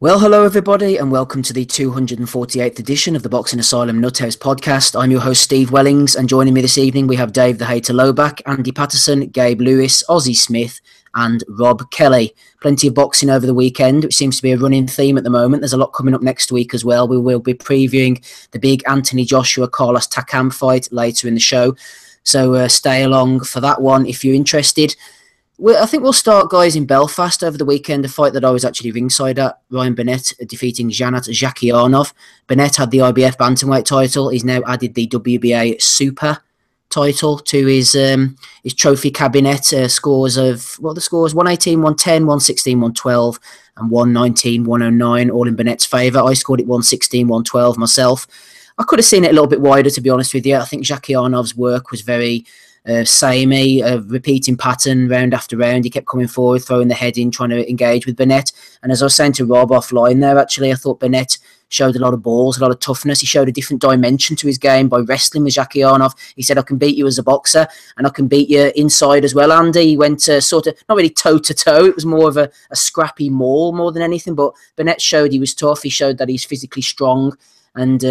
Well, hello everybody, and welcome to the 248th edition of the Boxing Asylum Nuthouse podcast. I'm your host, Steve Wellings, and joining me this evening we have Dave the Hater Lowback, Andy Patterson, Gabe Lewis, Ozzy Smith, and Rob Kelly. Plenty of boxing over the weekend, which seems to be a running theme at the moment. There's a lot coming up next week as well. We will be previewing the big Anthony Joshua-Carlos Takam fight later in the show, so stay along for that one if you're interested. I think we'll start, guys, in Belfast over the weekend, a fight that I was actually ringside at. Ryan Bennett defeating Janat Zakhianov. Bennett had the IBF bantamweight title. He's now added the WBA Super title to his trophy cabinet. Scores of, what are the scores? 118, 110, 116, 112, and 119, 109, all in Bennett's favour. I scored it 116, 112 myself. I could have seen it a little bit wider, to be honest with you. I think Zakhianov's work was very samey, repeating pattern round after round. He kept coming forward, throwing the head in, trying to engage with Bennett. And as I was saying to Rob offline there, actually, I thought Bennett showed a lot of balls, a lot of toughness. He showed a different dimension to his game by wrestling with Zakhianov. He said, I can beat you as a boxer, and I can beat you inside as well, Andy. He went sort of, not really toe-to-toe. It was more of a scrappy maul more than anything, but Bennett showed he was tough. He showed that he's physically strong, and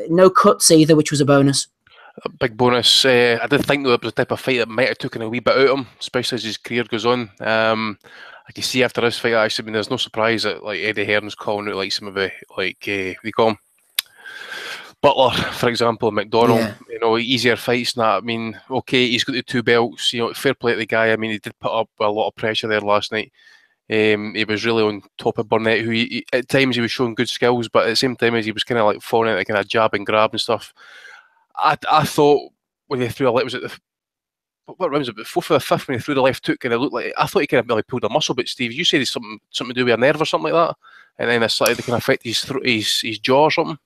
no cuts either, which was a bonus. A big bonus. I did think though it was the type of fight that might have taken a wee bit out of him, especially as his career goes on. I can see after this fight, actually, I mean, there's no surprise that like Eddie Hearn's calling out like some of the what do you call him? Butler, for example, McDonald. Yeah. You know, easier fights than that. I mean, okay, he's got the 2 belts. You know, fair play to the guy. I mean, he did put up a lot of pressure there last night. He was really on top of Burnett, who at times he was showing good skills, but at the same time as he was kind of like falling into kind of jab and grab and stuff. I thought when he threw a left, was it what round was it? The 4th or the 5th when he threw the left hook, and it looked like I thought he kind of really pulled a muscle. But Steve, you said it's something to do with a nerve or something like that, and then it started to kind of affect his jaw or something.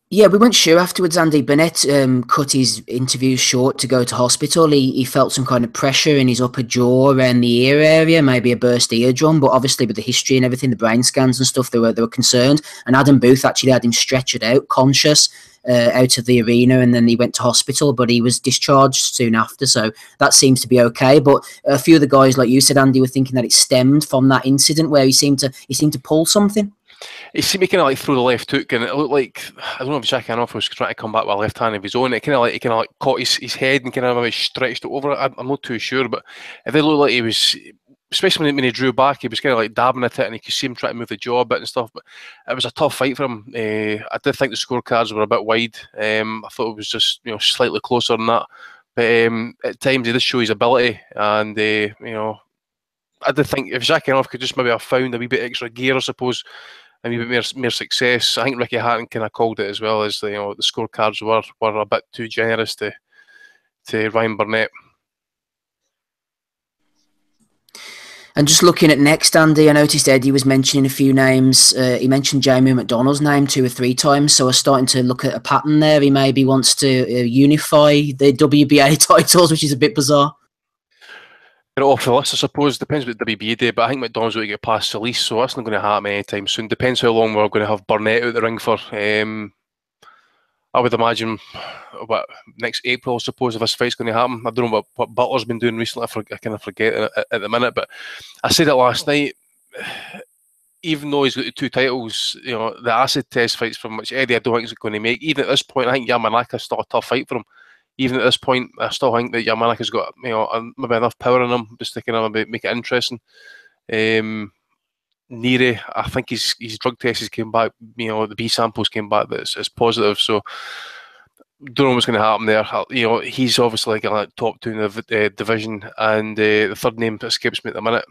Yeah, we weren't sure afterwards, Andy. Bennett cut his interviews short to go to hospital. He felt some kind of pressure in his upper jaw around the ear area, maybe a burst eardrum, but obviously with the history and everything, the brain scans and stuff, they were concerned. And Adam Booth actually had him stretchered out, conscious, out of the arena, and then he went to hospital, but he was discharged soon after, so that seems to be okay. But a few of the guys, like you said, Andy, were thinking that it stemmed from that incident where he seemed to pull something. He seemed to kind of like throw the left hook, and it looked like, I don't know if Zakhianov was trying to come back with a left hand of his own. It kind of like caught his head and kind of maybe stretched it over it. I'm not too sure, but it did look like he was, especially when he drew back, he was kind of like dabbing at it, and you could see him trying to move the jaw a bit and stuff. But it was a tough fight for him. I did think the scorecards were a bit wide. I thought it was just slightly closer than that. But at times he did show his ability, and I did think if Zakhianov could just maybe have found a wee bit extra gear, I suppose, a wee bit more success. I think Ricky Hatton kind of called it as well, as the scorecards were a bit too generous to Ryan Burnett. And just looking at next, Andy, I noticed Eddie was mentioning a few names. He mentioned Jamie McDonald's name 2 or 3 times, so I was starting to look at a pattern there. He maybe wants to unify the WBA titles, which is a bit bizarre. Get it off the list, I suppose. Depends what WBA do, but I think McDonald's going to get past the lease, so that's not going to happen anytime soon. Depends how long we're going to have Burnett out the ring for. I would imagine next April, I suppose, if this fight's going to happen. I don't know what Butler's been doing recently. I kind of forget at the minute, but I said it last night. Even though he's got the 2 titles, the acid test fights from which Eddie I don't think he's going to make. Even at this point, I think Yamanaka's still a tough fight for him. Even at this point, I still think that Yamanaka's got maybe enough power in him just to kind of make it interesting. Neri, I think his drug tests came back, the B samples came back that it's positive, so don't know what's going to happen there. He's obviously like a top 2 in the division, and the third name that escapes me at the minute,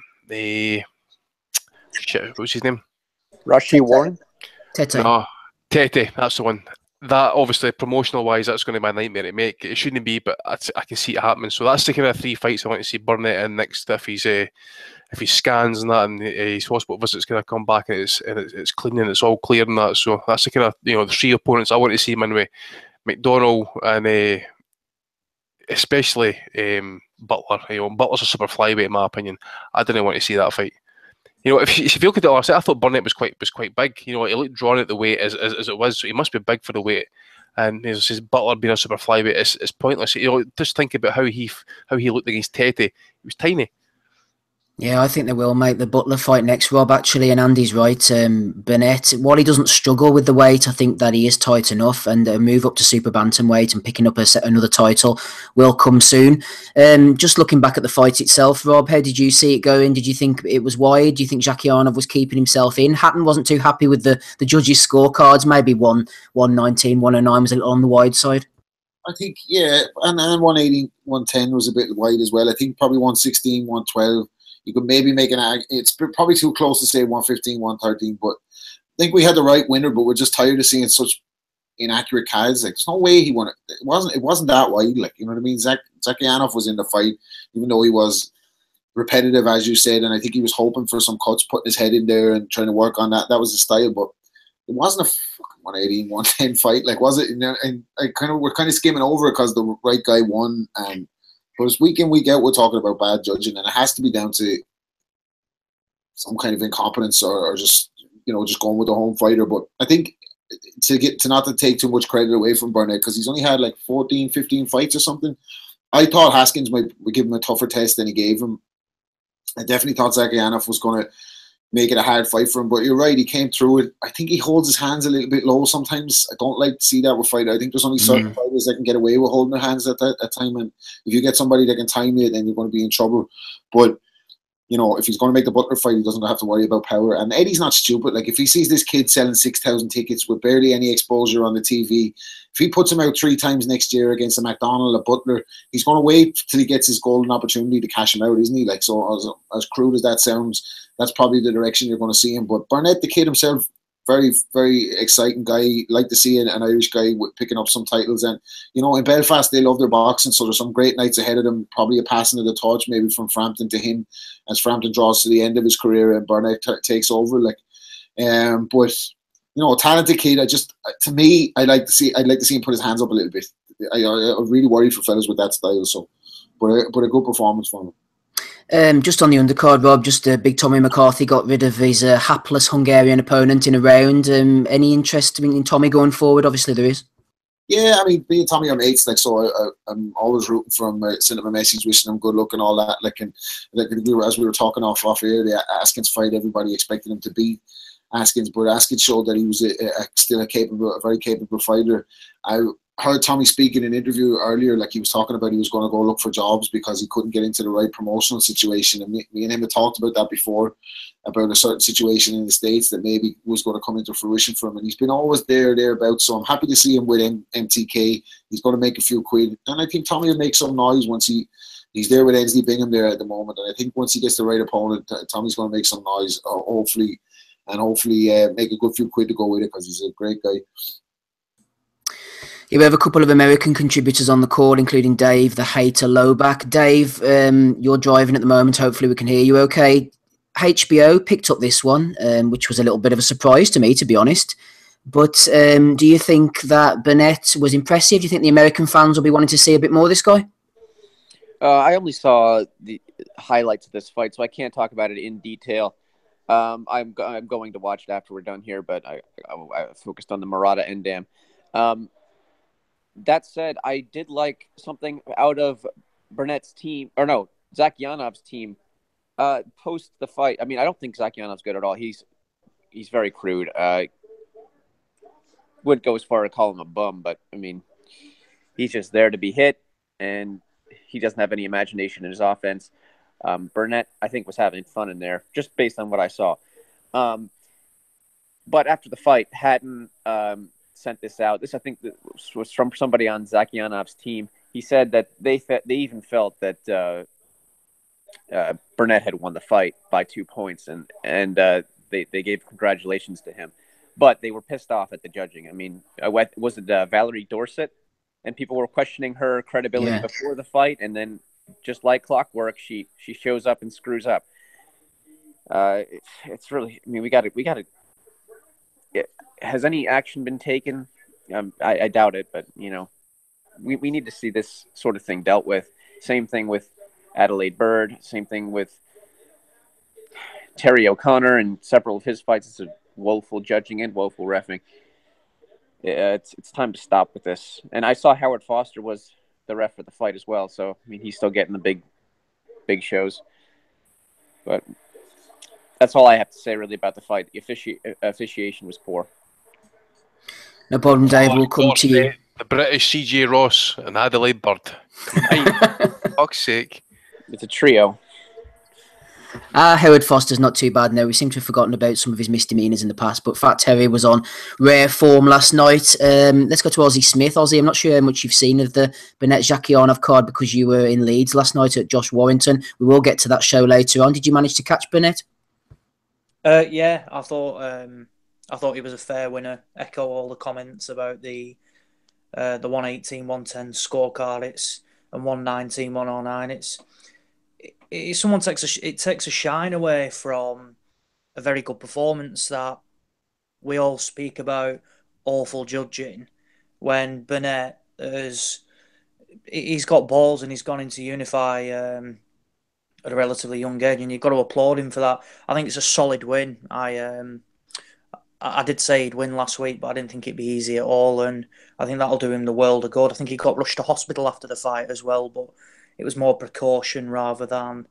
what's his name? Rashi Warren? Tete. No, Tete, that's the one. That obviously promotional wise, that's going to be my nightmare to make. It shouldn't be, but I can see it happening. So that's the kind of 3 fights I want to see Burnett in next. If he scans and that, and his hospital visits going to come back, and it's clean and it's all clear and that. So that's the kind of the 3 opponents I want to see him in with McDonald and especially Butler. Butler's a super flyweight in my opinion. I didn't want to see that fight. If you look at it last night, I thought Burnett was quite big. He looked drawn at the weight as it was, so he must be big for the weight. And his Butler being a super flyweight, it's pointless. Just think about how he looked against Tete. He was tiny. Yeah, I think they will make the Butler fight next, Rob, actually, and Andy's right. Burnett, while he doesn't struggle with the weight, I think that he is tight enough, and a move up to super bantamweight and picking up another title will come soon. Just looking back at the fight itself, Rob, how did you see it going? Did you think it was wide? Do you think Zakianov was keeping himself in? Hatton wasn't too happy with the judges' scorecards. Maybe 119, 109 was a little on the wide side. I think, yeah, and 180, 110 was a bit wide as well. I think probably 116, 112. You could maybe make it's probably too close to say 115, 113, but I think we had the right winner, but we're just tired of seeing such inaccurate cards. Like, there's no way he won it. It wasn't that wide, like, you know what I mean? Zakianov was in the fight, even though he was repetitive, as you said, and I think he was hoping for some cuts, putting his head in there and trying to work on that. That was the style, but it wasn't a fucking 118, 110 fight. Like, was it? And we're kind of skimming over it because the right guy won. And but it's week in, week out, we're talking about bad judging, and it has to be down to some kind of incompetence or just, just going with the home fighter. But I think to not to take too much credit away from Burnett, because he's only had like 14, 15 fights or something. I thought Haskins would give him a tougher test than he gave him. I definitely thought Zakianov was going to make it a hard fight for him, but you're right, he came through it. I think he holds his hands a little bit low sometimes. I don't like to see that with fighters. I think there's only certain fighters that can get away with holding their hands at that time, and if you get somebody that can time you, then you're going to be in trouble. But if he's going to make the Butler fight, he doesn't have to worry about power. And Eddie's not stupid. Like, if he sees this kid selling 6,000 tickets with barely any exposure on the TV, if he puts him out 3 times next year against a McDonald, a Butler, he's going to wait till he gets his golden opportunity to cash him out, isn't he? Like, so as crude as that sounds, that's probably the direction you're going to see him. But Burnett, the kid himself, very, very exciting guy. Like to see an Irish guy picking up some titles. And, in Belfast, they love their boxing, so there's some great nights ahead of them. Probably a passing of the torch maybe from Frampton to him as Frampton draws to the end of his career and Burnett takes over. But talented kid. I'd like to see him put his hands up a little bit. I really worry for fellas with that style. So, but a good performance from him. Just on the undercard, Rob, just Big Tommy McCarthy got rid of his hapless Hungarian opponent in a round. Any interest in Tommy going forward? Obviously, there is. Yeah, I mean, me and Tommy are mates, so I'm always rooting for him, sending him a message, wishing him good luck and all that. As we were talking off air, the Haskins fight, everybody expected him to beat Haskins, but Haskins showed that he was still a very capable fighter. I heard Tommy speak in an interview earlier, like he was talking about he was going to go look for jobs because he couldn't get into the right promotional situation. And me and him had talked about that before, about a certain situation in the States that maybe was going to come into fruition for him. And he's been always thereabouts. So I'm happy to see him with MTK. He's going to make a few quid. And I think Tommy will make some noise once he's there with Ainsley Bingham there at the moment. And I think once he gets the right opponent, Tommy's going to make some noise, hopefully make a good few quid to go with it because he's a great guy. Yeah, we have a couple of American contributors on the call, including Dave, the hater Lowback. Dave, you're driving at the moment. Hopefully we can hear you okay. HBO picked up this one, which was a little bit of a surprise to me, to be honest. But do you think that Burnett was impressive? Do you think the American fans will be wanting to see a bit more of this guy? I only saw the highlights of this fight, so I can't talk about it in detail. I'm going to watch it after we're done here, but I focused on the Murata Endam. That said, I did like something out of Burnett's team, or no, Zakyanov's team, post the fight. I mean, I don't think Zakyanov's good at all. He's very crude. Wouldn't go as far to call him a bum, but I mean, he's just there to be hit, and he doesn't have any imagination in his offense. Burnett, I think, was having fun in there, just based on what I saw. But after the fight, Hatton sent this out. This, I think, was from somebody on Zakyanov's team. He said that they even felt that Burnett had won the fight by 2 points, and they gave congratulations to him. But they were pissed off at the judging. I mean, was it Valerie Dorset? And people were questioning her credibility before the fight, and then just like clockwork, she shows up and screws up. It's really, I mean, we got to. Has any action been taken? I doubt it, but we need to see this sort of thing dealt with. Same thing with Adelaide Bird. Same thing with Terry O'Connor and several of his fights. It's a woeful judging and woeful reffing. It's time to stop with this. And I saw Howard Foster was the ref for the fight as well. So I mean, he's still getting the big shows. But that's all I have to say really about the fight. The officiation was poor. No problem, Dave. Oh, We'll come to you. The British CJ Ross and Adelaide Bird. Fuck's sake. It's a trio. Howard Foster's not too bad now. We seem to have forgotten about some of his misdemeanors in the past, but Fat Terry was on rare form last night. Let's go to Ozzy Smith. Ozzy, I'm not sure how much you've seen of the Bennett Zakianov card because you were in Leeds last night at Josh Warrington. We will get to that show later on. Did you manage to catch Burnett? Yeah, I thought he was a fair winner. Echo all the comments about the 118, 110 scorecard. It's and 119, 109. It takes a shine away from a very good performance that we all speak about awful judging when Burnett he's got balls and he's gone into Unify at a relatively young age, and you've got to applaud him for that. I think it's a solid win. I did say he'd win last week, but I didn't think it'd be easy at all, and I think that'll do him the world of good. I think he got rushed to hospital after the fight as well, but it was more precaution rather than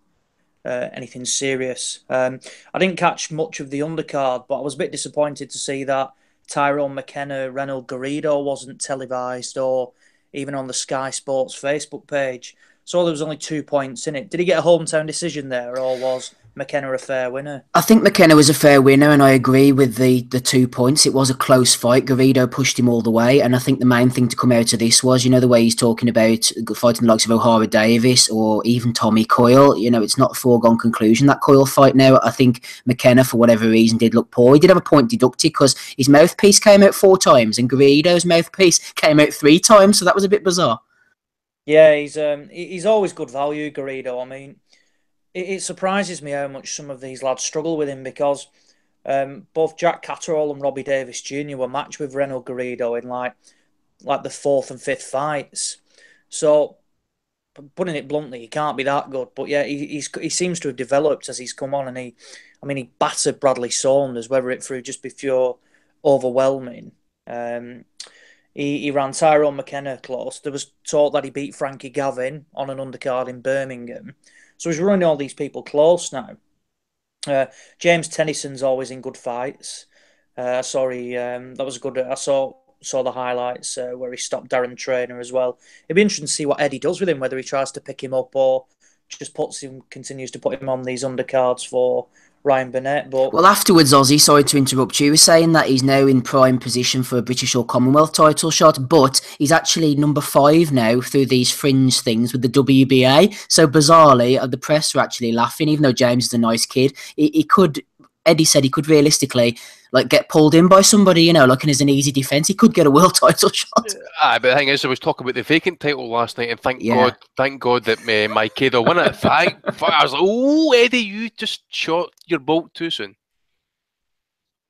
anything serious. I didn't catch much of the undercard, but I was a bit disappointed to see that Tyrone McKenna, Reynold Garrido wasn't televised or even on the Sky Sports Facebook page. So there was only 2 points in it. Did he get a hometown decision there, or was McKenna a fair winner? I think McKenna was a fair winner, and I agree with the 2 points. It was a close fight. Garrido pushed him all the way, and I think the main thing to come out of this was, the way he's talking about fighting the likes of O'Hara Davis or even Tommy Coyle. It's not a foregone conclusion, that Coyle fight now. I think McKenna, for whatever reason, did look poor. He did have a point deducted because his mouthpiece came out 4 times, and Garrido's mouthpiece came out 3 times, so that was a bit bizarre. Yeah, he's always good value, Garrido. I mean, it surprises me how much some of these lads struggle with him because both Jack Catterall and Robbie Davis Jr. were matched with Reynold Garrido in like the 4th and 5th fights. So, putting it bluntly, he can't be that good. But yeah, he seems to have developed as he's come on, and he battered Bradley Saunders, whether it through just pure overwhelming. He ran Tyrone McKenna close. There was talk that he beat Frankie Gavin on an undercard in Birmingham. So he's running all these people close now. James Tennyson's always in good fights. That was good. I saw the highlights where he stopped Darren Traynor as well. It'd be interesting to see what Eddie does with him, whether he tries to pick him up or just continues to put him on these undercards for Ryan Bennett. But well, afterwards, Ozzy, sorry to interrupt you, was saying that he's now in prime position for a British or Commonwealth title shot, but he's actually number 5 now through these fringe things with the WBA. So bizarrely, the press were actually laughing, even though James is a nice kid. Eddie said he could realistically get pulled in by somebody, and as an easy defence, he could get a world title shot. But the thing is, I was talking about the vacant title last night, and thank God that Maikado won it. I was like, oh, Eddie, you just shot your bolt too soon.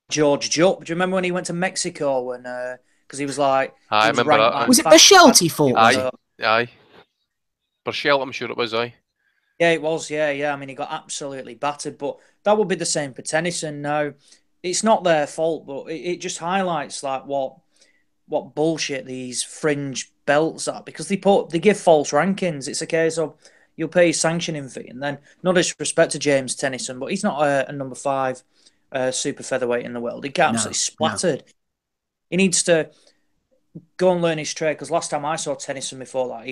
George Jupp, do you remember when he went to Mexico when because he was like, I remember that. Was it Berchelt he fought? Aye. Berchelt, I'm sure it was. Aye. Yeah, it was. Yeah. I mean, he got absolutely battered, but that would be the same for Tennyson now. It's not their fault, but it just highlights what bullshit these fringe belts are, because they give false rankings. It's a case of you'll pay a sanctioning fee, and then no disrespect to James Tennyson, but he's not a number 5 super featherweight in the world. He got absolutely splattered. No. He needs to go and learn his trade, because last time I saw Tennyson before that,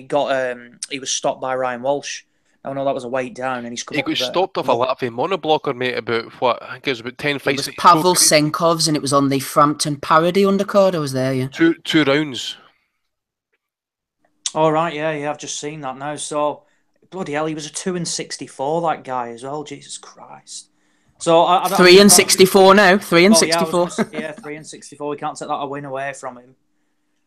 he was stopped by Ryan Walsh. I know that was a weight down, and he got stopped off a Latvian monoblocker, mate, about I think it was about 10 fights. It was Pavel Senkov's, and it was on the Frampton Parody undercard. I was there, yeah. 2 rounds. All right, yeah, I've just seen that now. So, bloody hell, he was a 2-64, that guy as well. Jesus Christ. So, 3-64 now. 3-64. Yeah, 3-64. We can't take that a win away from him.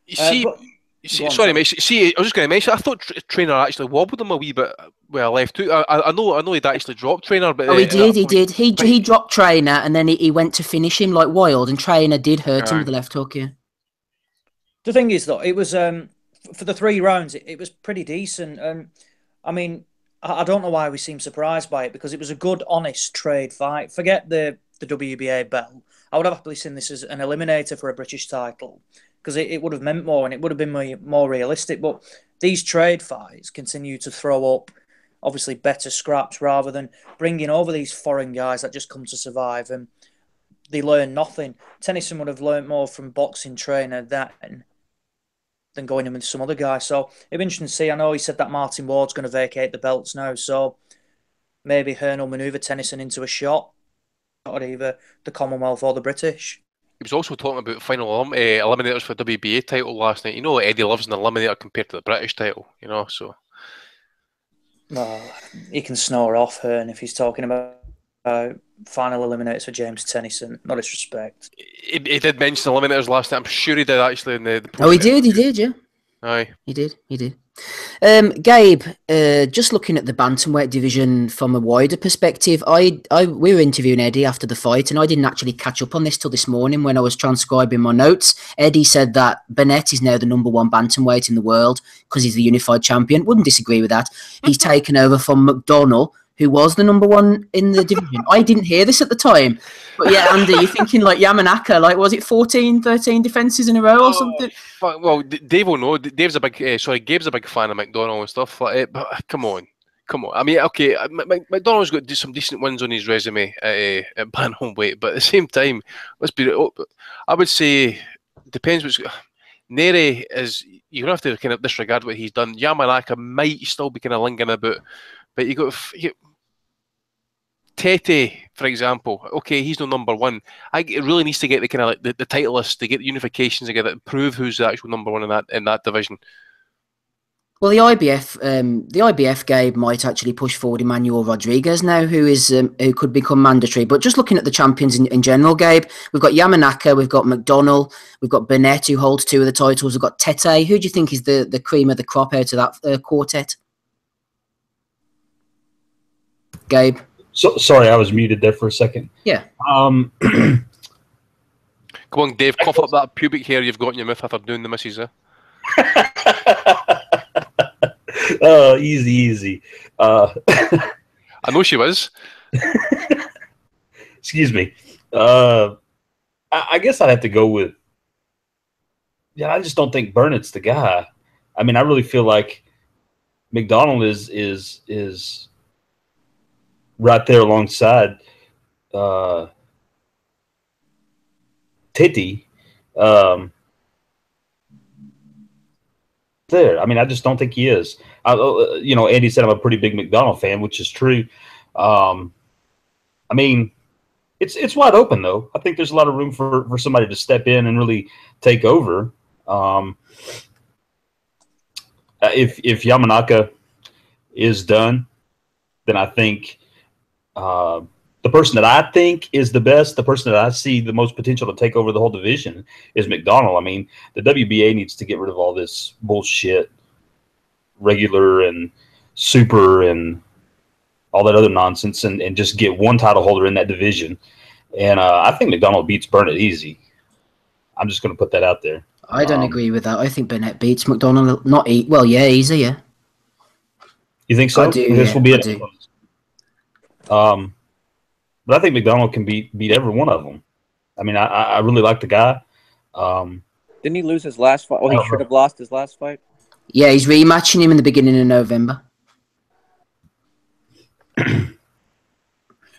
Sorry, mate. See, I was just going to mention, I thought Traynor actually wobbled him a wee bit where I left too. I know he'd actually dropped Traynor, but he did. He dropped Traynor, and then he went to finish him like wild, and Traynor did hurt him with the left hook. Yeah. The thing is, though, it was for the 3 rounds, it was pretty decent. I mean, I don't know why we seem surprised by it, because it was a good, honest trade fight. Forget the WBA belt. I would have happily seen this as an eliminator for a British title, because it would have meant more, and it would have been more realistic. But these trade fights continue to throw up obviously better scraps rather than bringing over these foreign guys that just come to survive and they learn nothing. Tennyson would have learned more from boxing trainer than going in with some other guy. So it'd be interesting to see. I know he said that Martin Ward's going to vacate the belts now, so maybe Hearn will manoeuvre Tennyson into a shot at either the Commonwealth or the British. He was also talking about final eliminators for WBA title last night. You know, Eddie loves an eliminator compared to the British title, you know, so. Well, he can snore off Hearn if he's talking about final eliminators for James Tennyson. No disrespect. He did mention eliminators last night. I'm sure he did actually in the Oh, he did, yeah. Aye. He did. Gabe, just looking at the bantamweight division from a wider perspective, we were interviewing Eddie after the fight, and I didn't actually catch up on this till this morning when I was transcribing my notes. Eddie said that Bennett is now the #1 bantamweight in the world because he's the unified champion. Wouldn't disagree with that. He's taken over from McDonald, who was the #1 in the division. I didn't hear this at the time. But yeah, Andy, you're thinking like Yamanaka, like was it 14, 13 defences in a row or something? Well, Dave will know. Gabe's a big fan of McDonald and stuff like it. But come on. I mean, okay, McDonald's got some decent wins on his resume at bantamweight, but at the same time, I would say depends which. Neri is, you don't have to kind of disregard what he's done. Yamanaka might still be kind of lingering about, but you got Tete, for example. Okay, he's no #1. It really needs to get the kind of like the title list to get the unifications together to prove who's the actual #1 in that division. Well, the IBF Gabe might actually push forward Emmanuel Rodriguez now, who could become mandatory. But just looking at the champions in general, Gabe, we've got Yamanaka, we've got McDonald, we've got Burnett, who holds 2 of the titles. We've got Tete. Who do you think is the cream of the crop out of that quartet? Gabe? Sorry, I was muted there for a second. Yeah. Come on, Dave, cough up that pubic hair you've got in your mouth after doing the misses, eh? Easy. I know she was. Excuse me. I guess I'd have to go with. Yeah, I just don't think Burnett's the guy. I mean, I really feel like McDonald is right there alongside Titi. There. I mean, I just don't think he is. Andy said I'm a pretty big McDonald fan, which is true. I mean, it's wide open though. I think there's a lot of room for somebody to step in and really take over. If Yamanaka is done, then I think the person that I think is the best, the person that I see the most potential to take over the whole division is McDonald. I mean, the WBA needs to get rid of all this bullshit, regular and super and all that other nonsense, and just get one title holder in that division. And I think McDonald beats Burnett easy. I'm just going to put that out there. I don't agree with that. I think Burnett beats McDonald. Easy, yeah. You think so? I do, this will be it. But I think McDonald can beat every one of them. I mean, I really like the guy. Didn't he lose his last fight? Well, he should have lost his last fight. Yeah, he's rematching him in the beginning of November.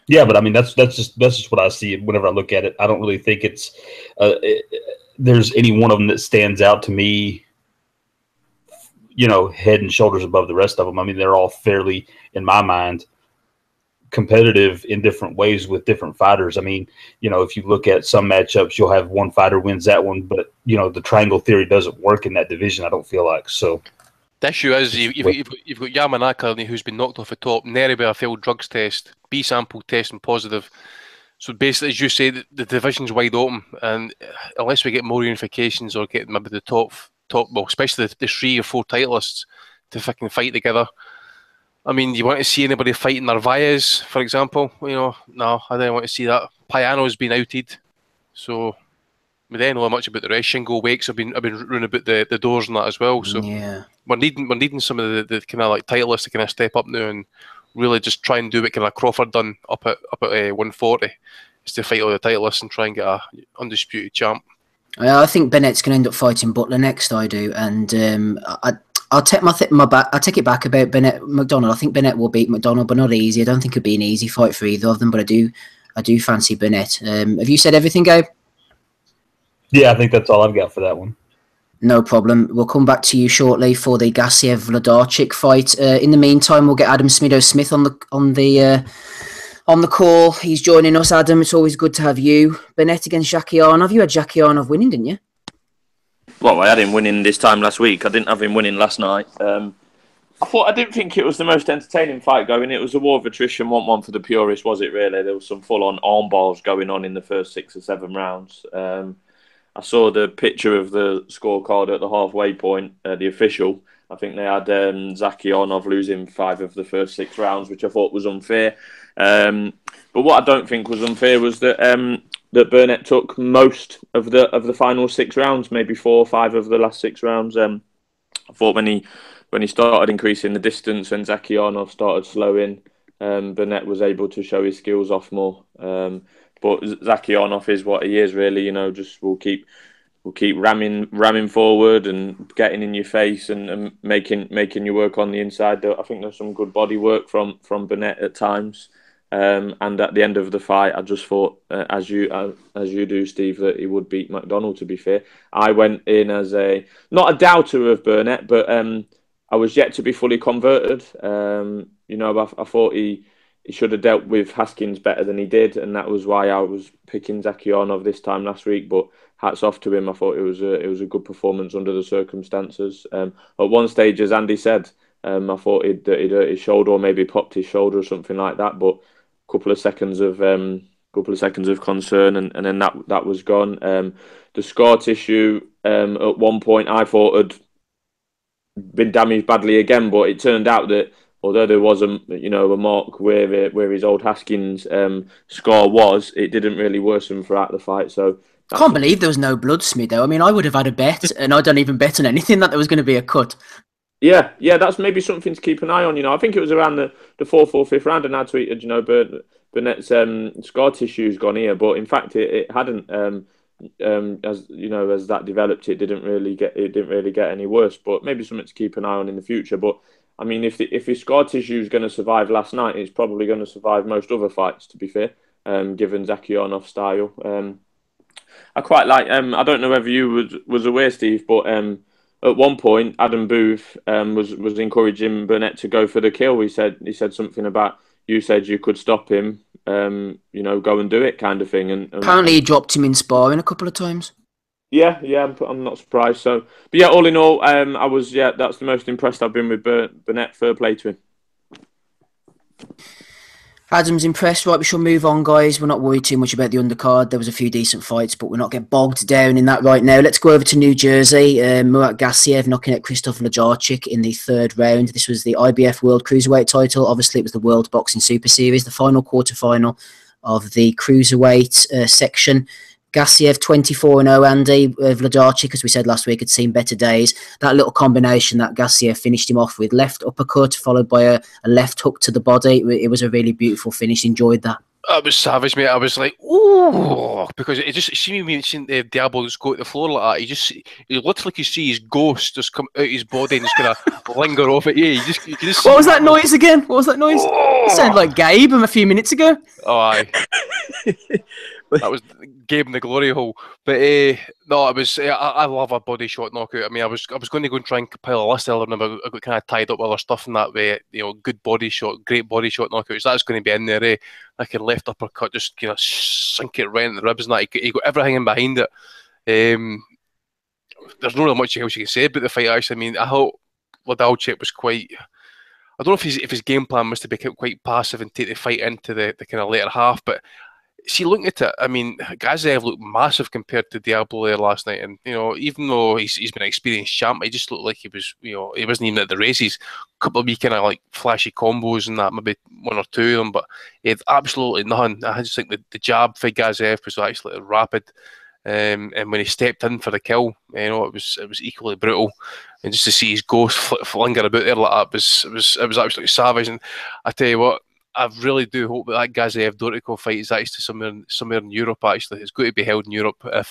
Yeah, but I mean, that's just what I see whenever I look at it. I don't really think there's any one of them that stands out to me, head and shoulders above the rest of them. I mean, they're all fairly, in my mind, competitive in different ways with different fighters. I mean, if you look at some matchups, you'll have one fighter wins that one, but the triangle theory doesn't work in that division, I don't feel like. So the issue is you've got Yamanaka, who's been knocked off the top, Neri with a failed drugs test, B sample testing positive. So basically, as you say, the division's wide open, and unless we get more unifications or get maybe the top, well, especially the 3 or 4 titleists to fucking fight together. I mean, you want to see anybody fighting Narvaez, for example? No, I don't want to see that. Payano's been outed, so we don't know much about the rest. Shingo Wakes have been running about the doors and that as well. So yeah, we're needing some of the kind of like titleists to kind of step up now and really just try and do what kind of Crawford done up at 140, is to fight all the titleists and try and get a undisputed champ. I think Bennett's going to end up fighting Butler next. I do, and I'll take I'll take it back about Bennett McDonald. I think Bennett will beat McDonald, but not easy. I don't think it'll be an easy fight for either of them. But I do fancy Burnett. Have you said everything, Gabe? Yeah, I think that's all I've got for that one. No problem. We'll come back to you shortly for the GASSIEV-Wlodarczyk fight. In the meantime, we'll get Adam Smido-Smith on the call. He's joining us. Adam, it's always good to have you. Burnett against Jakianov. You had Jakianov winning, didn't you? Well, I had him winning this time last week. I didn't have him winning last night. I didn't think it was the most entertaining fight going. It was a war of attrition, one for the purists, was it really? There was some full-on arm bars going on in the first 6 or 7 rounds. I saw the picture of the scorecard at the halfway point, the official. I think they had Zakionov losing 5 of the first 6 rounds, which I thought was unfair. But what I don't think was unfair was that that Burnett took most of the final 6 rounds, maybe 4 or 5 of the last 6 rounds. I thought when he started increasing the distance, when Zakionov started slowing, Burnett was able to show his skills off more. But Zakionov is what he is, really. You know, just we'll keep ramming forward and getting in your face and making you work on the inside. I think there's some good body work from Burnett at times. And at the end of the fight, I just thought, as you do, Steve, that he would beat McDonald. To be fair, I went in as not a doubter of Burnett, but I was yet to be fully converted. You know, I thought he should have dealt with Haskins better than he did, and that was why I was picking Zakionov this time last week. But hats off to him. I thought it was a good performance under the circumstances. At one stage, as Andy said, I thought he'd hurt his shoulder or maybe popped his shoulder or something like that. But a couple of seconds of concern, and then that was gone. The scar tissue at one point I thought had been damaged badly again, but it turned out that although there was a mark where his old Haskins scar was, it didn't really worsen throughout the fight. So I can't believe there was no blood, Smido. I mean, I would have had a bet, and I don't even bet on anything that there was going to be a cut. Yeah, that's maybe something to keep an eye on. You know, I think it was around the 4th or 5th round, and I tweeted, you know, Burnett's scar tissue's gone here, but in fact it hadn't. As you know, as that developed, it didn't really get any worse. But maybe something to keep an eye on in the future. But I mean, if his scar tissue is going to survive last night, it's probably going to survive most other fights. To be fair, given Zakionov's style, I quite like. I don't know whether you was aware, Steve, but at one point, Adam Booth was encouraging Burnett to go for the kill. He said something about, you said you could stop him, you know, go and do it, kind of thing. And apparently, he dropped him in sparring a couple of times. Yeah, I'm not surprised. So, but yeah, all in all, that's the most impressed I've been with Burnett. Fair play to him. Adam's impressed. Right, we shall move on, guys. We're not worried too much about the undercard. There was a few decent fights, but we're not getting bogged down in that right now. Let's go over to New Jersey. Murat Gassiev knocking out Krzysztof Wlodarczyk in the 3rd round. This was the IBF World Cruiserweight title. Obviously, it was the World Boxing Super Series, the final quarterfinal of the Cruiserweight section. Gassiev 24-0, Andy. Wlodarczyk, as we said last week, had seen better days. That little combination that Gassiev finished him off with, left uppercut followed by a left hook to the body. It was a really beautiful finish. Enjoyed that. I was savage, mate. I was like, ooh, because it just seemed me seeing Diablo just go to the floor like that. You literally could see his ghost just come out his body and just kind of linger off at you. You just what was that noise again? What was that noise? Oh! It sounded like Gabe a few minutes ago. Oh, aye. That was Gabe in the glory hole. But no, it was. I love a body shot knockout. I mean, I was going to go and try and compile a list earlier, but I got kind of tied up with other stuff in that way. You know, good body shot, great body shot knockouts. That's going to be in there. Like a left uppercut, just kind of sink it right in the ribs, and that he got everything in behind it. There's not really much else you can say about the fight. Actually, I mean, I thought Wlodarczyk was quite. I don't know if his game plan was to become quite passive and take the fight into the kind of later half, but. See, looking at it, I mean, GASSIEV looked massive compared to Diablo there last night, and you know, even though he's been an experienced champ, he just looked like he was, you know, he wasn't even at the races. A couple of wee kind of like flashy combos and that, maybe 1 or 2 of them, but he had absolutely nothing. I just think the jab for GASSIEV was actually rapid, and when he stepped in for the kill, you know, it was equally brutal. And just to see his ghost flinger about there like that was absolutely savage. And I tell you what. I really do hope that Gassiev-Dortico fight is actually somewhere in Europe. Actually, it's going to be held in Europe. But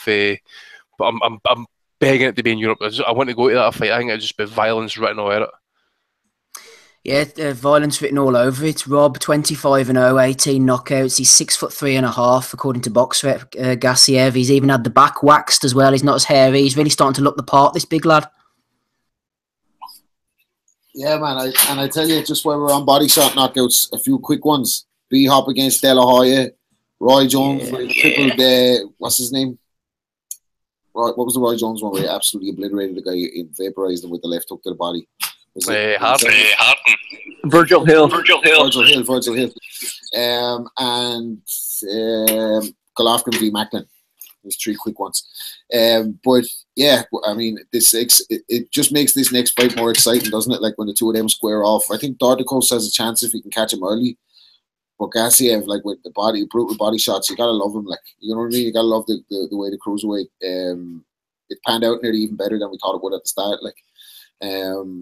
I'm begging it to be in Europe. I want to go to that fight. I think it'd just be violence written all over it. Yeah, violence written all over it. Rob, 25-0, 18 knockouts. He's 6'3.5", according to BoxRec. GASSIEV. He's even had the back waxed as well. He's not as hairy. He's really starting to look the part, this big lad. Yeah, man. I tell you, just while we're on body shot knockouts, a few quick ones. B-Hop against De La Hoya. Roy Jones crippled, what's his name? What was the Roy Jones one where he absolutely obliterated the guy and vaporized him with the left hook to the body? Harden. Virgil Hill. And Golovkin v. Macklin. There's three quick ones. But yeah, I mean, it just makes this next fight more exciting, doesn't it? Like when the two of them square off. I think Dorticos has a chance if he can catch him early. But GASSIEV, like with the brutal body shots, you gotta love him. Like, you know what I mean? You gotta love the way the Cruiserweight it panned out nearly even better than we thought it would at the start. Like,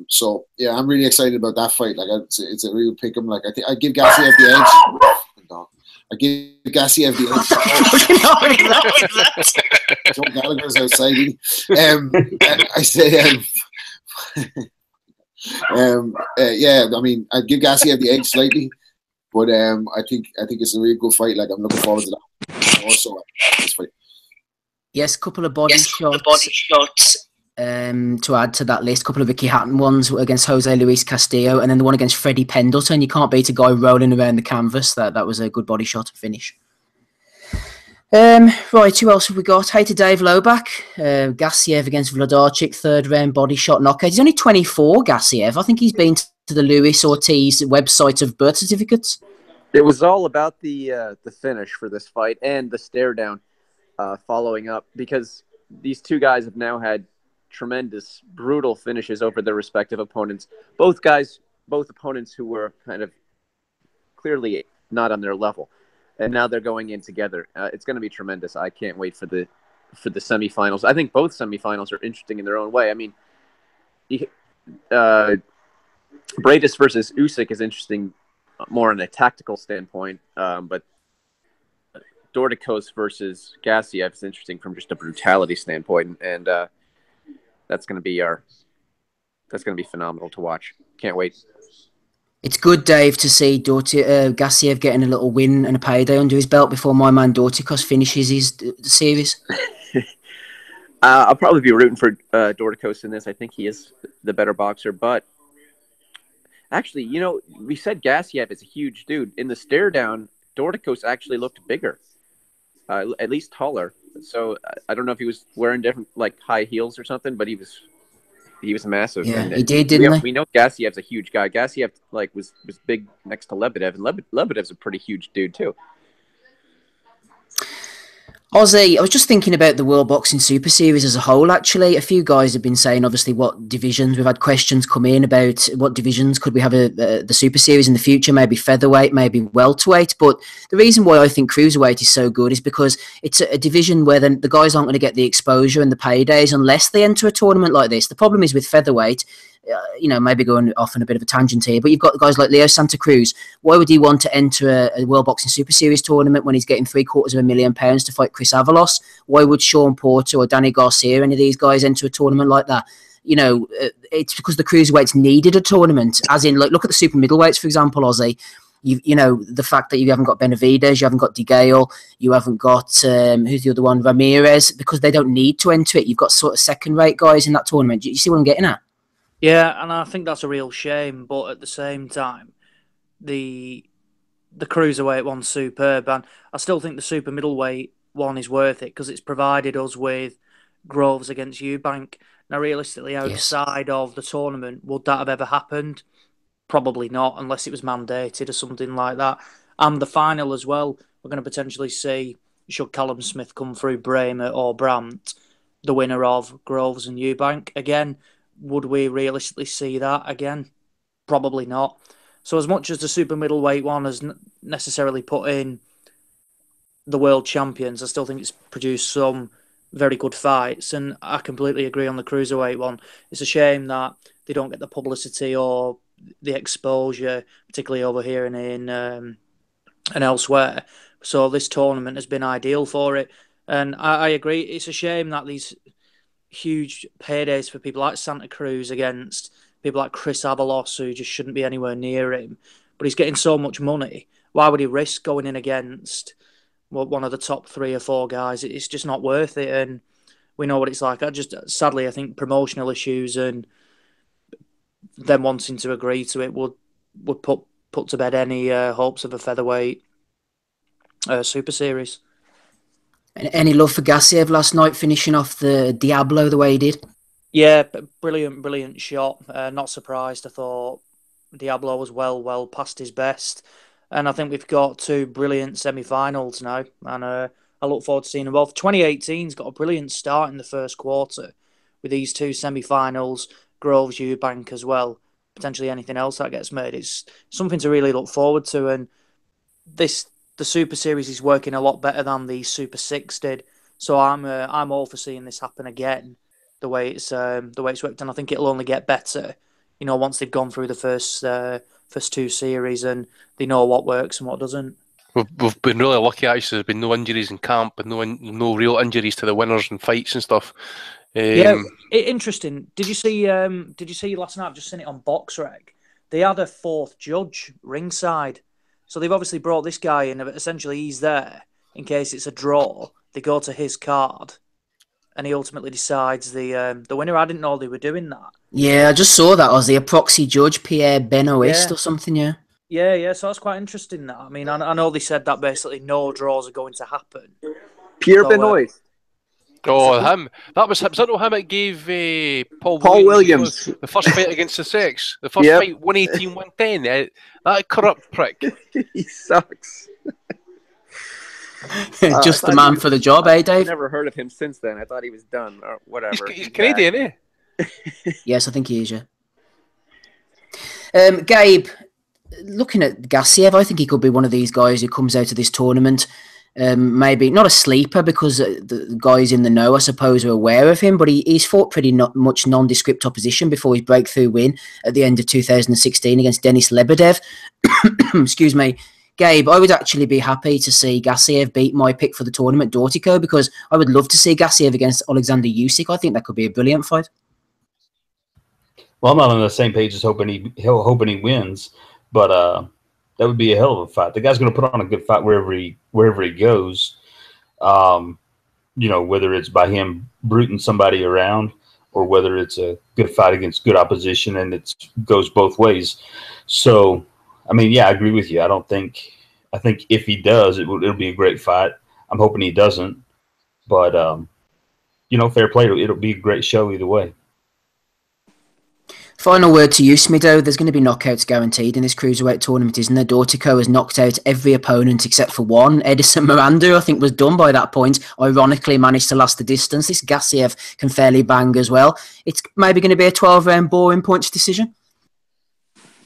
so yeah, I'm really excited about that fight. Like, it's a real pick 'em. Like, I think I give GASSIEV the edge. I give GASSIEV the edge. Joe Gallagher's outside. I say, yeah. I mean, I give GASSIEV the edge slightly. But I think it's a really good fight. Like, I'm looking forward to that. Also, this fight. Yes, couple of body shots. To add to that list, a couple of Ricky Hatton ones against Jose Luis Castillo, and then the one against Freddie Pendleton. You can't beat a guy rolling around the canvas. That was a good body shot and finish. Right, who else have we got? Hey to Dave Lowback. GASSIEV against Vladarchik, third round body shot knockout. He's only 24, GASSIEV. I think he's been to the Luis Ortiz website of birth certificates. It was all about the finish for this fight and the stare down following up, because these two guys have now had tremendous, brutal finishes over their respective opponents. Both opponents who were kind of clearly not on their level. And now they're going in together. It's going to be tremendous. I can't wait for the semifinals. I think both semifinals are interesting in their own way. I mean, Bradis versus Usyk is interesting more on a tactical standpoint, but Dorticos versus GASSIEV is interesting from just a brutality standpoint, and that's going to be phenomenal to watch. Can't wait. It's good, Dave, to see GASSIEV getting a little win and a payday under his belt before my man Dorticos finishes his series. I'll probably be rooting for Dorticos in this. I think he is the better boxer. But actually, you know, we said GASSIEV is a huge dude. In the stare down, Dorticos actually looked bigger, at least taller. So I don't know if he was wearing different, like, high heels or something, but he was massive. Yeah, and he did, didn't he? We know GASSIEV's a huge guy. GASSIEV was big next to Lebedev, and Lebedev's a pretty huge dude too. Ozzy, I was just thinking about the World Boxing Super Series as a whole, actually. A few guys have been saying, obviously, what divisions. We've had questions come in about what divisions could we have the Super Series in the future, maybe featherweight, maybe welterweight. But the reason why I think Cruiserweight is so good is because it's a division where the guys aren't going to get the exposure and the paydays unless they enter a tournament like this. The problem is with featherweight, maybe going off on a bit of a tangent here, but you've got guys like Leo Santa Cruz. Why would he want to enter a World Boxing Super Series tournament when he's getting £750,000 to fight Chris Avalos? Why would Sean Porter or Danny Garcia, any of these guys, enter a tournament like that? It's because the Cruiserweights needed a tournament, as in, like, look at the super middleweights, for example, Ozzy. The fact that you haven't got Benavidez, you haven't got De Gale, you haven't got, who's the other one, Ramirez, because they don't need to enter it. You've got sort of second-rate guys in that tournament. You see what I'm getting at? Yeah, and I think that's a real shame, but at the same time, the Cruiserweight one's superb, and I still think the super middleweight one is worth it because it's provided us with Groves against Eubank. Now, realistically, outside of the tournament, would that have ever happened? Probably not, unless it was mandated or something like that. And the final as well, we're going to potentially see, should Callum Smith come through Bramer or Brandt, the winner of Groves and Eubank. Again, would we realistically see that again? Probably not. So as much as the super middleweight one has necessarily put in the world champions, I still think it's produced some very good fights. And I completely agree on the Cruiserweight one. It's a shame that they don't get the publicity or the exposure, particularly over here and elsewhere. So this tournament has been ideal for it. And I agree. It's a shame that these huge paydays for people like Santa Cruz against people like Chris Avalos, who just shouldn't be anywhere near him. But he's getting so much money. Why would he risk going in against one of the top 3 or 4 guys? It's just not worth it. And we know what it's like. Sadly, I think promotional issues and them wanting to agree to it would put to bed any hopes of a featherweight Super Series. Any love for Gassiev last night, finishing off the Diablo the way he did? Yeah, brilliant shot. Not surprised. I thought Diablo was well past his best. And I think we've got 2 brilliant semi-finals now. And I look forward to seeing them both. 2018's got a brilliant start in the first quarter with these 2 semi-finals, Groves Eubank as well. Potentially anything else that gets made. It's something to really look forward to. And the Super Series is working a lot better than the Super 6 did. So I'm all for seeing this happen again. The way it's worked, and I think it'll only get better. Once they've gone through the first 2 series and they know what works and what doesn't. We've been really lucky. Actually, there's been no injuries in camp, and no real injuries to the winners and fights and stuff. Interesting. Did you see last night? I've just seen it on BoxRec. They had a 4th judge ringside, so they've obviously brought this guy in. Essentially, he's there in case it's a draw. They go to his card, and he ultimately decides the winner. I didn't know they were doing that. Yeah, I just saw that. Was he a proxy judge, Pierre Benoist or something? Yeah. Yeah. So that's quite interesting. That I know they said that basically no draws are going to happen. Pierre Benoist. Him. That was him. Was that not him that gave Paul Williams the first fight against the Sex? The first fight, 118, 110. That corrupt prick. He sucks. Just the man for the job, Dave? I've never heard of him since then. I thought he was done or whatever. He's Canadian, eh? Yes, I think he is, yeah. Gabe, looking at Gassiev, I think he could be one of these guys who comes out of this tournament. Maybe not a sleeper because the guys in the know, I suppose, are aware of him, but he's fought pretty much nondescript opposition before his breakthrough win at the end of 2016 against Denis Lebedev. Excuse me. Gabe, I would actually be happy to see Gassiev beat my pick for the tournament, Dortico, because I would love to see Gassiev against Alexander Usyk. I think that could be a brilliant fight. Well, I'm not on the same page as hoping he wins, but that would be a hell of a fight. The guy's going to put on a good fight wherever he goes. Whether it's by him bruting somebody around or whether it's a good fight against good opposition, and it goes both ways. So, I agree with you. I think if he does, it'll be a great fight. I'm hoping he doesn't, but fair play. It'll be a great show either way. Final word to you, Smido. There's going to be knockouts guaranteed in this cruiserweight tournament, isn't there? Dortico has knocked out every opponent except for one. Edison Miranda, I think, was done by that point. Ironically, managed to last the distance. This Gassiev can fairly bang as well. It's maybe going to be a 12-round boring points decision.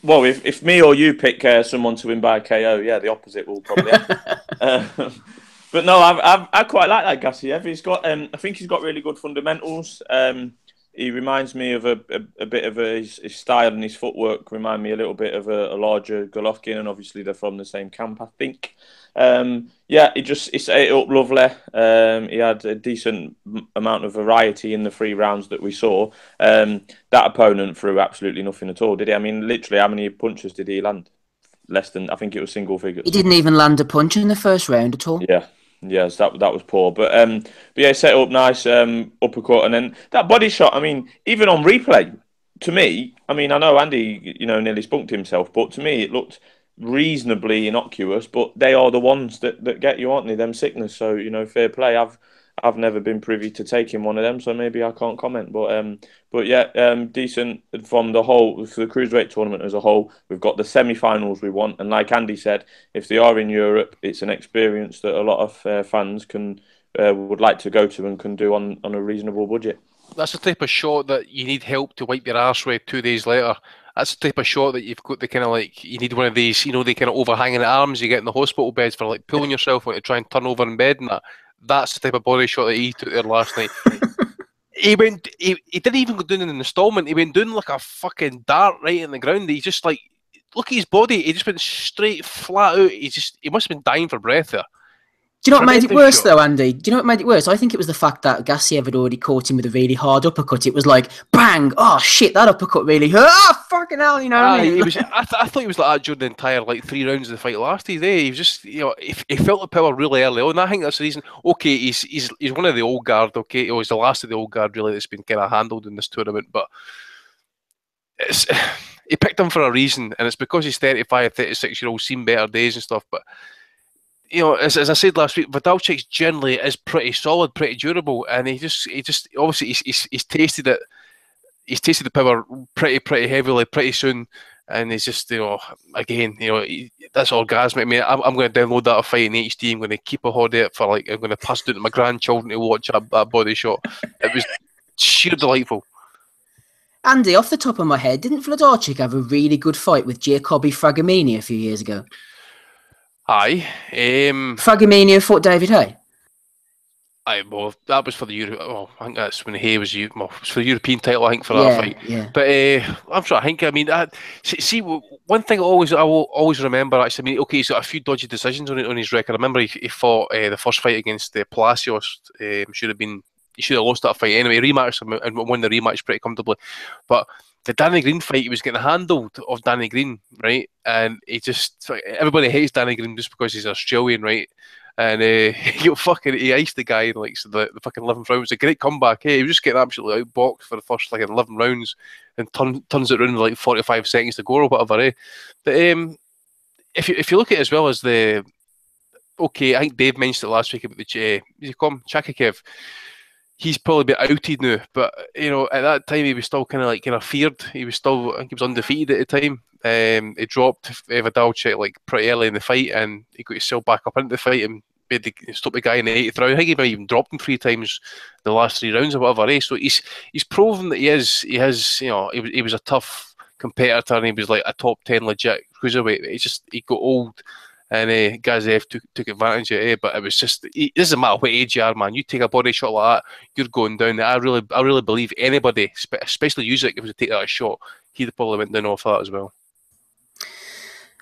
Well, if me or you pick someone to win by KO, yeah, the opposite will probably happen. But no, I quite like that Gassiev. He's got, I think he's got really good fundamentals. He reminds me of a bit of his style and his footwork remind me a little bit of a larger Golovkin, and obviously they're from the same camp, I think. He set it up lovely. He had a decent amount of variety in the 3 rounds that we saw. That opponent threw absolutely nothing at all, did he? Literally, how many punches did he land? Less than, I think it was single figures. He didn't even land a punch in the first round at all. Yeah. Yes, that was poor, but yeah, set up nice uppercut, and then that body shot. Even on replay, to me, I know Andy, nearly spunked himself, but to me it looked reasonably innocuous. But they are the ones that get you, aren't they? Them sickness. So fair play. I've never been privy to taking one of them, so maybe I can't comment. But yeah, decent from the whole, for the Cruiserweight tournament as a whole. We've got the semi-finals we want, and like Andy said, if they are in Europe, it's an experience that a lot of fans would like to go to and can do on a reasonable budget. That's the type of shot that you need help to wipe your arse with 2 days later. That's the type of shot that you've got the kind of you need one of these, the kind of overhanging arms you get in the hospital beds for pulling yourself when to try and turn over in bed and that. That's the type of body shot that he took there last night. He didn't even go down in an installment. He went down like a fucking dart right in the ground. He just look at his body. He just went straight flat out. He must have been dying for breath there. Do you know what made it worse, though, Andy? Do you know what made it worse? I think it was the fact that GASSIEV had already caught him with a really hard uppercut. It was like, bang! Oh, shit, that uppercut really hurt. Oh, fucking hell, you know what I mean? I thought he was like that during the entire 3 rounds of the fight last year. He was just, he felt the power really early on. I think that's the reason. Okay, he's one of the old guard, okay? He's the last of the old guard, really, that's been kind of handled in this tournament, but he picked him for a reason, and it's because he's 35, 36-year-old, seen better days and stuff, but as I said last week, Vidalchik generally is pretty solid, pretty durable, and he just obviously he's tasted it. He's tasted the power pretty heavily, pretty soon, and he's just again that's orgasmic. I mean, I'm going to download that fight in HD. I'm going to keep a hold of it for I'm going to pass it to my grandchildren to watch that body shot. It was sheer delightful. Andy, off the top of my head, didn't Vidalchik have a really good fight with Giacobi Fragomeni a few years ago? Aye. Fragomeni fought David Hay. Aye, well, that was for the Euro. I think that's when Hay was it was for the European title. I think for that fight. Yeah. But I'm trying to think. I mean, see, one thing I will always remember. Actually, I mean, okay, he's got a few dodgy decisions on his record. I remember he fought the first fight against Palacios. He should have lost that fight anyway. Rematched him and won the rematch pretty comfortably, but the Danny Green fight, he was getting handled of Danny Green, right? And everybody hates Danny Green just because he's Australian, right? And he iced the guy in the fucking 11th round. It was a great comeback. He was just getting absolutely outboxed for the first 11 rounds and turns it around in 45 seconds to go or whatever. But if you look at it as well as I think Dave mentioned it last week about the Chakachev. He's probably been outed now, but at that time he was still kind of feared. He was still, I think he was undefeated at the time. He dropped Vidalchik pretty early in the fight, and he got himself back up into the fight and stopped the guy in the 80th round. I think he might even dropped him 3 times the last 3 rounds or whatever. So he's proven that he was a tough competitor, and he was a top 10 legit cruiserweight. He got old. And GASSIEV took advantage of it, but it was just, it doesn't matter what age you are, man. You take a body shot like that, you're going down. I really believe anybody, especially Usyk, if he would take that shot, he'd probably went down off that as well.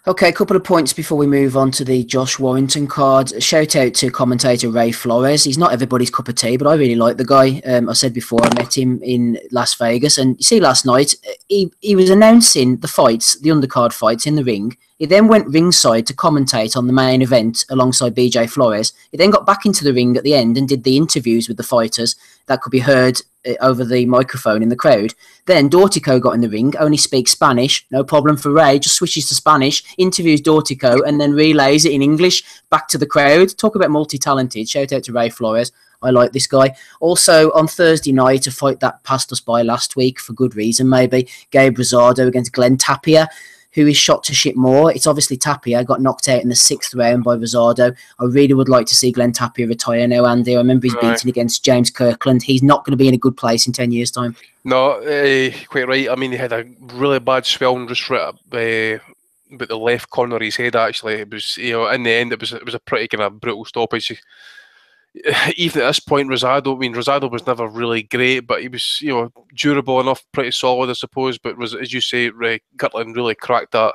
Okay, a couple of points before we move on to the Josh Warrington card. A shout out to commentator Ray Flores. He's not everybody's cup of tea, but I really like the guy. I said before, I met him in Las Vegas, and you see last night, he was announcing the fights, the undercard fights in the ring. He then went ringside to commentate on the main event alongside BJ Flores. He then got back into the ring at the end and did the interviews with the fighters that could be heard over the microphone in the crowd. Then Dortico got in the ring, only speaks Spanish, no problem for Ray, just switches to Spanish, interviews Dortico, and then relays it in English back to the crowd. Talk about multi-talented. Shout out to Ray Flores. I like this guy. Also, on Thursday night, a fight that passed us by last week, for good reason maybe, Gabe Rosado against Glenn Tapia, who is shot to shit more. It's obviously Tapia, got knocked out in the 6th round by Rosado. I really would like to see Glenn Tapia retire now, Andy. I remember he's beating against James Kirkland. He's not going to be in a good place in 10 years' time. No, quite right. I mean, he had a really bad swelling just right up about the left corner of his head, actually. It was, in the end, it was a pretty kind of brutal stoppage. Even at this point, Rosado was never really great, but he was, durable enough, pretty solid, I suppose. But as you say, Kirkland really cracked that,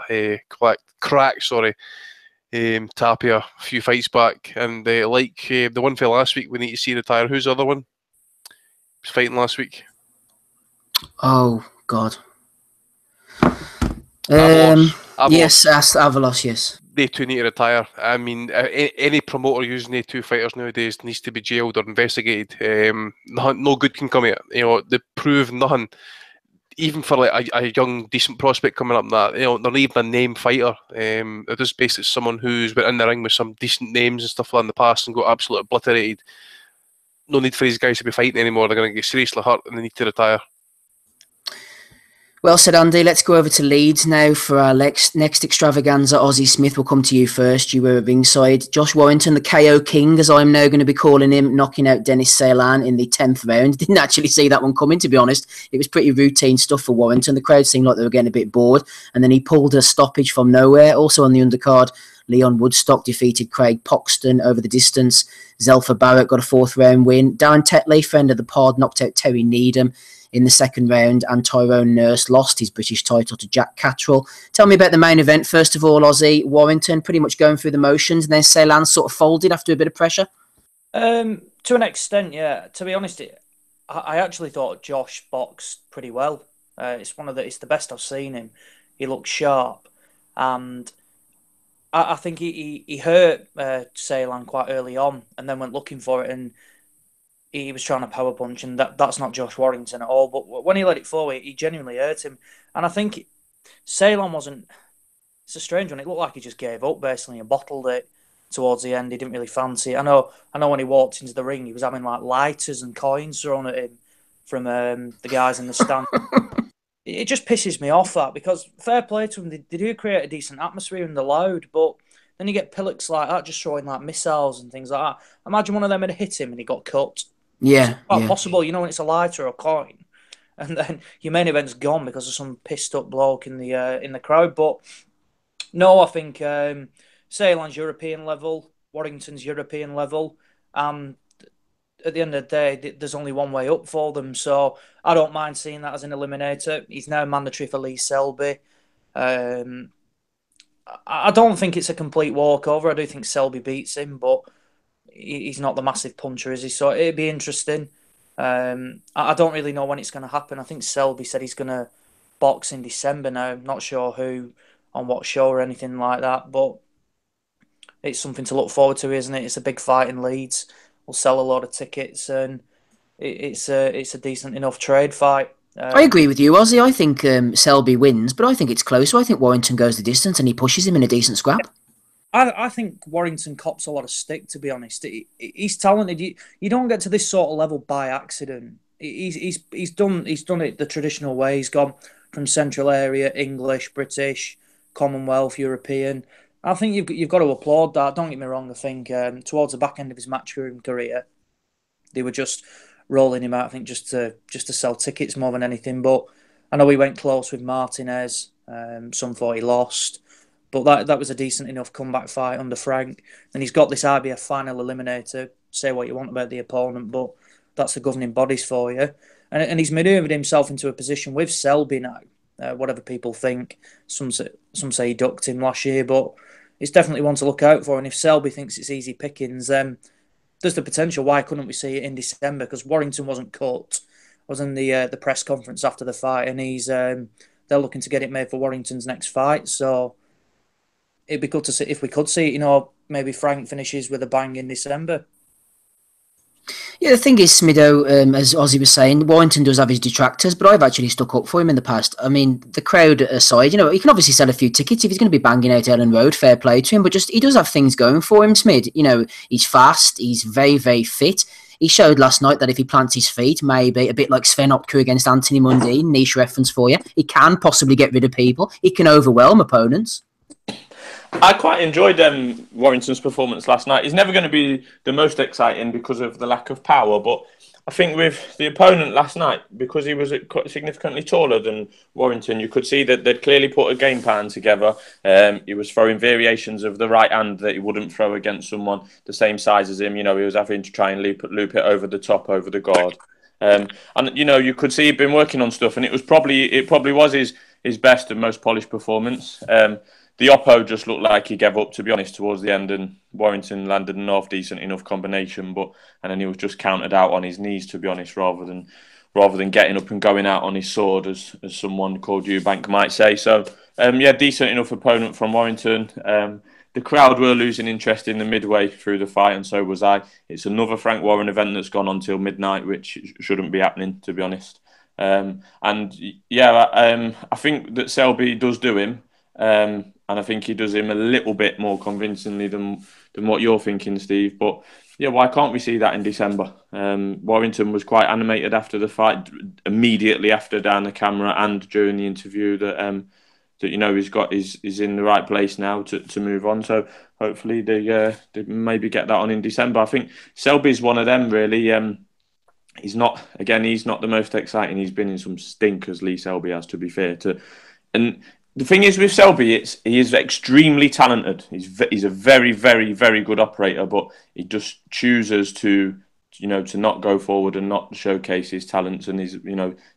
Tapia a few fights back. And the one for last week, we need to see retire. Who's the other one? He was fighting last week. Oh, God. Avalos. Yes, Avalos, yes. They two need to retire. I mean, any promoter using they two fighters nowadays needs to be jailed or investigated. No good can come of it. They prove nothing. Even for a young, decent prospect coming up, that they're not even a name fighter. They're just basically someone who's been in the ring with some decent names and stuff like that in the past and got absolutely obliterated. No need for these guys to be fighting anymore. They're going to get seriously hurt and they need to retire. Well said, Andy. Let's go over to Leeds now for our next extravaganza. Ozzie Smith, will come to you first. You were at ringside. Josh Warrington, the KO King, as I'm now going to be calling him, knocking out Dennis Ceylon in the 10th round. Didn't actually see that one coming, to be honest. It was pretty routine stuff for Warrington. The crowd seemed like they were getting a bit bored. And then he pulled a stoppage from nowhere. Also on the undercard, Leon Woodstock defeated Craig Poxton over the distance. Zelfa Barrett got a 4th round win. Darren Tetley, friend of the pod, knocked out Terry Needham in the second round, and Tyrone Nurse lost his British title to Jack Catterall. Tell me about the main event. First of all, Ozzy, Warrington pretty much going through the motions, and then Ceylon sort of folded after a bit of pressure. To an extent, yeah. To be honest, I actually thought Josh boxed pretty well. It's the best I've seen him. He looks sharp, and I think he hurt Ceylon quite early on, and then went looking for it, and he was trying to power punch, and that's not Josh Warrington at all. But when he let it forward, he genuinely hurt him, and I think Ceylon wasn't. It's a strange one. It looked like he just gave up basically and bottled it towards the end. He didn't really fancy it. I know when he walked into the ring, he was having like lighters and coins thrown at him from the guys in the stand. It just pisses me off, that, because fair play to them, they do create a decent atmosphere and they're loud, but then you get pillocks like that just throwing like missiles and things like that. Imagine one of them had hit him and he got cut. Yeah, it's quite possible, when it's a lighter or a coin, and then your main event's gone because of some pissed up bloke in the crowd. But no, I think Ceylon's European level, Warrington's European level. At the end of the day, there's only one way up for them, so I don't mind seeing that as an eliminator. He's now mandatory for Lee Selby. I don't think it's a complete walkover. I do think Selby beats him, but he's not the massive puncher, is he? So it'd be interesting. I don't really know when it's going to happen. I think Selby said he's going to box in December now. I'm not sure who, on what show or anything like that, but it's something to look forward to, isn't it? It's a big fight in Leeds. We'll sell a lot of tickets, and it's a decent enough trade fight. I agree with you, Ozzy. I think Selby wins, but I think it's closer. I think Warrington goes the distance and he pushes him in a decent scrap. I think Warrington cops a lot of stick, to be honest. He's talented. You don't get to this sort of level by accident. He's done it the traditional way. He's gone from Central Area, English, British, Commonwealth, European. I think you've got to applaud that. Don't get me wrong. I think towards the back end of his matchroom career, they were just rolling him out. I think just to sell tickets more than anything. But I know he went close with Martinez. Some thought he lost, but that was a decent enough comeback fight under Frank. And he's got this IBF final eliminator. Say what you want about the opponent, but that's the governing bodies for you. And he's manoeuvred himself into a position with Selby now. Whatever people think, some say he ducked him last year, but it's definitely one to look out for. And if Selby thinks it's easy pickings, then there's the potential. Why couldn't we see it in December? Because Warrington wasn't cut. I was in the press conference after the fight, and they're looking to get it made for Warrington's next fight. So it'd be good to see if we could see it. Maybe Frank finishes with a bang in December. Yeah, the thing is, Smido, as Ozzy was saying, Warrington does have his detractors, but I've actually stuck up for him in the past. I mean, the crowd aside, he can obviously sell a few tickets if he's going to be banging out Ellen Road, fair play to him, but just he does have things going for him, Smid. He's fast, he's very, very fit. He showed last night that if he plants his feet, maybe a bit like Sven Opke against Anthony Mundine, niche reference for you, he can possibly get rid of people. He can overwhelm opponents. I quite enjoyed Warrington's performance last night. He's never going to be the most exciting because of the lack of power, but I think with the opponent last night, because he was quite significantly taller than Warrington, you could see that they'd clearly put a game plan together. He was throwing variations of the right hand that he wouldn't throw against someone the same size as him. He was having to try and loop it over the top, over the guard. And you could see he'd been working on stuff, and it probably was his best and most polished performance. The Oppo just looked like he gave up, to be honest, towards the end, and Warrington landed an half-decent enough combination, and then he was just countered out on his knees, to be honest, rather than getting up and going out on his sword, as someone called Eubank might say. So, decent enough opponent from Warrington. The crowd were losing interest in the midway through the fight, and so was I. It's another Frank Warren event that's gone on till midnight, which shouldn't be happening, to be honest. I think that Selby does do him. And I think he does him a little bit more convincingly than what you're thinking, Steve. But yeah, why can't we see that in December? Warrington was quite animated after the fight, immediately after down the camera and during the interview that he's in the right place now to move on. So hopefully they maybe get that on in December. I think Selby's one of them really. He's not the most exciting. He's been in some stinkers, Lee Selby has, to be fair to, and. The thing is with Selby, he is extremely talented. He's a very, very, very good operator, but he just chooses to to not go forward and not showcase his talents and his,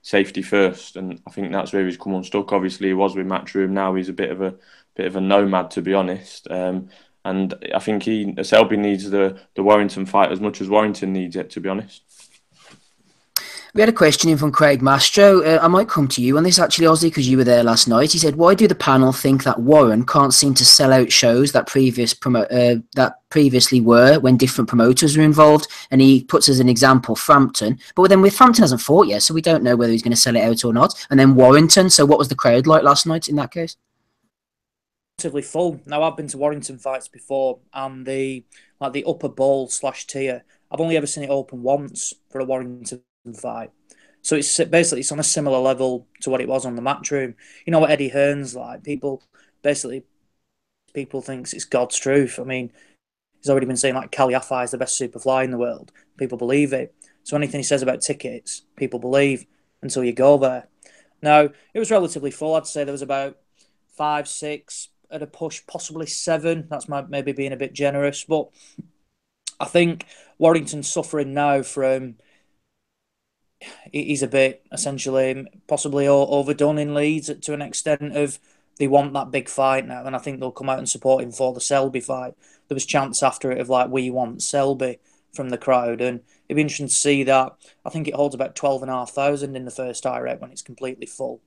safety first. And I think that's where he's come unstuck. Obviously, he was with Matchroom. Now he's a bit of a nomad, to be honest. And I think Selby needs the Warrington fight as much as Warrington needs it, to be honest. We had a question in from Craig Mastro. I might come to you on this actually, Ozzy, because you were there last night. He said, "Why do the panel think that Warren can't seem to sell out shows that previously were when different promoters were involved?" And he puts as an example Frampton, but then Frampton hasn't fought yet, so we don't know whether he's going to sell it out or not. And then Warrington. So what was the crowd like last night in that case? Relatively full. Now I've been to Warrington fights before, and the upper bowl / tier, I've only ever seen it open once for a Warrington fight. So it's basically on a similar level to what it was on the Matchroom. You know what Eddie Hearn's like. People thinks it's God's truth. I mean, he's already been saying like Kaliafi is the best superfly in the world. People believe it. So anything he says about tickets, people believe until you go there. Now, it was relatively full. I'd say there was about 5, 6 at a push, possibly 7. That's maybe being a bit generous. But I think Warrington's suffering now from... He's a bit, essentially, possibly overdone in Leeds to an extent of they want that big fight now, and I think they'll come out and support him for the Selby fight. There was chants after it of like, we want Selby from the crowd, and it'd be interesting to see that. I think it holds about 12,500 in the first direct when it's completely full.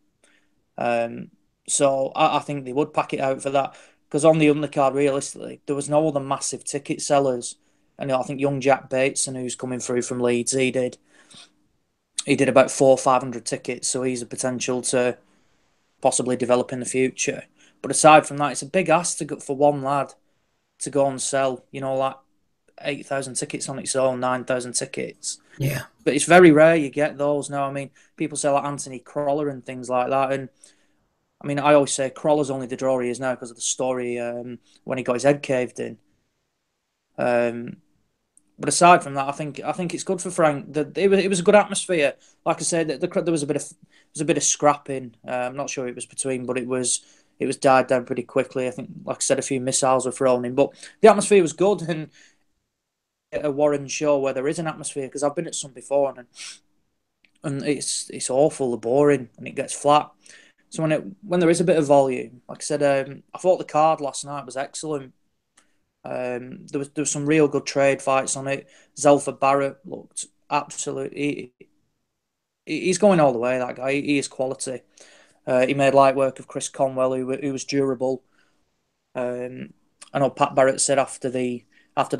So I think they would pack it out for that, because on the undercard, realistically, there was no other massive ticket sellers. And I think young Jack Bateson, who's coming through from Leeds, he did about 400 or 500 tickets, so he's a potential to possibly develop in the future. But aside from that, it's a big ask for one lad to go and sell, like 8,000 tickets on its own, 9,000 tickets. Yeah. But it's very rare you get those now. I mean, people say like Anthony Crawler and things like that. And I mean, I always say Crawler's only the draw he is now because of the story when he got his head caved in. But aside from that, I think it's good for Frank. It was a good atmosphere. Like I said, there was a bit of scrapping. I'm not sure it was between, but it was died down pretty quickly. I think, like I said, a few missiles were thrown in, but the atmosphere was good. And at a Warren show where there is an atmosphere, because I've been at some before, and it's awful, boring, and it gets flat. So when there is a bit of volume, like I said, I thought the card last night was excellent. There was some real good trade fights on it. Zelfa Barrett looked absolutely... He's going all the way, that guy. He is quality. He made light work of Chris Conwell, who was durable. I know Pat Barrett said after the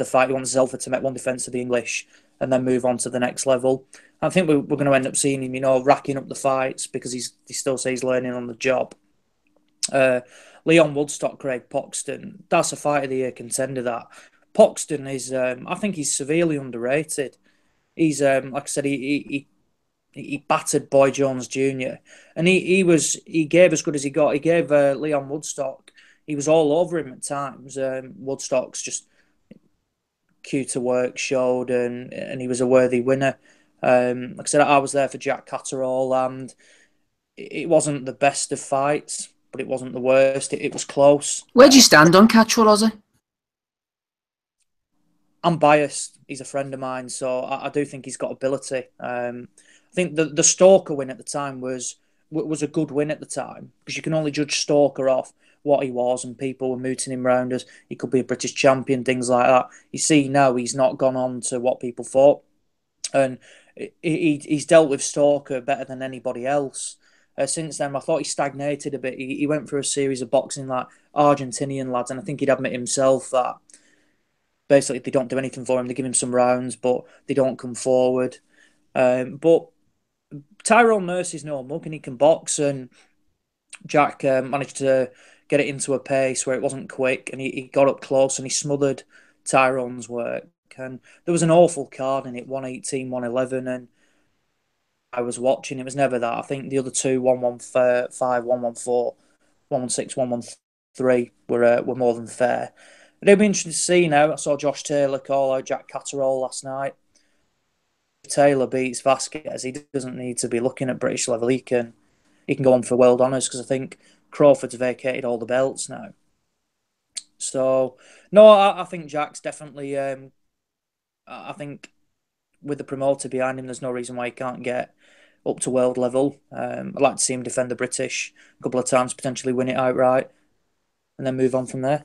fight he wants Zelfa to make one defence of the English and then move on to the next level. I think we're going to end up seeing him, racking up the fights, because he still says he's learning on the job. Leon Woodstock, Craig Poxton, that's a fight of the year contender. That Poxton is, I think he's severely underrated. He's, like I said, he battered Boy Jones Jr. and he gave as good as he got. He gave Leon Woodstock. He was all over him at times. Woodstock's just cue to work showed, and he was a worthy winner. Like I said, I was there for Jack Catterall, and it wasn't the best of fights, but it wasn't the worst. It was close. Where do you stand on Catterall, Ozzy? I'm biased. He's a friend of mine, so I do think he's got ability. I think the Stalker win at the time was a good win at the time, because you can only judge Stalker off what he was, and people were mooting him round as he could be a British champion, things like that. You see now he's not gone on to what people thought, and he's dealt with Stalker better than anybody else. Since then, I thought he stagnated a bit. He went through a series of boxing like Argentinian lads, and I think he'd admit himself that basically they don't do anything for him. They give him some rounds, but they don't come forward. But Tyrone Mercy's no mug, and he can box, and Jack managed to get it into a pace where it wasn't quick, and he got up close and he smothered Tyrone's work. And there was an awful card in it, 118, 111, and I was watching. It was never that. I think the other two, 115, 114, 116, 113 were more than fair. But it'll be interesting to see now. I saw Josh Taylor call out Jack Catterall last night. If Taylor beats Vasquez, he doesn't need to be looking at British level. He can go on for world honours, because I think Crawford's vacated all the belts now. So, no, I think Jack's definitely... I think with the promoter behind him, there's no reason why he can't get up to world level. I'd like to see him defend the British a couple of times, potentially win it outright, and then move on from there.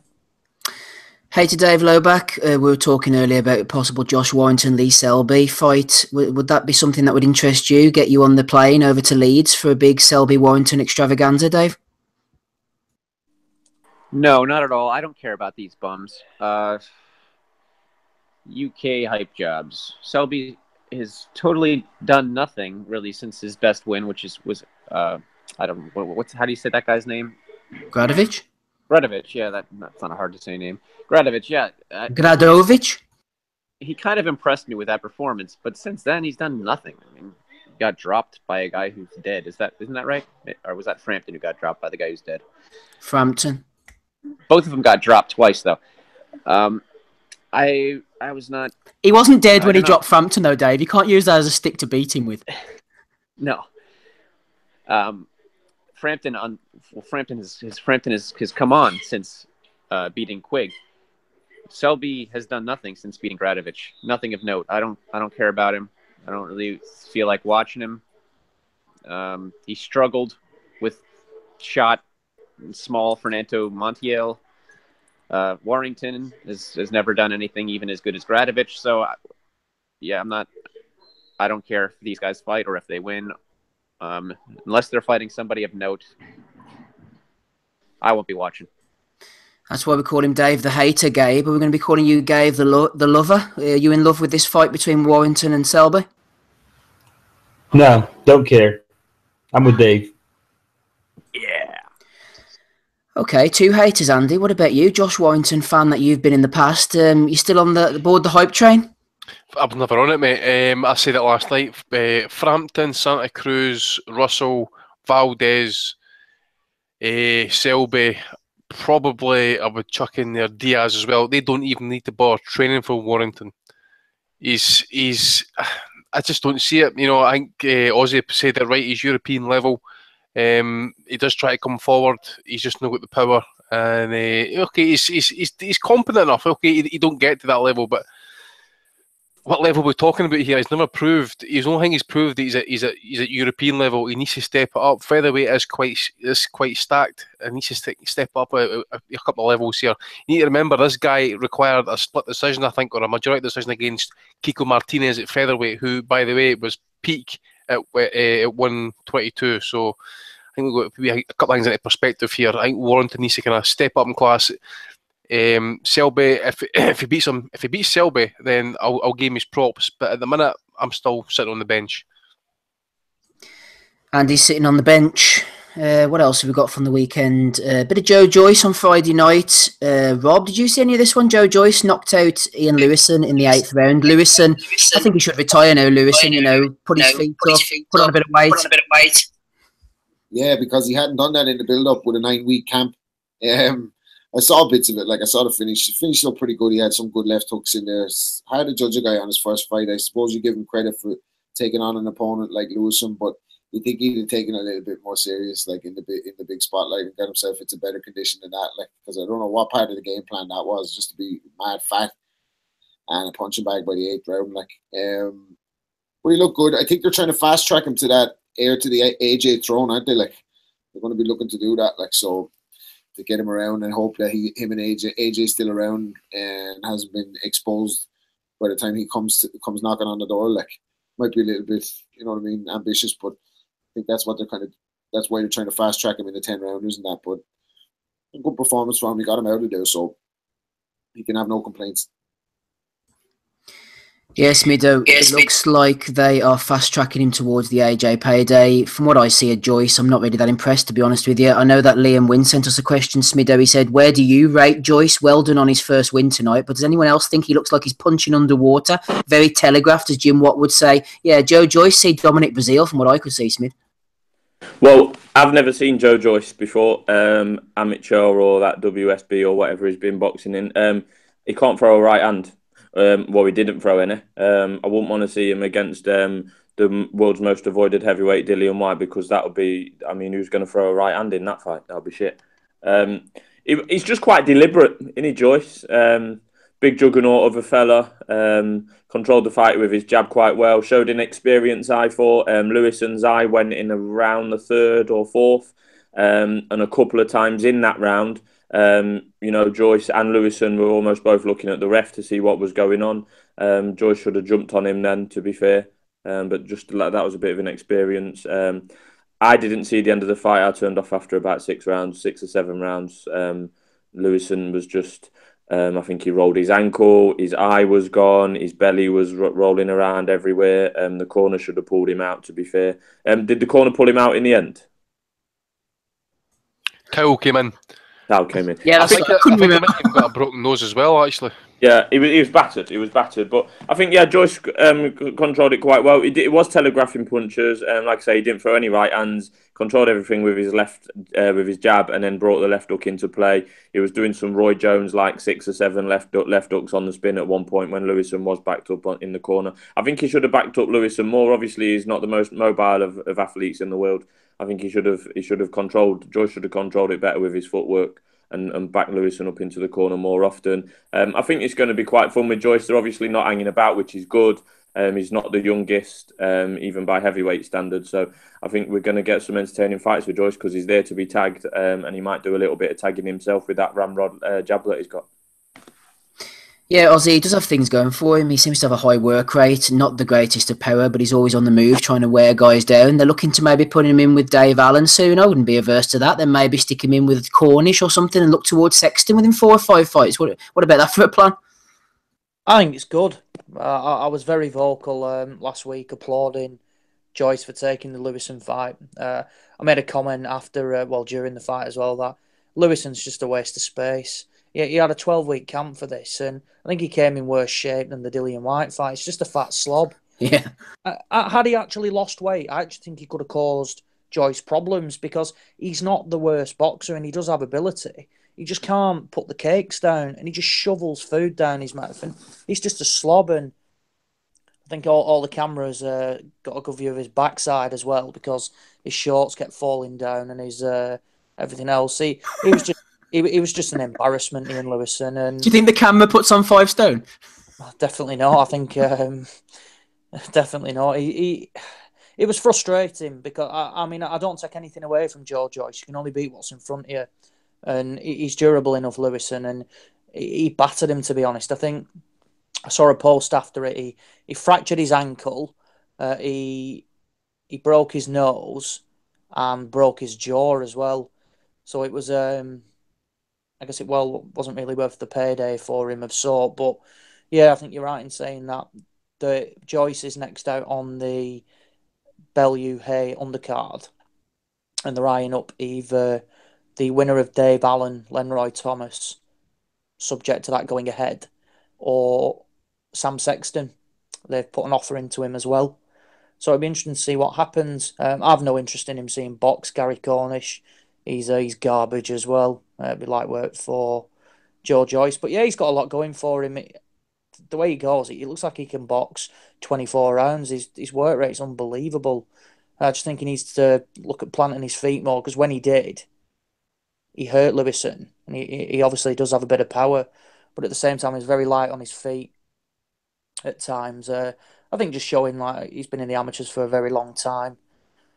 Hey to Dave Lowback. We were talking earlier about a possible Josh Warrington-Lee Selby fight. Would that be something that would interest you? Get you on the plane over to Leeds for a big Selby-Warrington extravaganza, Dave? No, not at all. I don't care about these bums. UK hype jobs. Selby has totally done nothing really since his best win, which was I don't know how do you say that guy's name? Gradovic? Gradovic, yeah, that's not a hard to say name. Gradovic, yeah. Gradovic? He kind of impressed me with that performance, but since then he's done nothing. I mean, he got dropped by a guy who's dead. Isn't that right? Or was that Frampton who got dropped by the guy who's dead? Frampton. Both of them got dropped twice, though. I was not. He wasn't dead when he dropped Frampton, though, Dave. You can't use that as a stick to beat him with. No. Frampton has come on since beating Quigg. Selby has done nothing since beating Gradovic. Nothing of note. I don't care about him. I don't really feel like watching him. He struggled with shot small Fernando Montiel. Warrington has never done anything even as good as Gradovic. So yeah, I don't care if these guys fight or if they win. Unless they're fighting somebody of note, I won't be watching. That's why we call him Dave the Hater, Gabe. Are we going to be calling you Gabe the Lover? Are you in love with this fight between Warrington and Selby? No, don't care. I'm with Dave. Yeah. Okay, two haters, Andy. What about you? Josh Warrington fan that you've been in the past. You still on the board the hype train? I'm never on it, mate. I said it last night. Frampton, Santa Cruz, Russell, Valdez, Selby. Probably I would chuck in there Diaz as well. They don't even need to bother training for Warrington. He's. I just don't see it. You know, I think Ozzy said it right. He's European level. He does try to come forward. He's just not got the power. And okay, he's competent enough. Okay, he don't get to that level, but what level we're talking about here? He's never proved. He's the only thing he's proved that he's at European level. He needs to step it up. Featherweight is quite stacked. He needs to step up a couple of levels here. You need to remember this guy required a split decision, I think, or a majority decision against Kiko Martinez at featherweight, who, by the way, was peak at 122. So I think we've got to be a couple of things into perspective here. I think Warrington needs to kind of step up in class. Selby, if he beats Selby, then I'll give him his props. But at the minute, I'm still sitting on the bench. Andy's sitting on the bench. What else have we got from the weekend? A bit of Joe Joyce on Friday night. Rob, did you see any of this one? Joe Joyce knocked out Ian Lewison in the 8th round. Lewison, I think he should retire now. Lewison, put his feet up, put on a bit of weight. Yeah, because he hadn't done that in the build-up with a 9-week camp. I saw bits of it. Like I saw the finish. The finish looked pretty good. He had some good left hooks in there. Hard to judge a guy on his first fight. I suppose you give him credit for taking on an opponent like Lewison, but you think he'd have taken it a little bit more serious, like in the big spotlight, and got himself into better condition than that. Like, because I don't know what part of the game plan that was, just to be mad fat and a punching bag by the 8th round. Like, but he looked good. I think they're trying to fast track him to that heir to the AJ throne, aren't they? Like, they're going to be looking to do that. Like, so to get him around and hope that him and AJ's still around and hasn't been exposed by the time he comes knocking on the door. Like, might be a little bit, you know what I mean, ambitious, but I think that's why they're trying to fast track him in the 10 rounders and that. But a good performance from him. He got him out of there, so he can have no complaints. Yes, Mido. It looks like they are fast tracking him towards the AJ payday. From what I see at Joyce, I'm not really that impressed, to be honest with you. I know that Liam Wynn sent us a question, Smido. He said, "Where do you rate Joyce? Well done on his first win tonight." But does anyone else think he looks like he's punching underwater? Very telegraphed, as Jim Watt would say. Yeah, Joe Joyce, see Dominic Brazil, from what I could see, Smith. Well, I've never seen Joe Joyce before, amateur or that WSB or whatever he's been boxing in. He can't throw a right hand. Well, he didn't throw any. I wouldn't want to see him against the world's most avoided heavyweight, Dillian White, because that would be, I mean, who's going to throw a right hand in that fight? That would be shit. He's just quite deliberate, isn't he, Joyce? big juggernaut of a fella. Controlled the fight with his jab quite well. Showed inexperience, I thought. Lewison's eye went in around the third or fourth. And a couple of times in that round, Joyce and Lewison were almost both looking at the ref to see what was going on. Joyce should have jumped on him then, to be fair. But just that was a bit of an experience. I didn't see the end of the fight. I turned off after about 6 or 7 rounds. Lewison was just, I think he rolled his ankle, his eye was gone, his belly was rolling around everywhere. The corner should have pulled him out, to be fair. Did the corner pull him out in the end? Kyle came in. Yeah, I think he got a broken nose as well, actually. Yeah, he was battered. He was battered, but I think Joyce controlled it quite well. It was telegraphing punches, and like I say, he didn't throw any right hands. Controlled everything with his left, with his jab, and then brought the left hook into play. He was doing some Roy Jones like 6 or 7 left hooks on the spin at one point when Lewison was backed up in the corner. I think he should have backed up Lewison more. Obviously, he's not the most mobile of athletes in the world. I think he should have controlled. Joyce should have controlled it better with his footwork. And back Lewison up into the corner more often. I think it's going to be quite fun with Joyce. They're obviously not hanging about, which is good. He's not the youngest, even by heavyweight standards. So I think we're going to get some entertaining fights with Joyce because he's there to be tagged, and he might do a little bit of tagging himself with that ramrod jab that he's got. Yeah, Ozzy does have things going for him. He seems to have a high work rate, not the greatest of power, but he's always on the move, trying to wear guys down. They're looking to maybe put him in with Dave Allen soon. I wouldn't be averse to that. Then maybe stick him in with Cornish or something and look towards Sexton within 4 or 5 fights. What about that for a plan? I think it's good. I was very vocal last week applauding Joyce for taking the Lewison fight. I made a comment after, during the fight as well, that Lewison's just a waste of space. Yeah, he had a 12-week camp for this, and I think he came in worse shape than the Dillian Whyte fight. It's just a fat slob. Yeah. Had he actually lost weight, I actually think he could have caused Joyce problems because he's not the worst boxer and he does have ability. He just can't put the cakes down and he just shovels food down his mouth. And he's just a slob. And I think all the cameras got a good view of his backside as well because his shorts kept falling down and his everything else. He was just an embarrassment, Ian Lewison. And do you think the camera puts on 5 stone? Definitely not. I think definitely not. It was frustrating because I don't take anything away from Joyce. You can only beat what's in front of you, and he's durable enough, Lewison, and he battered him. To be honest, I think I saw a post after it. He fractured his ankle, he broke his nose, and broke his jaw as well. So it was I guess it wasn't really worth the payday for him of sort, but yeah, I think you're right in saying that the Joyce is next out on the Bellew Hay undercard, and they're eyeing up either the winner of Dave Allen, Lenroy Thomas, subject to that going ahead, or Sam Sexton. They've put an offer into him as well, so it'd be interesting to see what happens. I've no interest in him seeing box Gary Cornish. He's garbage as well. It'd be light work for Joe Joyce. But yeah, he's got a lot going for him. The way he goes, it looks like he can box 24 rounds. His work rate's unbelievable. I just think he needs to look at planting his feet more because when he did, he hurt Lewison. And he obviously does have a bit of power. But at the same time, he's very light on his feet at times. I think just showing like he's been in the amateurs for a very long time.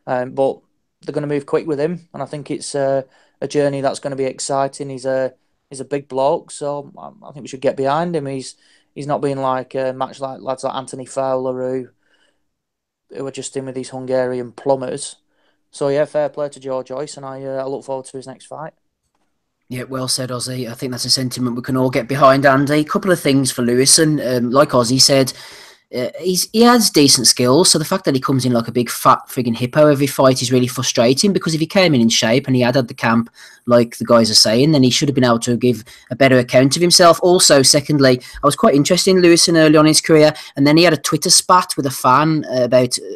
But they're going to move quick with him, and I think it's a journey that's going to be exciting. He's a big bloke, so I think we should get behind him. He's not being like a match like lads like Anthony Fowler who are just in with these Hungarian plumbers. So yeah, fair play to Joe Joyce, and I look forward to his next fight. Yeah, well said, Ozzy. I think that's a sentiment we can all get behind, Andy. A couple of things for Lewison. Like Ozzy said, he has decent skills, so the fact that he comes in like a big fat frigging hippo every fight is really frustrating, because if he came in shape and he had the camp like the guys are saying, then he should have been able to give a better account of himself. Also, secondly, I was quite interested in Lewison early on in his career, and then he had a Twitter spat with a fan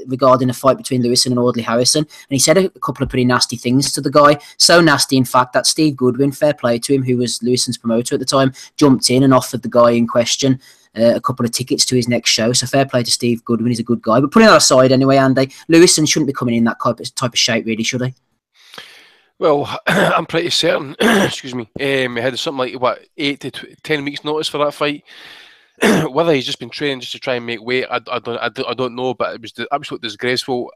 regarding a fight between Lewison and Audley Harrison, and he said a couple of pretty nasty things to the guy. So nasty, in fact, that Steve Goodwin, fair play to him, who was Lewison's promoter at the time, jumped in and offered the guy in question a couple of tickets to his next show. So fair play to Steve Goodwin. He's a good guy. But putting that aside anyway, Andy, Lewison shouldn't be coming in that type of shape, really, should he? Well, I'm pretty certain. Excuse me. He had something like what 8 to 10 weeks notice for that fight. Whether he's just been training just to try and make weight, I don't know. But it was absolutely disgraceful.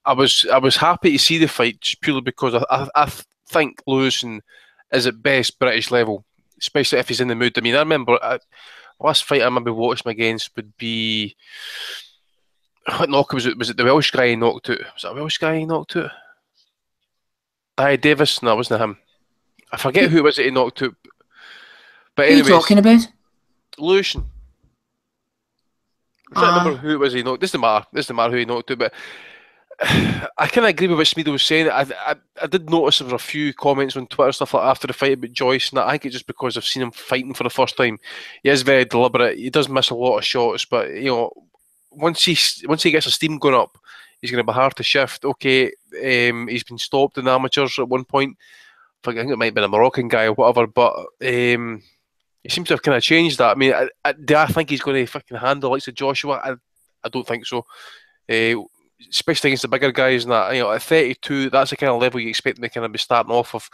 I was happy to see the fight just purely because I think Lewison is at best British level, especially if he's in the mood. I mean, I remember last fight I remember watching him against would be what knockout was it? Was it the Welsh guy he knocked out? Was it a Welsh guy he knocked out? Aye, Davis. No, it wasn't him. I forget who it was that he knocked out. But anyways, who are you talking about? Lewison. I'm trying to remember who it was he knocked. This doesn't matter who he knocked out, but I kind of agree with what Smedo was saying. I did notice there were a few comments on Twitter stuff like after the fight about Joyce, and I think it's just because I've seen him fighting for the first time. He is very deliberate. He does miss a lot of shots, but you know, once he gets a steam going up, he's going to be hard to shift. Okay, he's been stopped in the amateurs at one point. I think it might have been a Moroccan guy or whatever, but he seems to have kind of changed that. I mean, do I think he's going to fucking handle like Joshua? I don't think so. Especially against the bigger guys and that, you know, at 32, that's the kind of level you expect him to kind of be starting off of.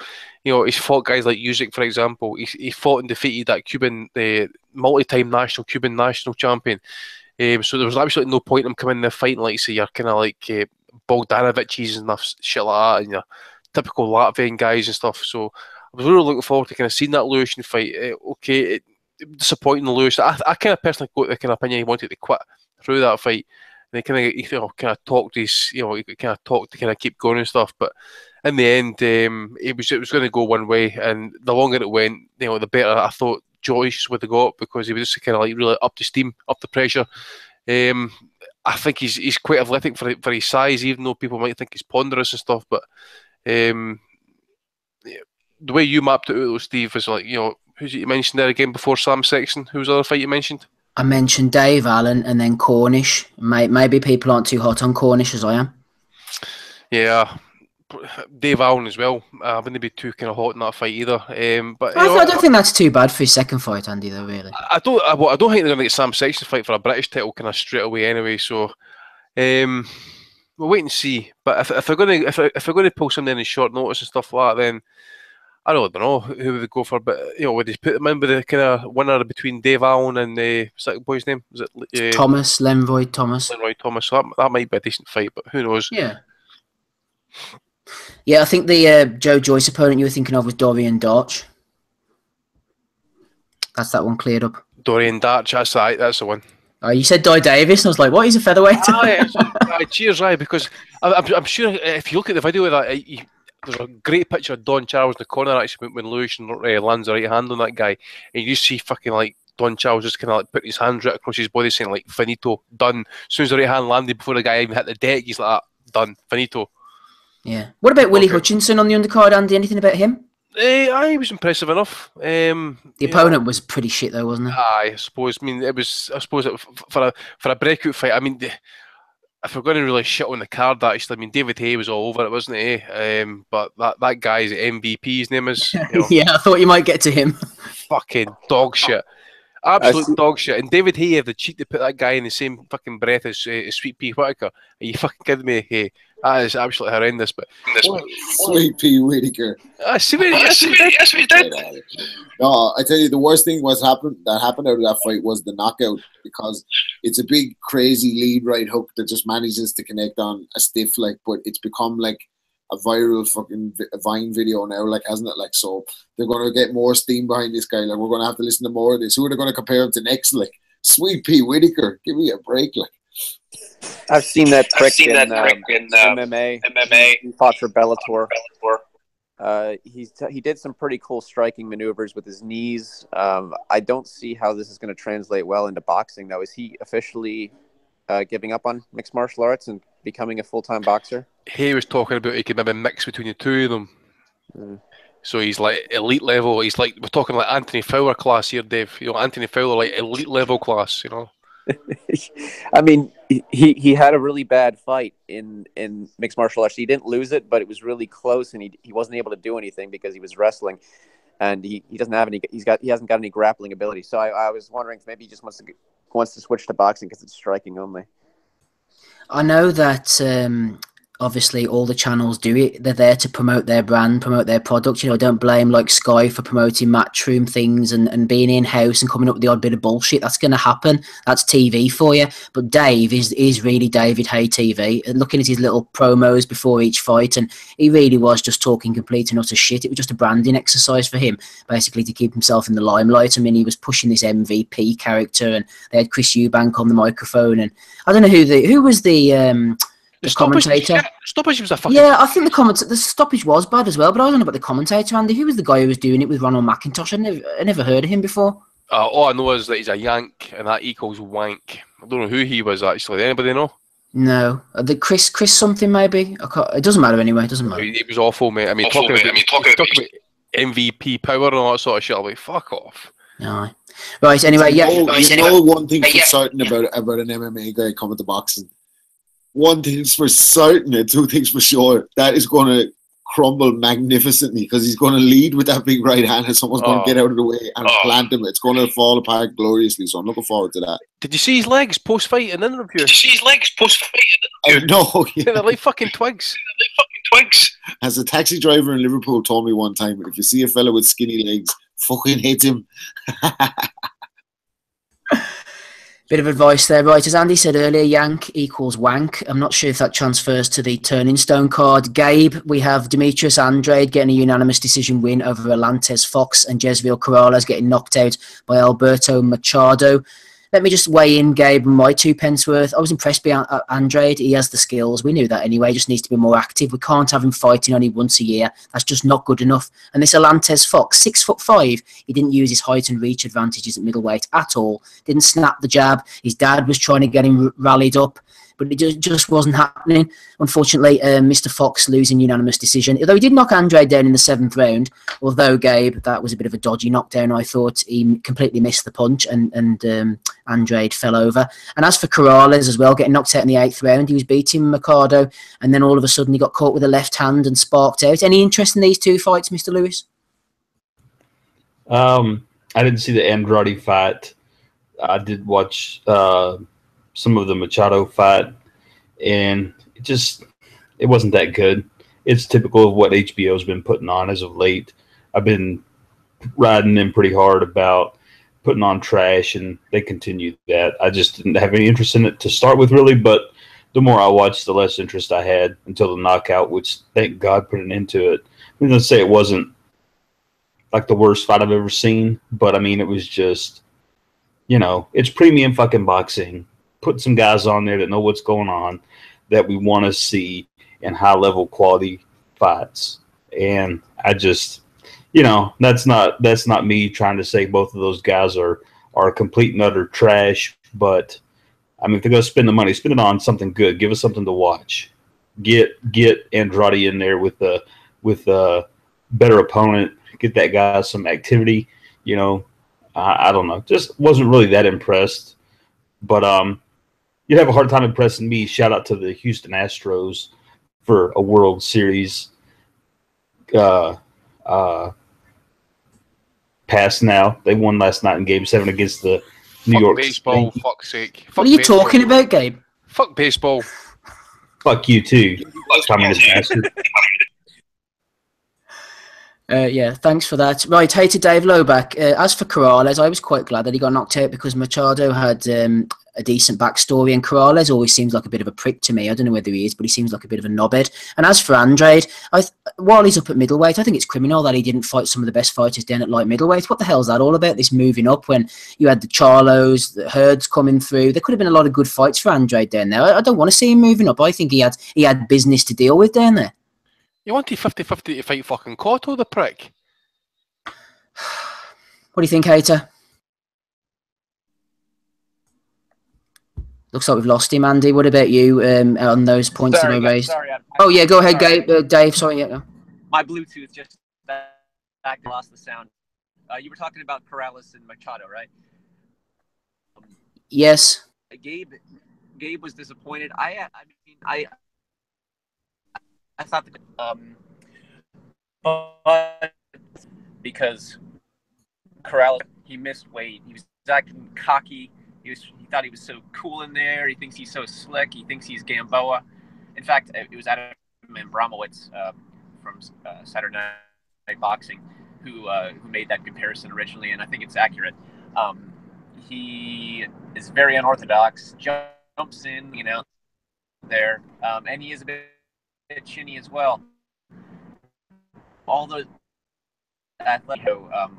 You know, he's fought guys like Usyk, for example. He fought and defeated that Cuban, multi-time Cuban national champion. So there was absolutely no point in him coming in there fighting like, say, you're kind of like Bogdanovich's and shit like that, and your typical Latvian guys and stuff. So I was really looking forward to kind of seeing that Lewison fight. Disappointing Lewis. I kind of personally got the kind of opinion he wanted to quit through that fight. And he kind of talked his, he kind of talked to kind of keep going and stuff. But in the end, it was going to go one way, and the longer it went, the better I thought Joyce would have got, because he was just kind of like really up to steam, up the pressure. I think he's quite athletic for his size, even though people might think he's ponderous and stuff. But the way you mapped it out, though, Steve, is like, who's it you mentioned there again before Sam Sexton? Who was the other fight you mentioned? I mentioned Dave Allen and then Cornish. Maybe people aren't too hot on Cornish as I am. Yeah, Dave Allen as well. I wouldn't be too kind of hot in that fight either. But I don't think that's too bad for his second fight, Andy. Though, really, I don't think they're going to get Sam Sexton fight for a British title kind of straight away anyway. So we'll wait and see. But if they're going to pull something in short notice and stuff like that, then I don't know who would they go for, but would they put them in with the kind of winner between Dave Allen and the second boy's name? Was it Thomas Lenroy Thomas? Lenroy Thomas. So that might be a decent fight, but who knows? Yeah. I think the Joe Joyce opponent you were thinking of was Dorian Darch. That's that one cleared up. Dorian Darch, that's the one. You said Di Davis, and I was like, "What? He's a featherweight." Cheers, because I'm sure if you look at the video of that. There's a great picture of Don Charles in the corner actually when Lewis lands the right hand on that guy, and you see fucking like Don Charles just kind of like putting his hand right across his body saying like finito, done. As soon as the right hand landed before the guy even hit the deck, he's like, done, finito. Yeah. What about Willie Hutchinson on the undercard, Andy? Anything about him? He was impressive enough. The opponent was pretty shit though, wasn't it? I suppose. I mean, for a breakout fight. I mean. If we're going to really shit on the card, actually, I mean, David Hay was all over it, wasn't he? But that guy's MVP, his name is. Yeah, I thought you might get to him. Fucking dog shit. Absolute dog shit. And David Hay had the cheek to put that guy in the same fucking breath as Sweet Pea Whitaker. Are you fucking kidding me? Hey, that is absolutely horrendous. But Sweet Pea Whitaker. Yes, we did. No, I tell you, the worst thing that happened out of that fight was the knockout, because it's a big, crazy lead right hook that just manages to connect on a stiff, but it's become like a viral fucking Vine video now, hasn't it? So they're going to get more steam behind this guy. We're going to have to listen to more of this. Who are they going to compare him to next? Sweet Pea Whitaker. Give me a break, I've seen that trick in MMA. He fought for Bellator. He did some pretty cool striking maneuvers with his knees. I don't see how this is going to translate well into boxing, though. Is he officially giving up on mixed martial arts and becoming a full-time boxer? He was talking about he could maybe mix between the two of them. So he's like elite level. He's like, we're talking like Anthony Fowler class here, Dave. Anthony Fowler, like elite level class, I mean, he had a really bad fight in mixed martial arts. He didn't lose it, but it was really close, and he wasn't able to do anything because he was wrestling, and he doesn't have any. He hasn't got any grappling ability. So I was wondering if maybe he just wants to switch to boxing because it's striking only. I know that obviously all the channels do it. They're there to promote their brand, promote their product. I don't blame like Sky for promoting Matchroom things and being in-house and coming up with the odd bit of bullshit. That's going to happen. That's TV for you. But Dave is really David Hay TV. And looking at his little promos before each fight, and he really was just talking complete and utter shit. It was just a branding exercise for him, basically, to keep himself in the limelight. I mean, he was pushing this MVP character, and they had Chris Eubank on the microphone, and I don't know who was the commentator. Stoppage was a fucking... Yeah, I think the stoppage was bad as well, but I don't know about the commentator, Andy. Who was the guy who was doing it with Ronald McIntosh? I never heard of him before. All I know is that he's a Yank, and that equals wank. I don't know who he was, actually. Anybody know? No. The Chris something, maybe? It doesn't matter anyway. It doesn't matter. He was awful, mate. I mean, talking about MVP power and all that sort of shit, I'll be, fuck off. No. Right, anyway, one thing for certain about an MMA guy coming to boxing. One thing's for certain and two things for sure. That is going to crumble magnificently because he's going to lead with that big right hand and someone's going to get out of the way and plant him. It's going to fall apart gloriously, so I'm looking forward to that. Did you see his legs post-fight in the interview? No, yeah. They're like fucking twigs. As a taxi driver in Liverpool told me one time, if you see a fella with skinny legs, fucking hit him. Bit of advice there, right? As Andy said earlier, Yank equals wank. I'm not sure if that transfers to the Turning Stone card. Gabe, we have Demetrius Andrade getting a unanimous decision win over Alantes Fox, and Jezreel Corrales getting knocked out by Alberto Machado. Let me just weigh in, Gabe, my 2 pence worth. I was impressed by Andrade. He has the skills. We knew that anyway. He just needs to be more active. We can't have him fighting only once a year. That's just not good enough. And this Alantes Fox, 6'5", he didn't use his height and reach advantages at middleweight at all. Didn't snap the jab. His dad was trying to get him rallied up, but it just wasn't happening. Unfortunately, Mr. Fox losing unanimous decision. Although he did knock Andrade down in the 7th round, although, Gabe, that was a bit of a dodgy knockdown, I thought. He completely missed the punch and Andrade fell over. And as for Corrales as well, getting knocked out in the 8th round, he was beating Mercado, and then all of a sudden he got caught with a left hand and sparked out. Any interest in these 2 fights, Mr. Lewis? I didn't see the Andrade fight. I did watch some of the Machado fight, and it wasn't that good. It's typical of what HBO's been putting on as of late. I've been riding them pretty hard about putting on trash, and they continue that. I just didn't have any interest in it to start with, really, but the more I watched, the less interest I had until the knockout, which, thank God, put an end to it. I'm going to say it wasn't like the worst fight I've ever seen, but, I mean, it was just, it's premium fucking boxing. Put some guys on there that know what's going on, that we want to see in high-level quality fights. And I just, that's not me trying to say both of those guys are complete and utter trash. But, I mean, if they're going to spend the money, spend it on something good. Give us something to watch. Get Andrade in there with a better opponent. Get that guy some activity. I don't know. Just wasn't really that impressed. But you'd have a hard time impressing me. Shout out to the Houston Astros for a World Series pass now. They won last night in Game 7 against the New York baseball, fuck's sake. What are you talking about, Gabe? Fuck baseball. Fuck you too, communist bastard. Yeah, thanks for that. Right, hey to Dave Loback. As for Corrales, I was quite glad that he got knocked out because Machado had a decent backstory, and Corrales always seems like a bit of a prick to me. I don't know whether he is, but he seems like a bit of a knobhead. And as for Andrade, while he's up at middleweight, I think it's criminal that he didn't fight some of the best fighters down at light middleweight. What the hell's that all about, this moving up when you had the Charlos, the Herds coming through? There could have been a lot of good fights for Andrade down there. I don't want to see him moving up. I think he had business to deal with down there. You wanted 50-50 to fight fucking Cotto, the prick. What do you think, Hater? Looks like we've lost him, Andy. What about you on those points that I raised? Sorry, oh, yeah, go ahead, Dave. Sorry, yeah. My Bluetooth just lost the sound. You were talking about Corrales and Machado, right? Yes. Gabe was disappointed. I thought that, but because Corrales, he missed weight. He was acting cocky. He thought he was so cool in there. He thinks he's so slick. He thinks he's Gamboa. In fact, it was Adam Abramowitz from Saturday Night Boxing who made that comparison originally, and I think it's accurate. He is very unorthodox, jumps in, there, and he is a bit chinny as well. All those athletes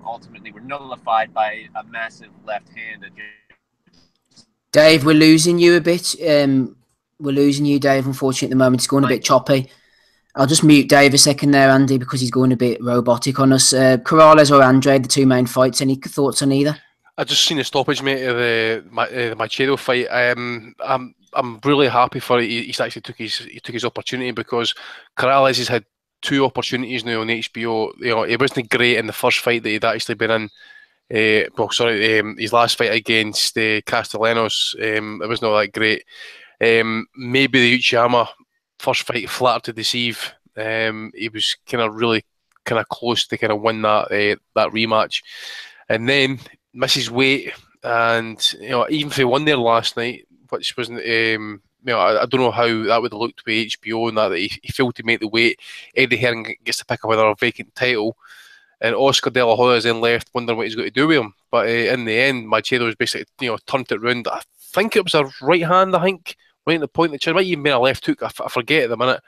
ultimately were nullified by a massive left hand. Dave, we're losing you a bit. We're losing you, Dave, unfortunately, at the moment. It's going a bit choppy. I'll just mute Dave a second there, Andy, because he's going a bit robotic on us. Corrales or Andrade, the two main fights. Any thoughts on either? I just seen the stoppage, mate, of the Machado fight. I'm really happy for it. He's actually took his opportunity, because Corrales has had 2 opportunities now on HBO. He wasn't great in the first fight that he'd actually been in. His last fight against Castellanos, it was not that great. Maybe the Uchiyama first fight flattered to deceive. He was really close to win that rematch, and then misses weight, and even if he won there last night, which wasn't I don't know how that would have looked with HBO, and that he failed to make the weight. Eddie Hearn gets to pick up another vacant title, and Oscar De La Hoya is then left wondering what he's got to do with him. But in the end, Machado was basically turned it round. I think it was a right hand. I think right at the point of the chin. It might even been a left hook. I forget at the minute.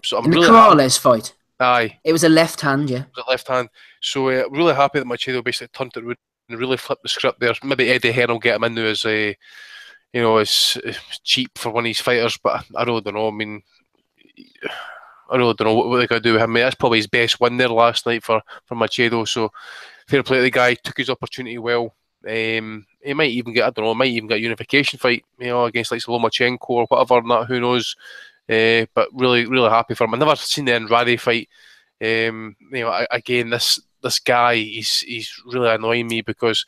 So I'm in really the Corrales fight. Aye, it was a left hand. Yeah, it was a left hand. So really happy that Machado basically turned it round and really flipped the script there. Maybe Eddie Hearn will get him into as it's cheap for one of these fighters, but I really don't know. I mean, I really don't know what they're going to do with him. That's probably his best win there last night for Machado. So fair play to the guy. Took his opportunity well. He might even get, might even get a unification fight, against like Lomachenko or whatever, and that, who knows. But really, really happy for him. I've never seen the Andrade fight. Again, this guy, he's really annoying me, because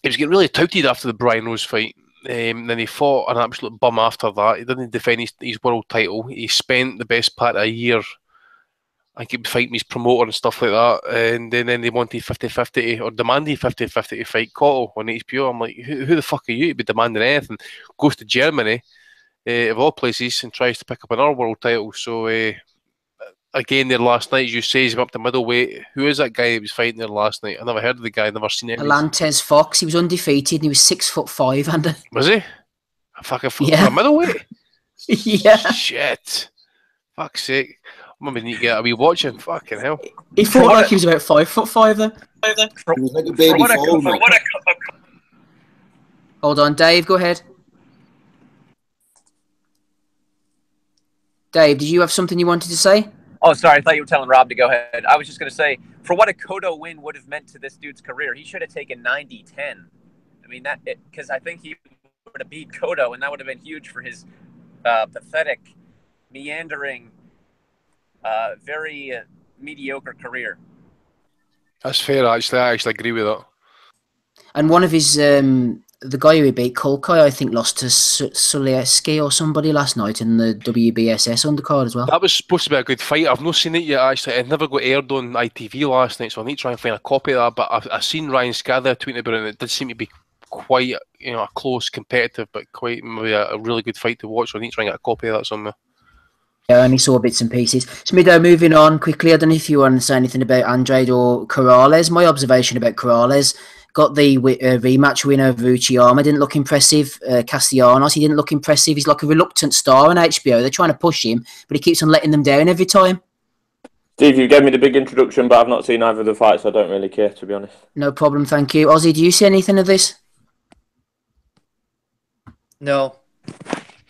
he was getting really touted after the Brian Rose fight. Then he fought an absolute bum after that. He didn't defend his world title. He spent the best part of a year, I think, he was fighting his promoter and stuff like that. And then they wanted 50-50 or demanded 50-50 to fight Cotto on HBO. I'm like, who the fuck are you to be demanding anything? Goes to Germany, of all places, and tries to pick up another world title. So again, there last night, as you say, he's up to middleweight. Who is that guy that was fighting there last night? I never heard of the guy. Never seen him. Alantez Fox. He was undefeated and he was 6'5", and was he? For a middleweight? Yeah. Shit. Fuck's sake. I'm gonna need to get a wee watching. Fucking hell. He fought like he was about 5'5" though. He was like a baby foal. Hold on, Dave. Go ahead. Dave, did you have something you wanted to say? Oh, sorry. I thought you were telling Rob to go ahead. I was just going to say, for what a Cotto win would have meant to this dude's career, he should have taken 90-10. I mean, because I think he would have beat Cotto, and that would have been huge for his pathetic, meandering, very mediocre career. That's fair, actually. I actually agree with that. And one of his, the guy who he beat, Kolkai, I think, lost to Sulieski or somebody last night in the WBSS undercard as well. That was supposed to be a good fight. I've not seen it yet, actually. It never got aired on ITV last night, so I need to try and find a copy of that. But I've seen Ryan Scather tweeting about it, and it did seem to be quite, a close, competitive, but quite maybe a really good fight to watch. So I need to try and get a copy of that somewhere. Yeah, I only saw bits and pieces. Smido, moving on quickly. I don't know if you want to say anything about Andrade or Corrales. My observation about Corrales, got the rematch win over Uchiyama, didn't look impressive. Castellanos, he didn't look impressive. He's like a reluctant star on HBO. They're trying to push him, but he keeps on letting them down every time. Steve, you gave me the big introduction, but I've not seen either of the fights, so I don't really care, to be honest. No problem, thank you. Ozzy, do you see anything of this? No.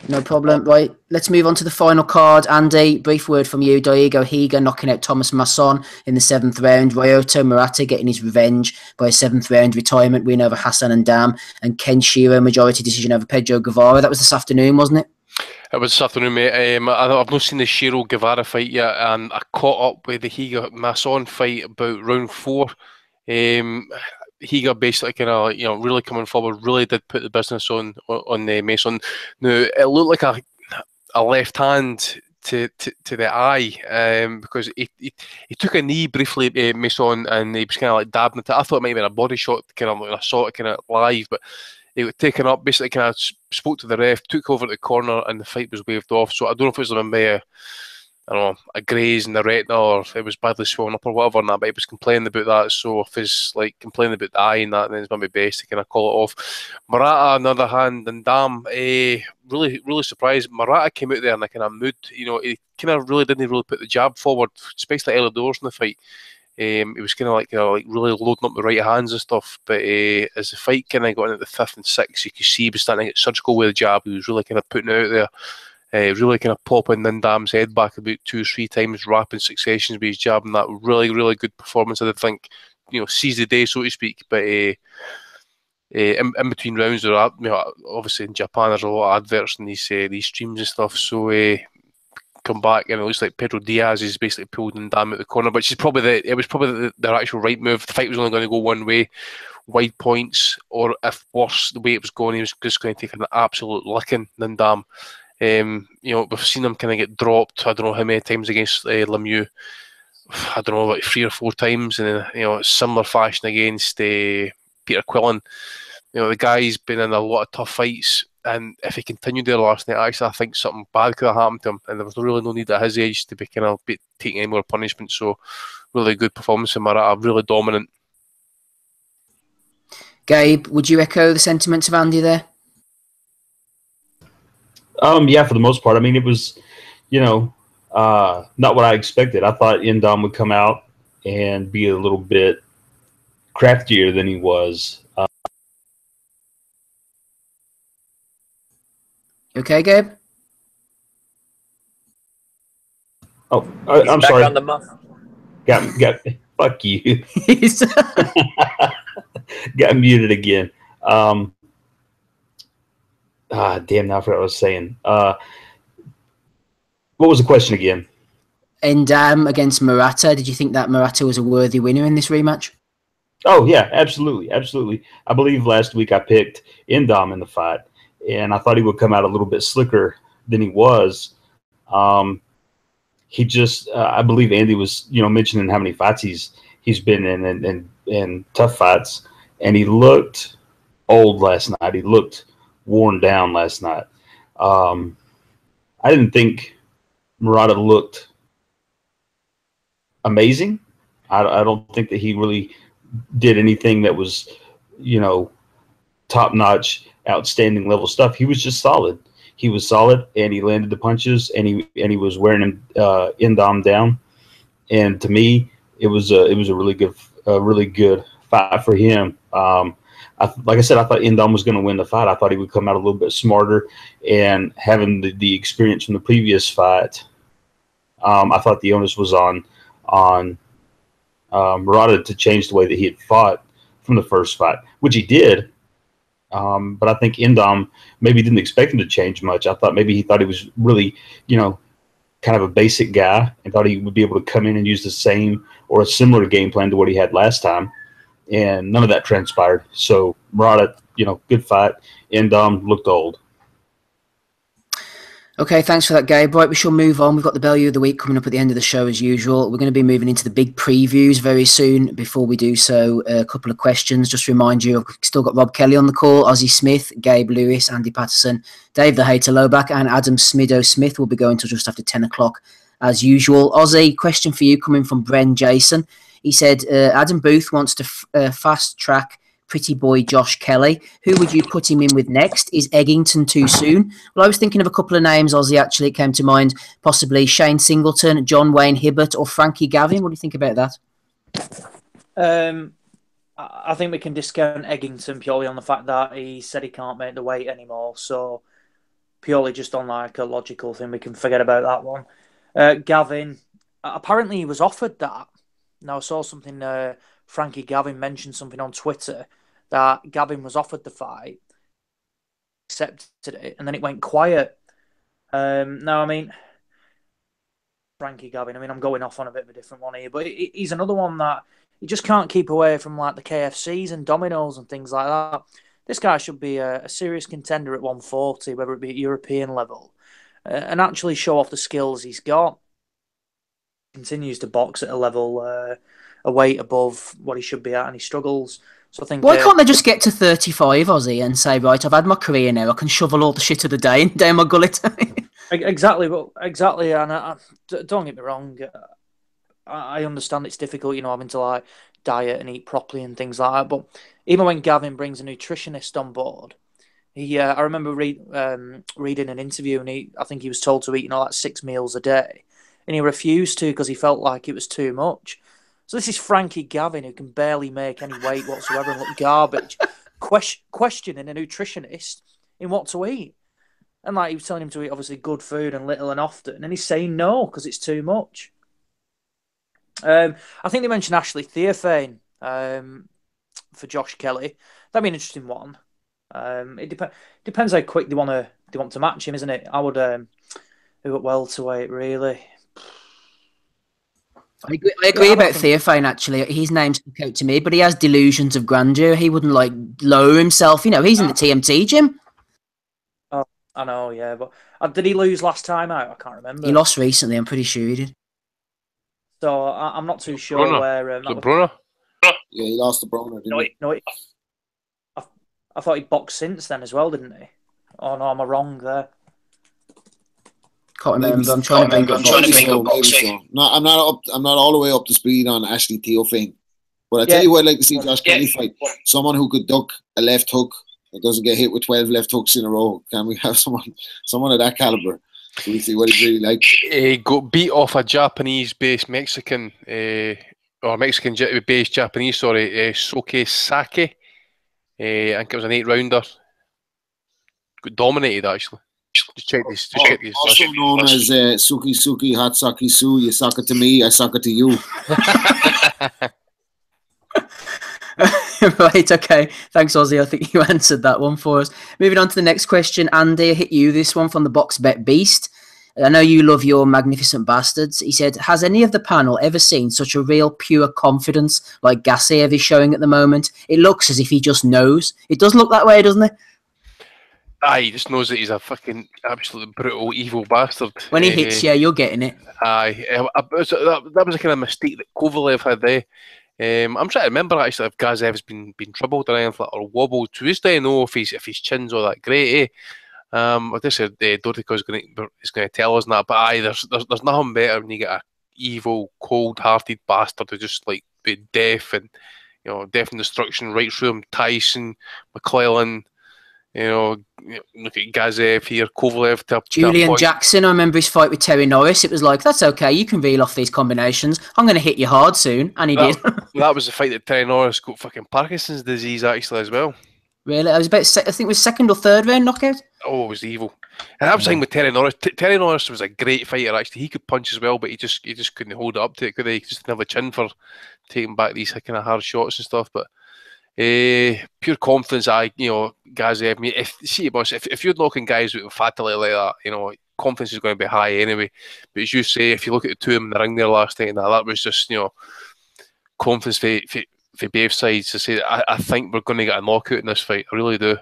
No problem. Right, let's move on to the final card. Andy, brief word from you. Diego Higa knocking out Thomas Masson in the 7th round. Ryoto Murata getting his revenge by a 7th round retirement win over Hassan and Dam. And Ken Shiro majority decision over Pedro Guevara. That was this afternoon, wasn't it? It was this afternoon, mate. I've not seen the Shiro Guevara fight yet, and I caught up with the Higa Masson fight about round 4. Higa basically really coming forward, really did put the business on the Mason. Now it looked like a left hand to the eye, because he took a knee briefly, Mason, and he was kind of like dabbing it. I thought it might have been a body shot, kind of like I saw it kind of live, but he got taken up, basically kind of spoke to the ref, took over to the corner, and the fight was waved off. So I don't know if it was maybe I don't know, a graze in the retina, or it was badly swollen up or whatever, and that, but he was complaining about that. So if he's like complaining about the eye and that, then it's maybe best to kind of call it off. Murata, on the other hand, and really, really surprised. Murata came out there in a kind of mood. He kind of didn't really put the jab forward, especially early doors in the fight. He was kind of like really loading up the right hands and stuff. But as the fight kind of got into the 5th and 6th, you could see he was starting to get surgical with the jab. He was really kind of putting it out there. Really kind of popping Nindam's head back about 2 or 3 times, rapid successions with his jab, and that really, really good performance. I did think, seized the day, so to speak. But in between rounds, there are, obviously in Japan, there's a lot of adverts in these streams and stuff. So come back, and it looks like Pedro Diaz is basically pulled Nindam out the corner, which is probably it was probably the actual right move. The fight was only going to go one way, wide points, or if worse, the way it was going, he was just going to take an absolute licking, Nindam. We've seen him kind of get dropped. I don't know how many times against Lemieux. I don't know, like 3 or 4 times, and then similar fashion against Peter Quillen. The guy's been in a lot of tough fights, and if he continued there last night, actually, I think something bad could have happened to him, and there was really no need at his age to be kind of taking any more punishment. So, really good performance from Murata, really dominant. Gabe, would you echo the sentiments of Andy there? Yeah, for the most part. I mean, it was, not what I expected. I thought Indom would come out and be a little bit craftier than he was. Okay, Gabe? Oh, I'm sorry. On the muff. Got fuck you. Got muted again. Damn, now I forgot what I was saying. What was the question again? Indam against Murata. Did you think that Murata was a worthy winner in this rematch? Oh, yeah, absolutely. Absolutely. I believe last week I picked Indam in the fight, and I thought he would come out a little bit slicker than he was. He just, I believe Andy was, mentioning how many fights he's been in and tough fights, and he looked old last night. He looked worn down last night. I didn't think Murata looked amazing. I don't think that he really did anything that was, top-notch, outstanding level stuff. He was just solid. He was solid, and he landed the punches, and he was wearing him Indom down. And to me, it was a really good fight for him. Like I said, I thought Indom was going to win the fight. I thought he would come out a little bit smarter, and having the experience from the previous fight, I thought the onus was on Murata to change the way that he had fought from the first fight, which he did. But I think Indom maybe didn't expect him to change much. I thought maybe he thought he was really, kind of a basic guy, and thought he would be able to come in and use the same or a similar game plan to what he had last time. And none of that transpired. So Murata, good fight. Indom looked old. Okay, thanks for that, Gabe. Right, we shall move on. We've got the Bellew of the Week coming up at the end of the show as usual. We're going to be moving into the big previews very soon. Before we do so, a couple of questions. Just to remind you, I've still got Rob Kelly on the call, Ozzie Smith, Gabe Lewis, Andy Patterson, Dave the Hater Lowback, and Adam Smido Smith will be going till just after 10 o'clock as usual. Ozzie, question for you coming from Bren Jason. He said, Adam Booth wants to fast track pretty boy Josh Kelly. Who would you put him in with next? Is Eggington too soon? Well, I was thinking of a couple of names, Ozzie, actually. It came to mind, possibly Shane Singleton, John Wayne Hibbert, or Frankie Gavin. What do you think about that? I think we can discount Eggington purely on the fact that he said he can't make the weight anymore. So purely just on like a logical thing, we can forget about that one. Gavin, apparently he was offered that. Now I saw something, Frankie Gavin mentioned something on Twitter that Gavin was offered the fight, accepted it, and then it went quiet. Now, I mean, Frankie Gavin, I'm going off on a bit of a different one here, but he's another one that you just can't keep away from like the KFCs and Domino's and things like that. This guy should be a serious contender at 140, whether it be at European level, and actually show off the skills he's got. Continues to box at a level, a weight above what he should be at, and he struggles. So I think why can't they just get to 35, Ozzy, and say, right, I've had my career now, I can shovel all the shit of the day down my gullet? Exactly, and don't get me wrong, I understand it's difficult, having to like diet and eat properly and things like that. But even when Gavin brings a nutritionist on board, I remember reading an interview, and I think he was told to eat 6 meals a day, and he refused to because he felt like it was too much. So this is Frankie Gavin, who can barely make any weight whatsoever and look garbage, questioning a nutritionist in what to eat. And he was telling him to eat obviously good food and little and often, and he's saying no because it's too much. I think they mentioned Ashley Theophane for Josh Kelly. That'd be an interesting one. It depends how quick they want to match him, isn't it? I would do it welterweight, really. I agree about Theophane, actually. His name stuck out to me, but he has delusions of grandeur. He wouldn't lower himself. He's in the TMT gym. Oh, I know, yeah. But did he lose last time out? I can't remember. He lost recently. I'm pretty sure he did. So I'm not too sure where. Brunner? Yeah, he lost to Brunner, didn't he? No, I thought he'd boxed since then as well, didn't he? Oh no, am I wrong there? Can't remember. I'm trying to bring up boxing. No, I'm not all the way up to speed on Ashley Theophane. But I tell you what, I'd like to see Josh Kelly fight. Someone who could duck a left hook that doesn't get hit with 12 left hooks in a row. Can we have someone of that caliber? So we see what he's really like. He got beat off a Japanese-based Mexican, or Mexican-based Japanese, Soke Sake. I think it was an 8-rounder. Got dominated, actually. Just check this. Also known as Suki, Hot Saki Su. You suck it to me, I suck it to you. Right, okay. Thanks, Ozzy. I think you answered that one for us. Moving on to the next question. Andy, I hit you this one from the Box Bet Beast. I know you love your magnificent bastards. He said, has any of the panel ever seen such a real pure confidence like GASSIEV is showing at the moment? It looks as if he just knows. It does look that way, doesn't it? Aye, he just knows that he's a fucking absolute brutal, evil bastard. When he hits you, you're getting it. Aye. That was a kind of mistake that Kovalev had there. I'm trying to remember actually if GASSIEV's been troubled or anything or wobbled. So we just don't know if his chin's all that great, I just said Dorico's going to tell us that, but aye, there's nothing better when you get a evil, cold-hearted bastard who just be deaf and death and destruction right through him. Tyson, McClellan, look at GASSIEV here, Kovalev. Julian Jackson, I remember his fight with Terry Norris. It was like, that's okay, you can reel off these combinations. I'm going to hit you hard soon. And he did. That was the fight that Terry Norris got fucking Parkinson's disease, actually, as well. Really? I think it was second or third round knockout. Oh, it was evil. And I was saying with Terry Norris. Terry Norris was a great fighter, actually. He could punch as well, but he just couldn't hold up to it, could he? He just didn't have a chin for taking back these kind of hard shots and stuff. But pure confidence, GASSIEV. If you're knocking guys out fatally like that, confidence is going to be high anyway. But as you say, if you look at the two of them in the ring there last night, that was just confidence for both sides to say that I think we're going to get a knockout in this fight. I really do.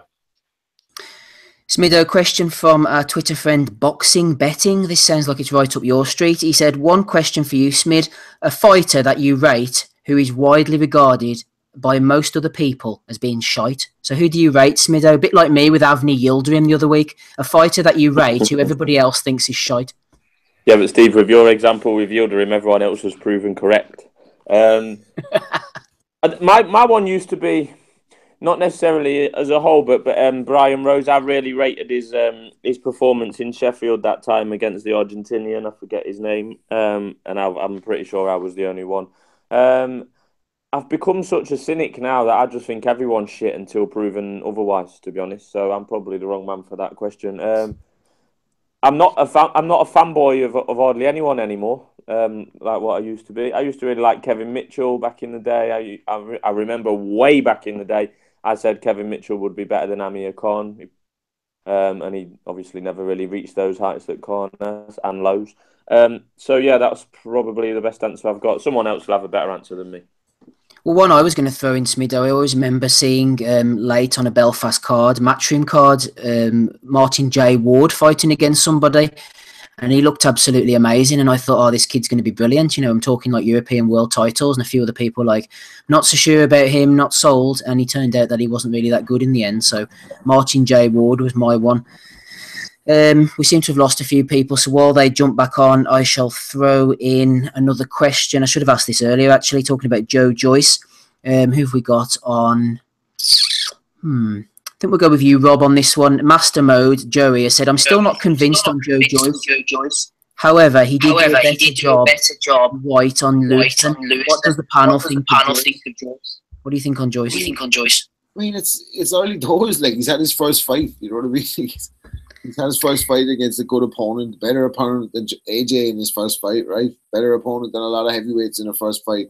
Smido, question from our Twitter friend Boxing Betting. This sounds like it's right up your street. He said, one question for you, Smid. A fighter that you rate who is widely regarded by most other people as being shite. So who do you rate, Smido? A bit like me with Avni Yildirim the other week. A fighter that you rate who everybody else thinks is shite. Yeah, but Steve, with your example with Yildirim, everyone else was proven correct. My one used to be, not necessarily as a whole, but Brian Rose. I really rated his performance in Sheffield that time against the Argentinian. I forget his name, and I'm pretty sure I was the only one. I've become such a cynic now that I just think everyone's shit until proven otherwise, to be honest. So I'm probably the wrong man for that question. I'm not a fanboy of hardly anyone anymore. Like what I used to be. I used to really like Kevin Mitchell back in the day. I remember way back in the day, I said Kevin Mitchell would be better than Amir Khan. And he obviously never really reached those heights that Khan has, and lows. So yeah, that's probably the best answer I've got. Someone else will have a better answer than me. Well, one I was going to throw in, Smido, I always remember seeing late on a Belfast card, Matchroom card, Martin J. Ward fighting against somebody. and he looked absolutely amazing. And I thought, oh, this kid's going to be brilliant. I'm talking like European world titles, and a few other people like not so sure about him, not sold. And he turned out that he wasn't really that good in the end. So Martin J. Ward was my one. We seem to have lost a few people, so while they jump back on, I shall throw in another question. I should have asked this earlier, actually, talking about Joyce. Who have we got on? I think we'll go with you, Rob, on this one. Master Mode, Joey has said, I'm still not convinced on Joyce. However, he did do a better job White on Luton. What does the panel think of Joyce? What do you think on Joyce? I mean, it's early doors. Like, he's had his first fight. You know what I mean? He's had his first fight against a good opponent, better opponent than AJ in his first fight, right? Better opponent than a lot of heavyweights in a first fight.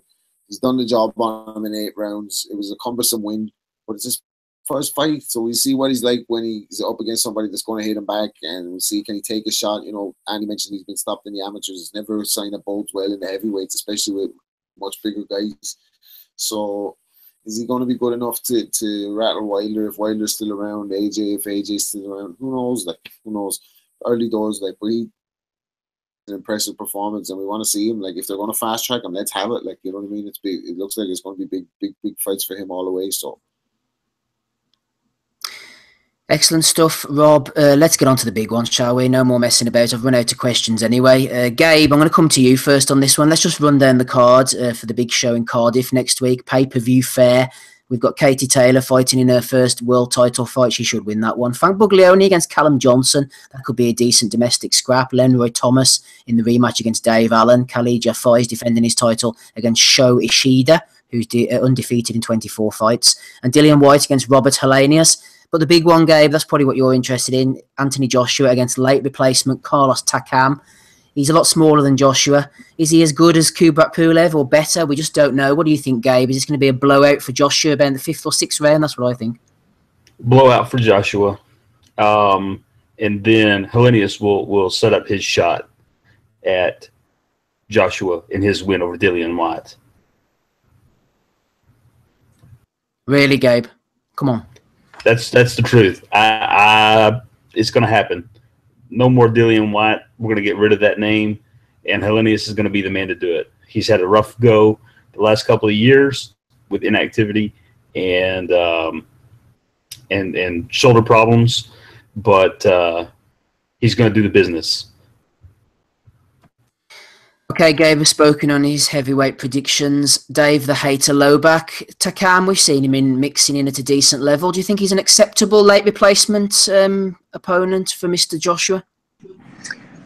He's done the job on him in 8 rounds. It was a cumbersome win, but it's his first fight. So we'll see what he's like when he's up against somebody that's going to hit him back, and we'll see, can he take a shot? Andy mentioned he's been stopped in the amateurs. It's never a sign that bodes well in the heavyweights, especially with much bigger guys. So is he going to be good enough to rattle Wilder if Wilder's still around, AJ if AJ's still around? Who knows? Who knows? Early doors, but he an impressive performance, and we want to see him. Like, if they're going to fast track him, let's have it. Like, you know what I mean? It's big. It looks like it's going to be big fights for him all the way. So. Excellent stuff, Rob. Let's get on to the big ones, shall we? No more messing about. I've run out of questions anyway. Gabe, I'm going to come to you first on this one. Let's just run down the card for the big show in Cardiff next week. Pay-per-view fair. We've got Katie Taylor fighting in her first world title fight. She should win that one. Frank Buglioni against Callum Johnson. That could be a decent domestic scrap. Lenroy Thomas in the rematch against Dave Allen. Khalid Jaffa is defending his title against Sho Ishida, who's undefeated in 24 fights. And Dillian White against Robert Helenius. But the big one, Gabe, that's probably what you're interested in. Anthony Joshua against late replacement Carlos Takam. He's a lot smaller than Joshua. Is he as good as Kubrat Pulev or better? We just don't know. What do you think, Gabe? Is this going to be a blowout for Joshua about the 5th or 6th round? That's what I think. Blowout for Joshua. And then Helenius will set up his shot at Joshua in his win over Dillian White. Really, Gabe? Come on. That's the truth. It's going to happen. No more Dillian White. We're going to get rid of that name, and Helenius is going to be the man to do it. He's had a rough go the last couple of years with inactivity and shoulder problems, but he's going to do the business. Okay, Gabe has spoken on his heavyweight predictions. Dave, the hater Lowback. Takam, we've seen him mixing in at a decent level. Do you think he's an acceptable late replacement opponent for Mr. Joshua?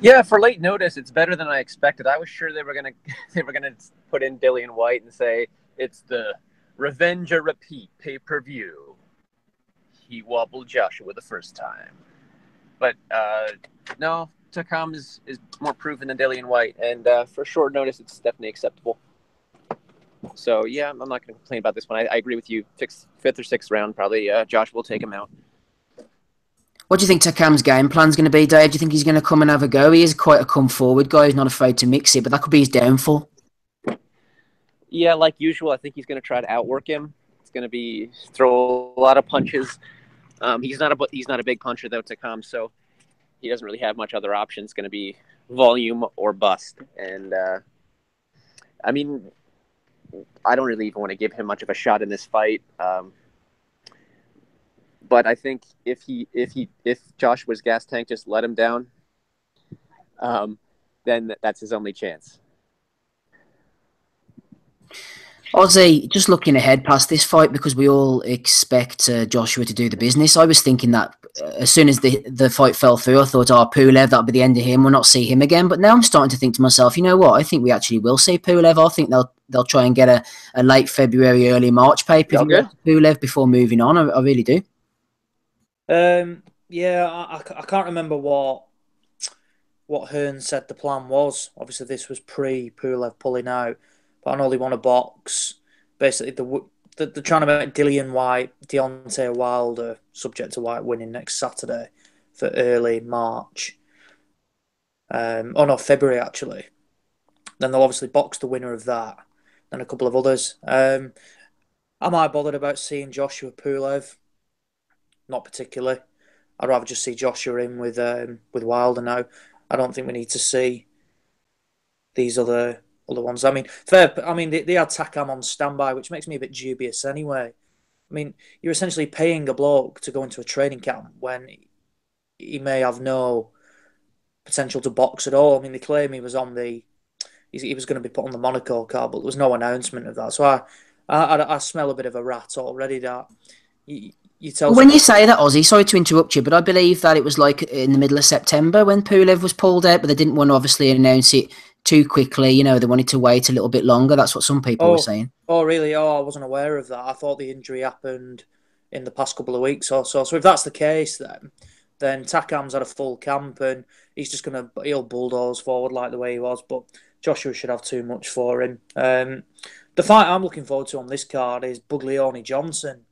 Yeah, for late notice, it's better than I expected. I was sure they were gonna put in Dillian White and say it's the Revenge or Repeat pay-per-view. He wobbled Joshua the first time, but no. Takam is more proven than Dillian White, and for short notice, it's definitely acceptable. So, yeah, I'm not going to complain about this one. I agree with you. 5th or 6th round, probably Josh will take him out. What do you think Takam's game plan's going to be, Dave? Do you think he's going to come and have a go? He is quite a come-forward guy. He's not afraid to mix it, but that could be his downfall. Yeah, like usual, I think he's going to try to outwork him. It's going to be throw a lot of punches. He's not a big puncher, though, Takam, so he doesn't really have much other options. It's going to be volume or bust. And, I mean, I don't really even want to give him much of a shot in this fight. But I think if Joshua's gas tank just let him down, then that's his only chance. Ozzy, just looking ahead past this fight, because we all expect Joshua to do the business. I was thinking that as soon as the fight fell through, I thought, Pulev, that'll be the end of him. We'll not see him again. But now I'm starting to think to myself, you know what? I think we actually will see Pulev. I think they'll try and get a late February, early March pay-per-view Pulev before moving on. I really do. Yeah, I can't remember what Hearn said the plan was. Obviously, this was pre-Pulev pulling out. But I know they want a box. Basically, they're trying to make Dillian White, Deontay Wilder, subject to White winning next Saturday for early March. February, actually. Then they'll obviously box the winner of that. Then a couple of others. Am I bothered about seeing Joshua Pulev? Not particularly. I'd rather just see Joshua in with Wilder now. I don't think we need to see these other ones. I mean, fair. I mean, they had Takam on standby, which makes me a bit dubious anyway. I mean, you're essentially paying a bloke to go into a training camp when he may have no potential to box at all. I mean, they claim he was on the he was going to be put on the Monaco card, but there was no announcement of that. So I smell a bit of a rat already. That you tell. When you say that, Ozzy, sorry to interrupt you, but I believe that it was like in the middle of September when Pulev was pulled out, but they didn't want to obviously announce it too quickly. You know, they wanted to wait a little bit longer. That's what some people were saying. Oh, really? Oh, I wasn't aware of that. I thought the injury happened in the past couple of weeks or so. So if that's the case, then Takam's had a full camp and he'll bulldoze forward like the way he was. But Joshua should have too much for him. The fight I'm looking forward to on this card is Buglioni Johnson.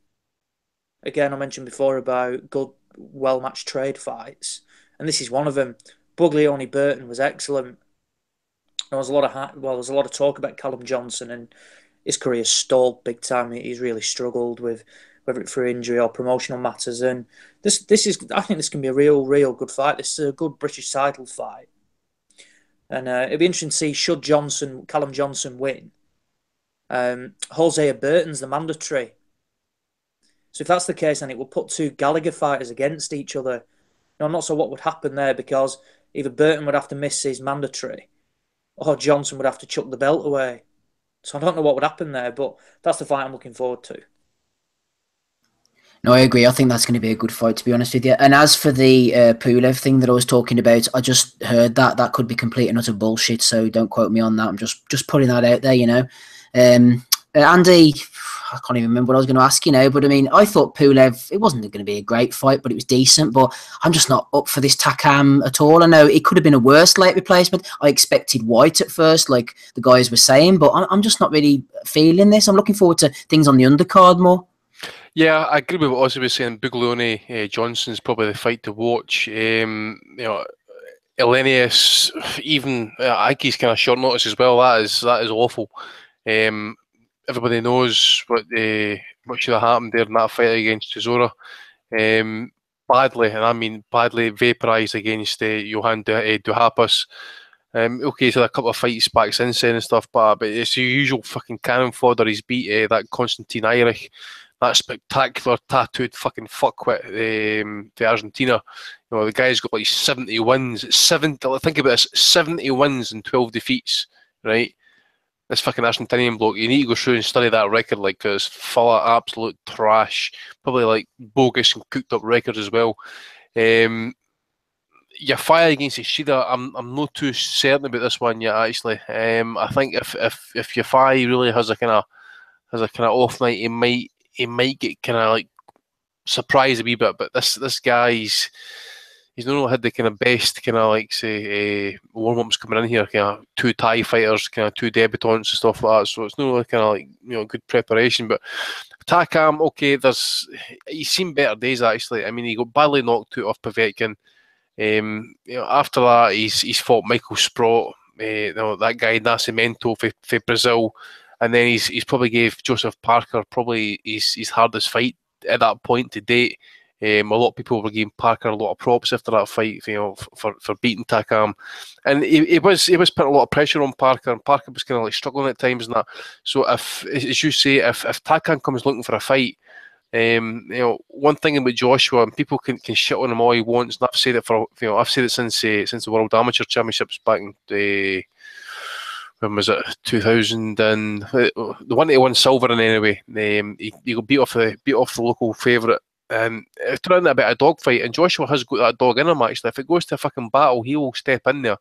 Again, I mentioned before about good, well-matched trade fights, and this is one of them. Buglioni Burton was excellent. There was a lot of talk about Callum Johnson, and his career stalled big time. He's really struggled with whether it's through injury or promotional matters. And I think this can be a real good fight. This is a good British title fight, and it'd be interesting to see should Callum Johnson win. Hosea Burton's the mandatory. So if that's the case, then it will put two Gallagher fighters against each other. Now, I'm not sure what would happen there because either Burton would have to miss his mandatory or Johnson would have to chuck the belt away. So I don't know what would happen there, but that's the fight I'm looking forward to. No, I agree. I think that's going to be a good fight, to be honest with you. And as for the Pulev thing that I was talking about, I just heard that could be complete and utter bullshit, so don't quote me on that. I'm just putting that out there, you know. Andy, I can't even remember what I was going to ask you now, but I mean, I thought Pulev, it wasn't going to be a great fight, but it was decent, but I'm just not up for this Takam at all. I know it could have been a worse late replacement. I expected White at first, like the guys were saying, but I'm just not really feeling this. I'm looking forward to things on the undercard more. Yeah, I agree with what Ozzy was saying. Buglioni Johnson's probably the fight to watch. You know, Elenius, even I think he's kind of short notice as well. That is awful. Everybody knows what should have happened there in that fight against Chisora. Badly, and I mean badly, vaporised against Johan Duhaupas. Okay, he's had a couple of fights back since then and stuff, but it's the usual fucking cannon fodder. He's beat that Konstantin Eirich, that spectacular tattooed fucking fuckwit, the Argentina. You know, the guy's got like 70 wins. Think about this: 70 wins and 12 defeats. Right? This fucking Argentinian bloke. You need to go through and study that record, like, because it's full of absolute trash. Probably like bogus and cooked up records as well. Your fight against Ishida, I'm not too certain about this one yet. Actually, I think if your fight really has a kind of off night, he might get kind of like surprised a wee bit. But this guy's he's not had the kind of best kind of like say warm ups coming in here. Kind of two Thai fighters, kind of two debutants and stuff like that. So it's not really kind of like, you know, good preparation. But Takam, okay, he's seen better days actually. I mean, he got badly knocked out off Povetkin. You know, after that, he's fought Michael Sprott, you know, that guy Nascimento for Brazil, and then he's probably gave Joseph Parker probably his hardest fight at that point to date. A lot of people were giving Parker a lot of props after that fight, you know, for beating Takam, and he was putting a lot of pressure on Parker, and Parker was kind of like struggling at times and that. So if, as you say, if Takam comes looking for a fight, you know, one thing about Joshua, and people can shit on him all he wants, and I've said it since the World Amateur Championships back in when was it, 2000, and the one that he won silver in anyway. He got beat off the local favourite. It turned into a bit of a dogfight, and Joshua has got that dog in him actually. If it goes to a fucking battle, he will step in there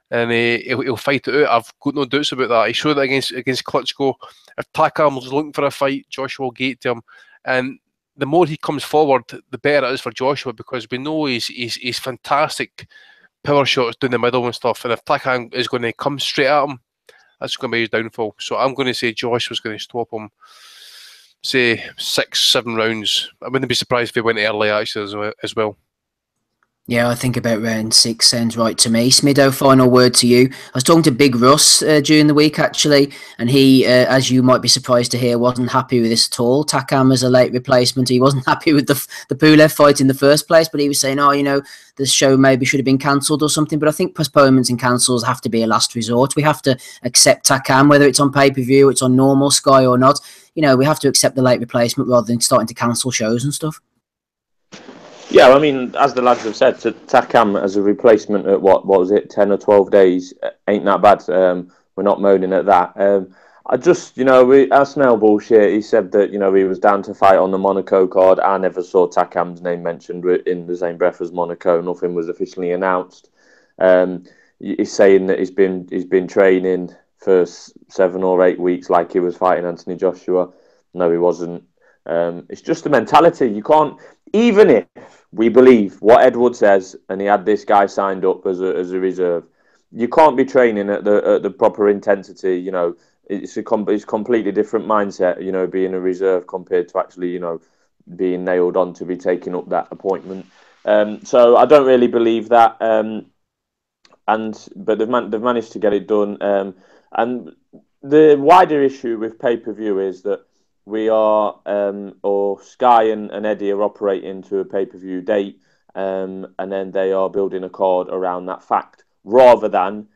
and he'll fight it out. I've got no doubts about that. He showed that against Klitschko. If Takam was looking for a fight, Joshua will get to him, and the more he comes forward, the better it is for Joshua, because we know he's fantastic power shots down the middle and stuff. And if Takam is going to come straight at him, that's going to be his downfall. So I'm going to say Joshua's going to stop him, say 6-7 rounds. I wouldn't be surprised if he went early actually as well. Yeah, I think about round 6 sounds right to me. Smido, final word to you. I was talking to Big Russ during the week, actually, and he, as you might be surprised to hear, wasn't happy with this at all. Takam as a late replacement. He wasn't happy with the Pulev fight in the first place, but he was saying, oh, you know, the show maybe should have been cancelled or something. But I think postponements and cancels have to be a last resort. We have to accept Takam, whether it's on pay-per-view, it's on normal Sky or not. You know, we have to accept the late replacement rather than starting to cancel shows and stuff. Yeah, I mean, as the lads have said, to Takam as a replacement at what was it, 10 or 12 days, ain't that bad. We're not moaning at that. I just, our Snell bullshit, he said that, he was down to fight on the Monaco card. I never saw Takam's name mentioned in the same breath as Monaco. Nothing was officially announced. He's saying that he's been training for 7 or 8 weeks like he was fighting Anthony Joshua. No, he wasn't. It's just the mentality. You can't, even if we believe what Edward says, and he had this guy signed up as a reserve, you can't be training at the proper intensity. It's a completely different mindset. Being a reserve compared to actually, being nailed on to be taking up that appointment. So I don't really believe that. But they've managed to get it done. And the wider issue with pay-per-view is that we are, or Sky and Eddie are operating to a pay-per-view date, and then they are building a card around that fact, rather than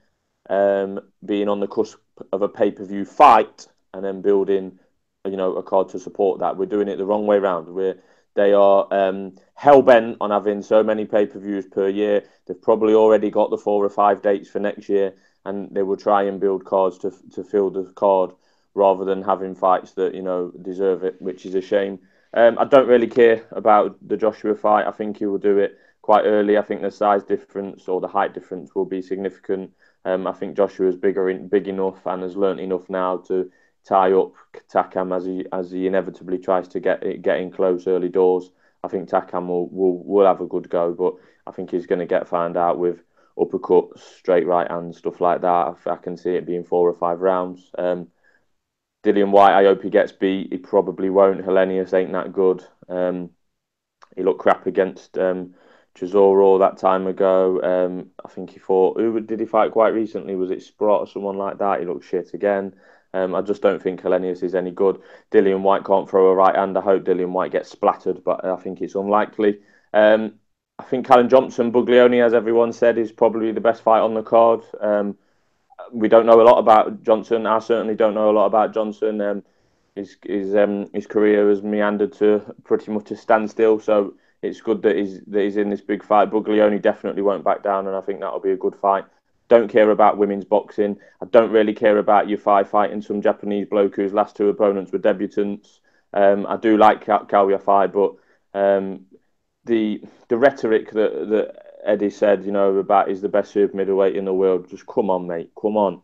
being on the cusp of a pay-per-view fight and then building, a card to support that. We're doing it the wrong way around. They are hell-bent on having so many pay-per-views per year. They've probably already got the 4 or 5 dates for next year, and they will try and build cards to fill the card, rather than having fights that, deserve it, which is a shame. I don't really care about the Joshua fight. I think he will do it quite early. I think the size difference or the height difference will be significant. I think Joshua is big enough and has learnt enough now to tie up Takam as he inevitably tries to get in close early doors. I think Takam will have a good go, but I think he's going to get found out with uppercuts, straight right hands, stuff like that. I can see it being 4 or 5 rounds. Dillian White, I hope he gets beat. He probably won't. Hellenius ain't that good. He looked crap against Chisora that time ago. I think he fought... Who did he fight quite recently? Was it Sprott or someone like that? He looked shit again. I just don't think Hellenius is any good. Dillian White can't throw a right hand. I hope Dillian White gets splattered, but I think it's unlikely. I think Callum Johnson, Buglioni, as everyone said, is probably the best fight on the card. We don't know a lot about Johnson. I certainly don't know a lot about Johnson. His career has meandered to pretty much a standstill, so it's good that he's in this big fight. Buglioni definitely won't back down, and I think that'll be a good fight. Don't care about women's boxing. I don't really care about Yafai fighting some Japanese bloke whose last 2 opponents were debutants. I do like Cal Yafai, but the rhetoric that Eddie said, about he's the best super middleweight in the world. Just come on, mate. Come on.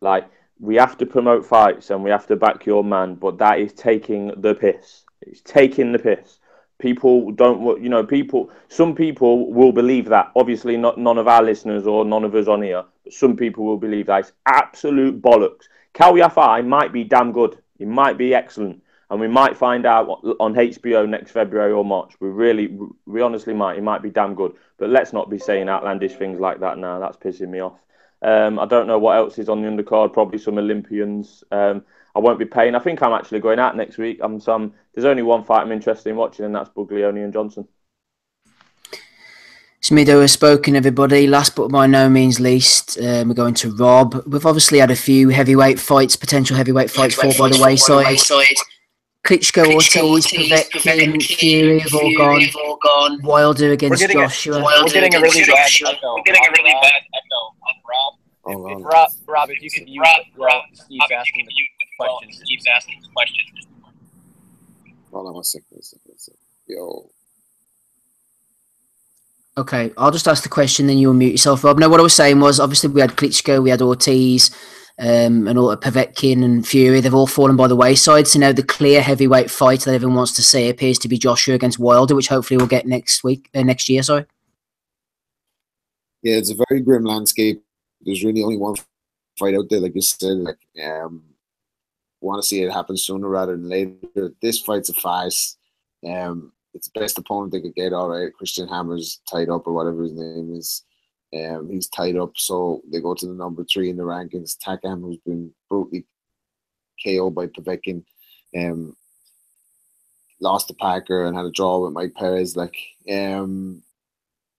Like, we have to promote fights and we have to back your man, but that is taking the piss. It's taking the piss. People don't, some people will believe that. Obviously, none of our listeners or none of us on here, but some people will believe that. It's absolute bollocks. Cal Yafai might be damn good. He might be excellent. And we might find out on HBO next February or March. We honestly might. He might be damn good. But let's not be saying outlandish things like that now. That's pissing me off. I don't know what else is on the undercard. Probably some Olympians. I won't be paying. I think I'm actually going out next week. There's only one fight I'm interested in watching, and that's Buglioni and Johnson. Smido has spoken, everybody. Last but by no means least, we're going to Rob. We've obviously had a few potential heavyweight fights fall by the wayside. Klitschko, Ortiz, Povetkin, Fury have all gone. Wilder against Joshua. We're getting a really bad echo. Rob. Rob, if you could mute Steve's asking the questions. Hold on one second. Yo. Okay, I'll just ask the question, then you'll mute yourself, Rob. No, what I was saying was, obviously, we had Klitschko, we had Ortiz, and all Povetkin and Fury. They've all fallen by the wayside. So now the clear heavyweight fight that everyone wants to see appears to be Joshua against Wilder, which hopefully we'll get next year. Sorry. Yeah, it's a very grim landscape. There's really only one fight out there, like you said. Want to see it happen sooner rather than later. This fight's a farce. it's the best opponent they could get. All right, Christian Hammer's tied up or whatever his name is. He's tied up, so they go to the number 3 in the rankings. Takam, who's been brutally KO'd by Povetkin, lost to Parker and had a draw with Mike Perez. Like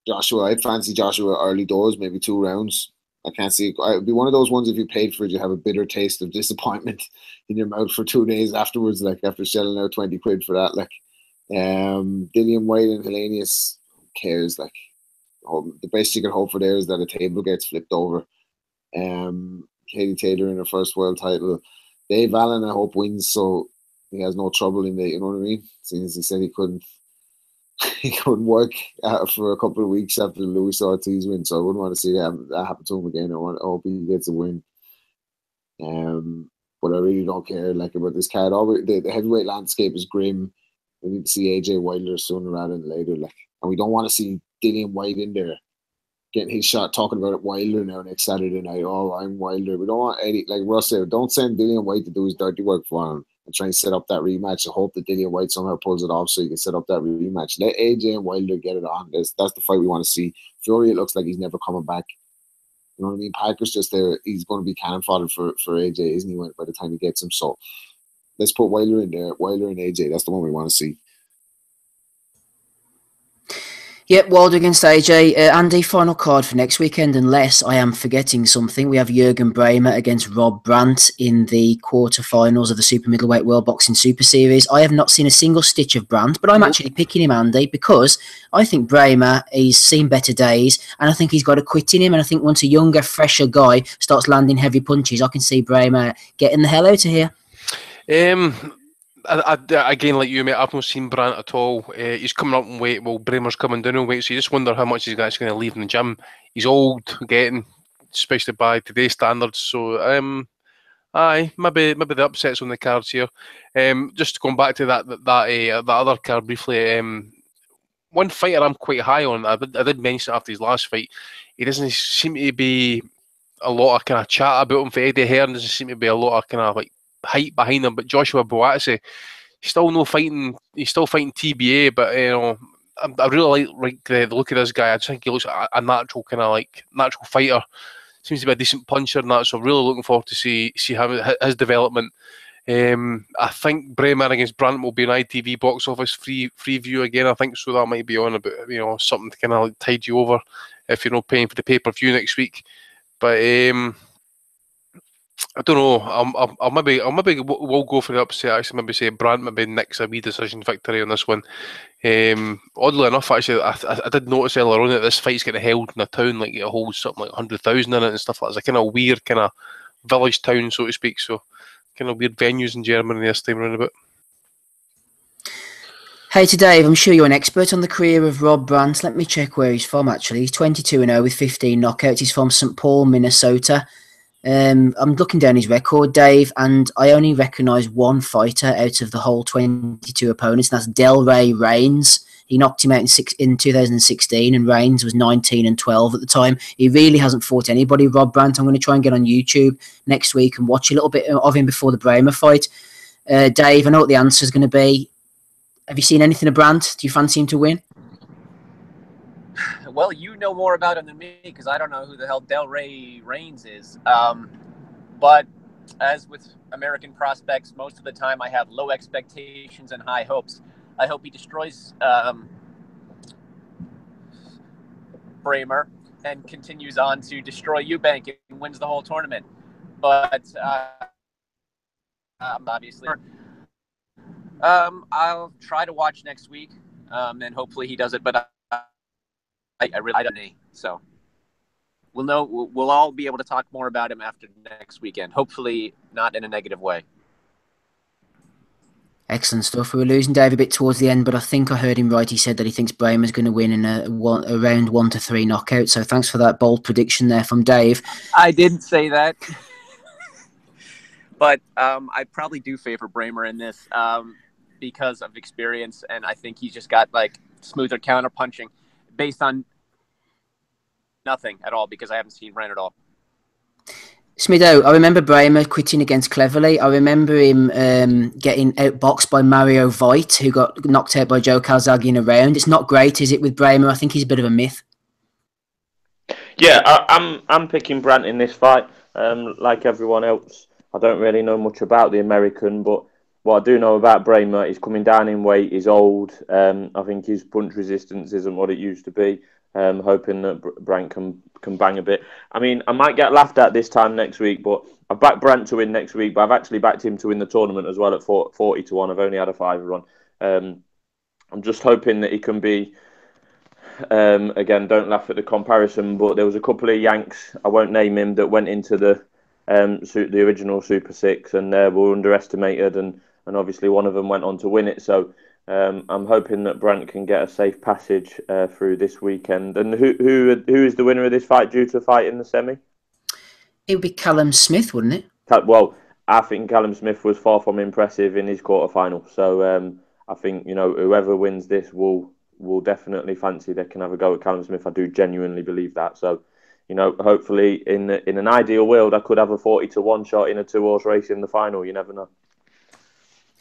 Joshua, I'd fancy Joshua early doors, maybe 2 rounds. I can't see it. It'd be one of those ones, if you paid for it, you have a bitter taste of disappointment in your mouth for 2 days afterwards, like after shelling out 20 quid for that. Like Dillian White and Hellenius, who cares? Like, the best you can hope for there is that a table gets flipped over. Katie Taylor in her first world title. Dave Allen, I hope, wins so he has no trouble in the, you know what I mean? Since he said he couldn't work for a couple of weeks after the Luis Ortiz win, so I wouldn't want to see that happen to him again. I hope he gets a win. But I really don't care about this card. The heavyweight landscape is grim. We need to see AJ Wilder sooner rather than later. And we don't want to see Dillian White in there getting his shot, talking about it Wilder now next Saturday night. Oh, I'm Wilder. We don't want Eddie, like Russ said, don't send Dillian White to do his dirty work for him and try and set up that rematch. I hope that Dillian White somehow pulls it off so you can set up that rematch. Let AJ and Wilder get it on. That's the fight we want to see. Fury, it looks like he's never coming back. You know what I mean? Parker's just there. He's going to be cannon fodder for AJ, isn't he, by the time he gets him? So let's put Wilder in there. Wilder and AJ, that's the one we want to see. Yep, Wilder against AJ. Andy, final card for next weekend, unless I am forgetting something. We have Jürgen Bremer against Rob Brandt in the quarterfinals of the Super Middleweight World Boxing Super Series. I have not seen a single stitch of Brandt, but I'm actually picking him, Andy, because I think Bremer, he's seen better days, and I think he's got a quit in him, and I think once a younger, fresher guy starts landing heavy punches, I can see Bremer getting the hell out of here. Again, like you, mate, I've not seen Brandt at all. He's coming up in weight. Well, Bremer's coming down in weight, so you just wonder how much he's actually going to leave in the gym. He's old, getting, especially by today's standards. So, maybe the upsets on the cards here. Just going back to that other card briefly. One fighter I'm quite high on. I did mention after his last fight, he doesn't seem to be a lot of kind of chat about him. For Eddie Hearn, doesn't seem to be a lot of kind of like hype behind him, but Joshua Buatsi, he's still fighting TBA, but you know, I really like the look of this guy. I just think he looks like a natural kind of like natural fighter. Seems to be a decent puncher and that, so really looking forward to see how his development. I think Bremer against Brandt will be an ITV box office free view again. I think so. That might be on about, you know, something to kind of like tide you over if you're not paying for the pay-per-view next week. But I don't know. I'll maybe we'll go for the upset. Actually, maybe say Brandt maybe nicks a wee decision victory on this one. Oddly enough, actually, I did notice earlier on that this fight's getting held in a town like it holds something like 100,000 in it and stuff like that. It's a kind of weird kind of village town, so to speak. So kind of weird venues in Germany this time around about. Hey to Dave, I'm sure you're an expert on the career of Rob Brandt. Let me check where he's from, actually. He's 22-0 with 15 knockouts. He's from St. Paul, Minnesota. I'm looking down his record, Dave, and I only recognise one fighter out of the whole 22 opponents, and that's Delray Reigns. He knocked him out in 2016, and Reigns was 19-12 at the time. He really hasn't fought anybody, Rob Brandt. I'm going to try and get on YouTube next week and watch a little bit of him before the Bremer fight. Dave, I know what the answer is going to be. Have you seen anything of Brandt? Do you fancy him to win? Well, you know more about him than me because I don't know who the hell Delray Reigns is. But as with American prospects, most of the time I have low expectations and high hopes. I hope he destroys Bremer and continues on to destroy Eubank and wins the whole tournament. But obviously, I'll try to watch next week, and hopefully he does it. But I really don't know. So we'll know. We'll all be able to talk more about him after next weekend. Hopefully, not in a negative way. Excellent stuff. We were losing Dave a bit towards the end, but I think I heard him right. He said that he thinks Bremer's going to win in around 1-3 knockout. So thanks for that bold prediction there from Dave. I didn't say that, but I probably do favor Bremer in this because of experience, and I think he's just got like smoother counter punching based on nothing at all because I haven't seen Brand at all. Smido, I remember Bramer quitting against Cleverly. I remember him getting outboxed by Mario Voigt, who got knocked out by Joe Calzaghe in a round. It's not great, is it, with Bramer? I think he's a bit of a myth. Yeah, I'm picking Brandt in this fight. Like everyone else, I don't really know much about the American, but what I do know about Bramer, he's coming down in weight, he's old. I think his punch resistance isn't what it used to be. Hoping that Brandt can bang a bit. I mean, I might get laughed at this time next week, but I've backed Brandt to win next week, but I've actually backed him to win the tournament as well at 40 to 1. I've only had a fiver on. I'm just hoping that he can be, again, don't laugh at the comparison, but there was a couple of Yanks, I won't name him, that went into the original Super 6 and were underestimated, and obviously one of them went on to win it. So I'm hoping that Brandt can get a safe passage through this weekend. And who is the winner of this fight due to fight in the semi? It would be Callum Smith, wouldn't it? Well, I think Callum Smith was far from impressive in his quarterfinal. So I think, whoever wins this will definitely fancy they can have a go at Callum Smith. I do genuinely believe that. So, hopefully in an ideal world, I could have a 40 to 1 shot in a 2-horse race in the final. You never know.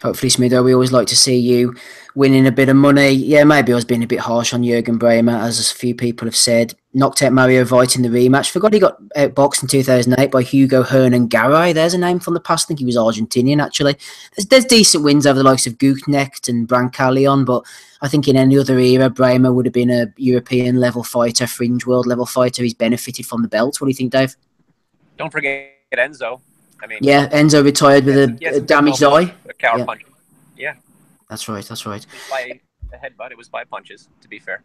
Hopefully, Smido, we always like to see you winning a bit of money. Yeah, maybe I was being a bit harsh on Jürgen Bramer, as a few people have said. Knocked out Mario Voigt in the rematch. Forgot he got outboxed in 2008 by Hugo Hernan Garay. There's a name from the past. I think he was Argentinian, actually. There's decent wins over the likes of Gutknecht and Brancalion, but I think in any other era, Bramer would have been a European-level fighter, fringe world-level fighter. He's benefited from the belt. What do you think, Dave? Don't forget Enzo. I mean, yeah, Enzo retired with a damaged eye. A counter punch. Yeah. That's right. By a headbutt, it was by punches, to be fair.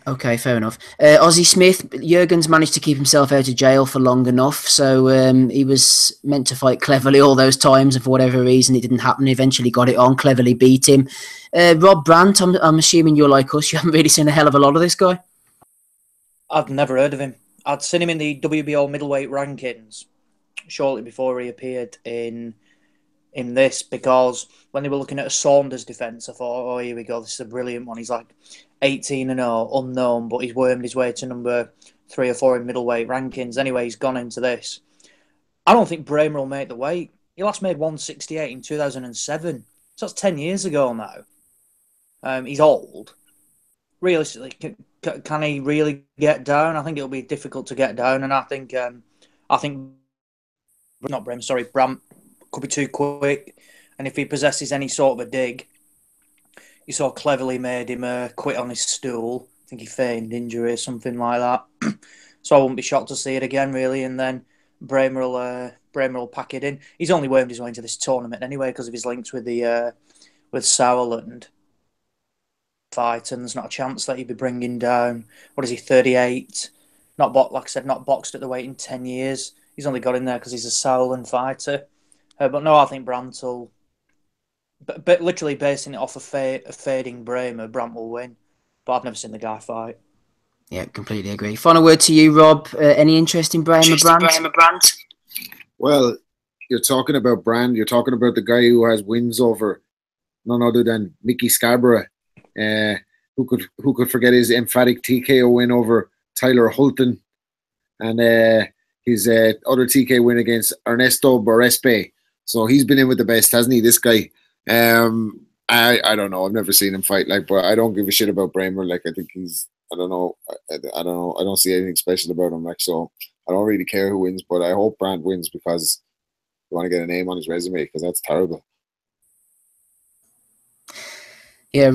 Okay, fair enough. Ozzie Smith, Jurgen's managed to keep himself out of jail for long enough, so he was meant to fight Cleverly all those times, and for whatever reason it didn't happen. He eventually got it on, Cleverly beat him. Rob Brandt, I'm assuming you're like us, you haven't really seen a hell of a lot of this guy? I've never heard of him. I'd seen him in the WBO middleweight rankings shortly before he appeared in this, because when they were looking at a Saunders defence, I thought, oh, here we go, this is a brilliant one. He's like 18-0, unknown, but he's wormed his way to number 3 or 4 in middleweight rankings. Anyway, he's gone into this. I don't think Bramer will make the weight. He last made 168 in 2007. So that's 10 years ago now. He's old. Realistically, can he really get down? I think it'll be difficult to get down, and I think Brandt could be too quick, and if he possesses any sort of a dig, you saw Cleverly made him quit on his stool. I think he feigned injury or something like that. So I wouldn't be shocked to see it again, really. And then Bramer will pack it in. He's only wormed his way into this tournament anyway because of his links with Sauerland fight, and there's not a chance that he'd be bringing down. What is he, 38? Not boxed at the weight in 10 years. He's only got in there because he's a Sauerland fighter. But no, I think Brandt will. But literally basing it off of fading Bramer, Brandt will win. But I've never seen the guy fight. Yeah, completely agree. Final word to you, Rob. Any interest in Bramer Brandt? Well, you're talking about Brandt. You're talking about the guy who has wins over none other than Mickey Scarborough. Who could forget his emphatic TKO win over Tyler Hulton, and his other TK win against Ernesto Borespe. So he's been in with the best, hasn't he? This guy. I don't know. I've never seen him fight, but I don't give a shit about Bramer. I think he's. I don't know. I don't see anything special about him. So I don't really care who wins, but I hope Brandt wins because you want to get a name on his resume because that's terrible. Yeah,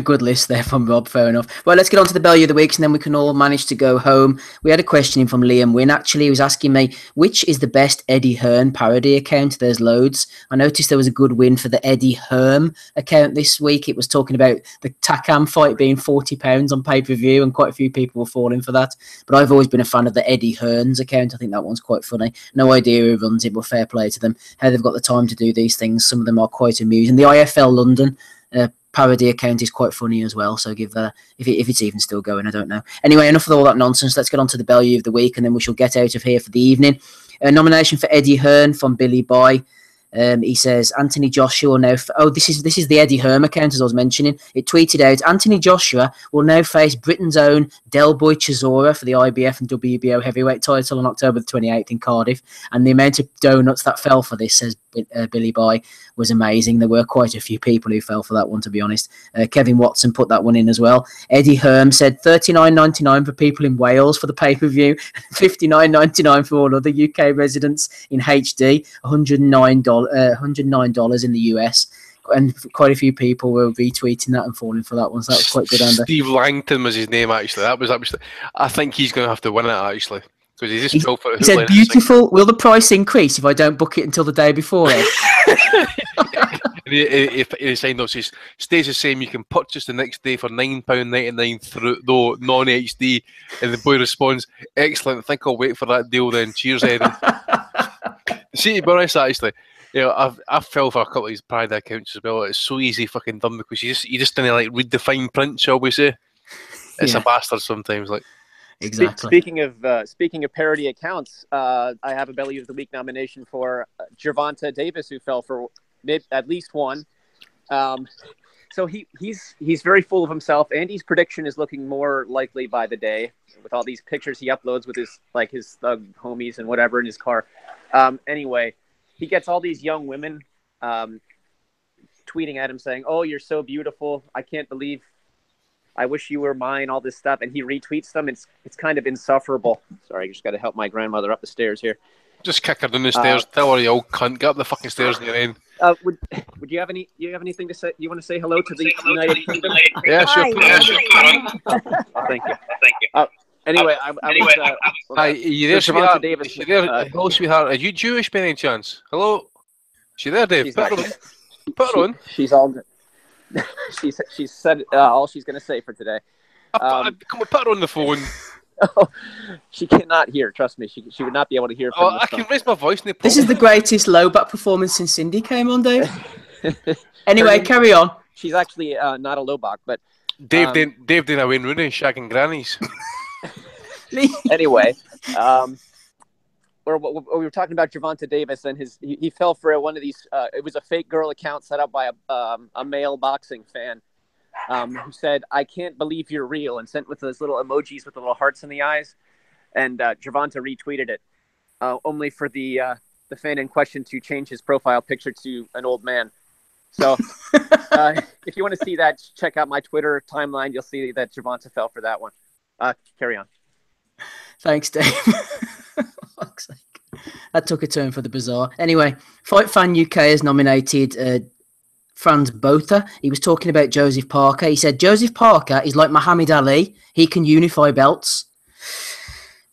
good list there from Rob, fair enough. Well, let's get on to the Bellew of the Weeks, and then we can all manage to go home. We had a question in from Liam Wynn, actually. He was asking me, which is the best Eddie Hearn parody account? There's loads. I noticed there was a good win for the Eddie Herm account this week. It was talking about the Takam fight being £40 on pay-per-view, and quite a few people were falling for that. But I've always been a fan of the Eddie Hearns account. I think that one's quite funny. No idea who runs it, but fair play to them. How they've got the time to do these things. Some of them are quite amusing. The IFL London parody account is quite funny as well, so give if it's even still going, I don't know. Anyway, enough of all that nonsense. Let's get on to the Bellew of the Week, and then we shall get out of here for the evening. A nomination for Eddie Hearn from Billy Boy. He says Anthony Joshua will now. This is the Eddie Herm account as I was mentioning. It tweeted out Anthony Joshua will now face Britain's own Del Boy Chisora for the IBF and WBO heavyweight title on October the 28th in Cardiff. And the amount of donuts that fell for this, says Billy Boy, was amazing. There were quite a few people who fell for that one, to be honest. Kevin Watson put that one in as well. Eddie Herm said $39.99 for people in Wales for the pay-per-view, $59.99 for all other UK residents in HD, $109 in the US, and quite a few people were retweeting that and falling for that one, so that was quite good. Steve Langton was his name, actually. That was actually, I think he's going to have to win it, actually, because he just fell for it. He said, beautiful, will the price increase if I don't book it until the day before it? If he signed up, says stays the same, you can purchase the next day for £9.99 through though non-HD, and the boy responds, excellent, I think I'll wait for that deal then, cheers Eddie. See, to be honest, actually, you know, I've fell for a couple of these private accounts as well. It's so easy fucking done because you just didn't like read the fine print, shall we say. It's a bastard sometimes, like. Exactly. Speaking of parody accounts, I have a Belly of the Week nomination for Gervonta Davis, who fell for at least one. So he's very full of himself. Andy's prediction is looking more likely by the day with all these pictures he uploads with his thug homies and whatever in his car. Anyway, he gets all these young women tweeting at him saying, "Oh, you're so beautiful. I can't believe. I wish you were mine." All this stuff, and he retweets them. It's kind of insufferable. Sorry, I just got to help my grandmother up the stairs here. Just kick her down the stairs. Tell her you old cunt. Get up the fucking stairs in your end. Would you have anything to say? You want to say hello to the United Kingdom? Yeah, sure. Oh, thank you. Anyway, I was. Hi, you there, sweetheart? Davis, hello, sweetheart. Are you Jewish by any chance? Hello? She there, Dave? Put her on. She's all good. She's said all she's going to say for today. Come on, put her on the phone. Oh, she cannot hear. Trust me, she would not be able to hear. From I can raise my voice. This is the greatest low back performance since Cindy came on, Dave. Anyway, carry on. She's actually not a low back, but Dave didn't win Rooney shagging grannies. Anyway, we were talking about Gervonta Davis and he fell for one of these. It was a fake girl account set up by a male boxing fan who said, "I can't believe you're real," and sent with those little emojis with the little hearts in the eyes. And Gervonta retweeted it, only for the fan in question to change his profile picture to an old man. So if you want to see that, check out my Twitter timeline. You'll see that Gervonta fell for that one. Carry on. Thanks, Dave. Fuck's sake. That took a turn for the bizarre. Anyway, Fight Fan UK has nominated Franz Botha. He was talking about Joseph Parker. He said, Joseph Parker is like Muhammad Ali. He can unify belts.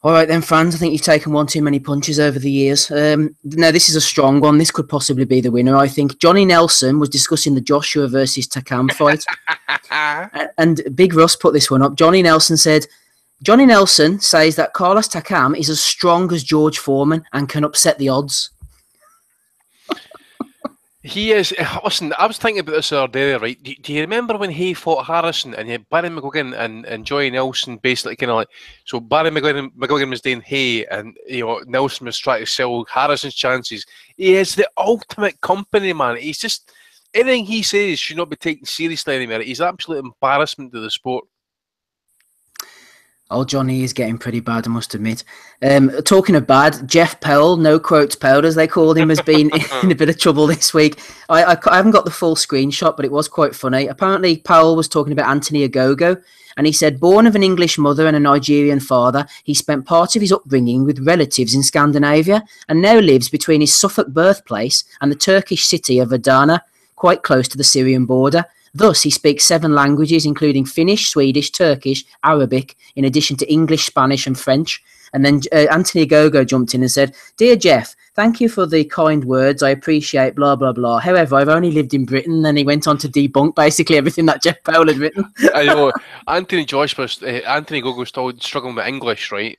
All right then, Franz, I think you've taken one too many punches over the years. Now, this is a strong one. This could possibly be the winner, I think. Johnny Nelson was discussing the Joshua versus Takam fight. And Big Russ put this one up. Johnny Nelson says that Carlos Takam is as strong as George Foreman and can upset the odds. He is. Listen, I was thinking about this the other day, right? Do you remember when he fought Harrison and you had Barry McGuigan and Joey Nelson basically kind of like, so Barry McGuigan was doing hay and, you know, Nelson was trying to sell Harrison's chances. He is the ultimate company man. He's just, anything he says should not be taken seriously anymore. He's an absolute embarrassment to the sport. Oh, Johnny is getting pretty bad, I must admit. Talking of bad, Jeff Powell, no quotes Powell, as they called him, has been in a bit of trouble this week. I haven't got the full screenshot, but it was quite funny. Apparently, Powell was talking about Anthony Ogogo, and he said, born of an English mother and a Nigerian father, he spent part of his upbringing with relatives in Scandinavia and now lives between his Suffolk birthplace and the Turkish city of Adana, quite close to the Syrian border. Thus, he speaks 7 languages, including Finnish, Swedish, Turkish, Arabic, in addition to English, Spanish, and French. And then Anthony Ogogo jumped in and said, Dear Jeff, thank you for the kind words. I appreciate blah, blah, blah. However, I've only lived in Britain. Then he went on to debunk basically everything that Jeff Powell had written. I know. Anthony Ogogo's still struggling with English, right?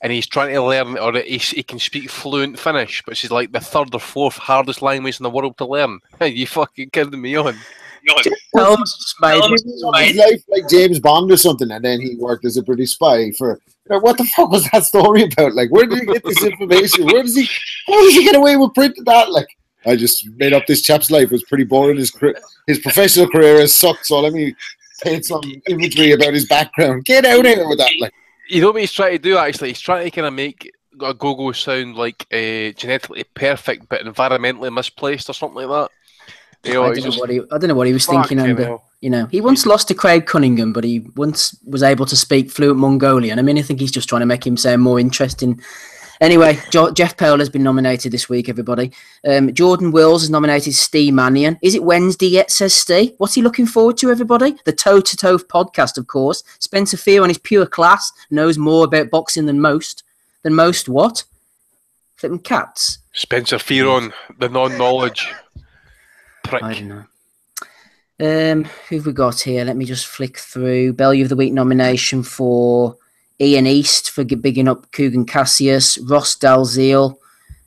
And he's trying to learn, or he can speak fluent Finnish, but it's like the 3rd or 4th hardest language in the world to learn. Are you fucking kidding me on? His life like James Bond or something, and then he worked as a British spy for. What the fuck was that story about? Like, where did he get this information? How does he get away with printing that? Like, I just made up this chap's life. It was pretty boring. His professional career has sucked. So let me paint some imagery about his background. Get out of here with that. Like, you know what he's trying to do? Actually, he's trying to kind of make a go-go sound like genetically perfect, but environmentally misplaced or something like that. You know, I don't know what he was thinking. And you know, he once lost to Craig Cunningham, but he once was able to speak fluent Mongolian. I mean, I think he's just trying to make him sound more interesting. Anyway, Jeff Powell has been nominated this week, everybody. Jordan Wills has nominated Steve Mannion. Is it Wednesday yet, says Steve? What's he looking forward to, everybody? The Toe to Toe podcast, of course. Spencer Fear on his pure class knows more about boxing than most. Than most what? Flipping cats. Spencer Fear on the non-knowledge. Prick. I don't know. Who've we got here? Let me just flick through. Bellew of the Week nomination for Ian East for bigging up Kugan Cassius. Ross Dalziel.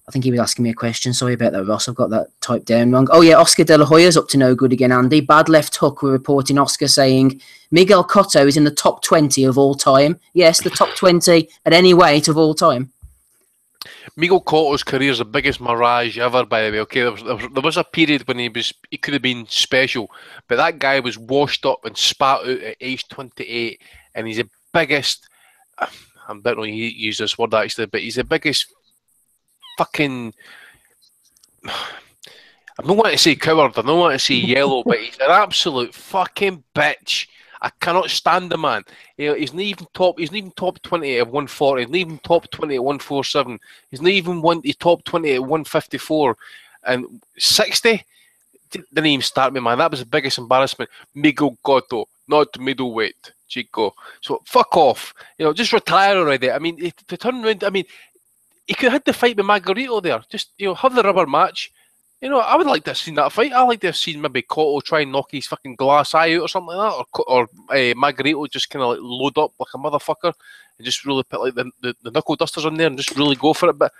I think he was asking me a question. Sorry about that, Ross. I've got that typed down wrong. Oh, yeah, Oscar De La Hoya's up to no good again, Andy. Bad Left Hook were reporting Oscar saying Miguel Cotto is in the top 20 of all time. Yes, the top 20 at any weight of all time. Miguel Cotto's career is the biggest mirage ever, by the way. Okay, there was a period when he could have been special, but that guy was washed up and spat out at age 28, and he's the biggest. I don't know if you use this word actually, but he's the biggest fucking. I don't want to say coward. I don't want to say yellow, but he's an absolute fucking bitch. I cannot stand the man. You know, he's not even top 20 at 140. He's not even top 20 at 147. He's not even he's top 20 at 154 and 60. Didn't even start me, man. That was the biggest embarrassment. Miguel Cotto, not middleweight, Chico. So fuck off. You know, just retire already. I mean, to turn around. I mean, he could have had the fight with Margarito there. Just have the rubber match. You know, I would like to have seen that fight. I like to have seen maybe Cotto try and knock his fucking glass eye out or something like that, or Margarito just kind of like load up like a motherfucker and just really put like the knuckle dusters on there and just really go for it. But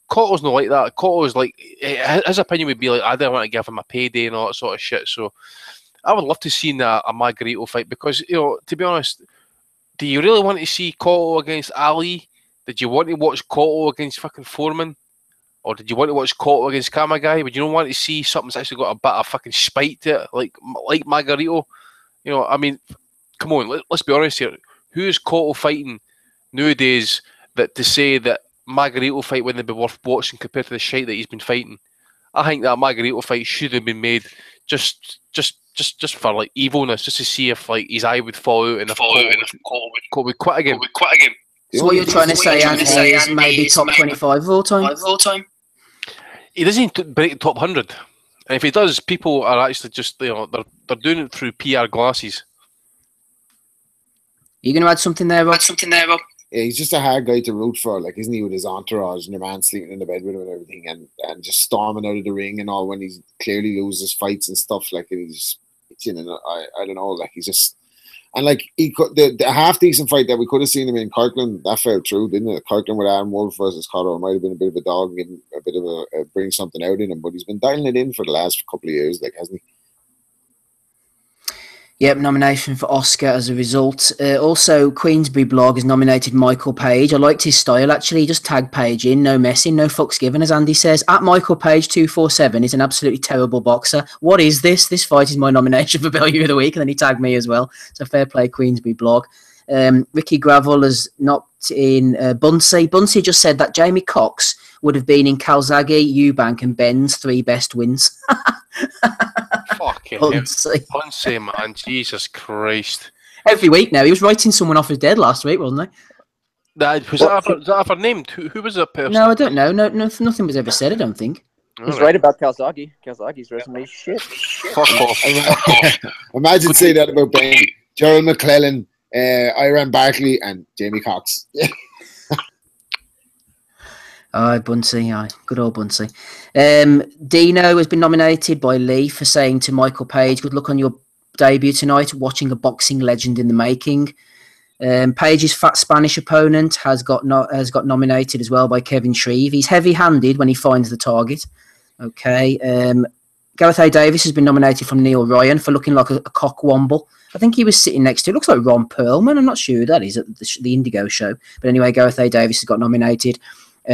Cotto's not like that. Cotto's like, his opinion would be like, I don't want to give him a payday and all that sort of shit. So I would love to see a Margarito fight because, you know, to be honest, do you really want to see Cotto against Ali? Did you want to watch Cotto against fucking Foreman? Or did you want to watch Cotto against Kamagai? Would you not want to see something that's actually got a bit of fucking spite to it, like Margarito? You know, I mean, come on, let's be honest here. Who is Cotto fighting nowadays that to say that Margarito fight wouldn't be worth watching compared to the shite that he's been fighting? I think that Margarito fight should have been made just for like evilness, just to see if like his eye would fall out and if Cotto would quit again. So what you're trying to say, Andy, is maybe top 25 of all time? He doesn't break the top 100, and if he does, people are actually just, you know, they're doing it through PR glasses. Are you going to add something there, Rob? Yeah, he's just a hard guy to root for, like, isn't he, with his entourage and the man sleeping in the bed with him and everything, and just storming out of the ring and all when he clearly loses fights and stuff. Like, he's, you know, I don't know, like, he's just. And like the half decent fight that we could have seen him in Kirkland, that fell through, didn't it? Kirkland with Aaron Wolf versus Cotto might have been a bit of a dog and a bit of a bring something out in him, but he's been dialing it in for the last couple of years, like, hasn't he? Yep, nomination for Oscar as a result. Also, Queensbury blog has nominated Michael Page. I liked his style, actually. He just tagged Page in, no messing, no fucks given, as Andy says. At Michael Page 247 is an absolutely terrible boxer. What is this? This fight is my nomination for Bellew of the Week, and then he tagged me as well. So fair play, Queensbury blog. Ricky Gravel has knocked in Bunsey. Bunsey just said that Jamie Cox would have been in Calzaghe, Eubank and Ben's 3 best wins. Fucking Bunsey, man, Jesus Christ! Every week now, he was writing someone off as dead last week, wasn't he? Was that ever named? Who was that person? No, I don't know. No, nothing was ever said. I don't think. He's right about Calzaghe. Calzaghe's resume is shit. Fuck off. Imagine saying that about Ben, Gerald McClellan, Iran Barkley, and Jamie Cox. Aye, Bunsey, aye. Good old Bunsey. Dino has been nominated by Lee for saying to Michael Page, good luck on your debut tonight, watching a boxing legend in the making. Page's fat Spanish opponent has got nominated as well by Kevin Shreve. He's heavy-handed when he finds the target. Okay. Gareth A. Davis has been nominated from Neil Ryan for looking like a cockwomble. I think he was sitting next to, it looks like Ron Perlman. I'm not sure who that is at the Indigo show. But anyway, Gareth A. Davis has got nominated. Who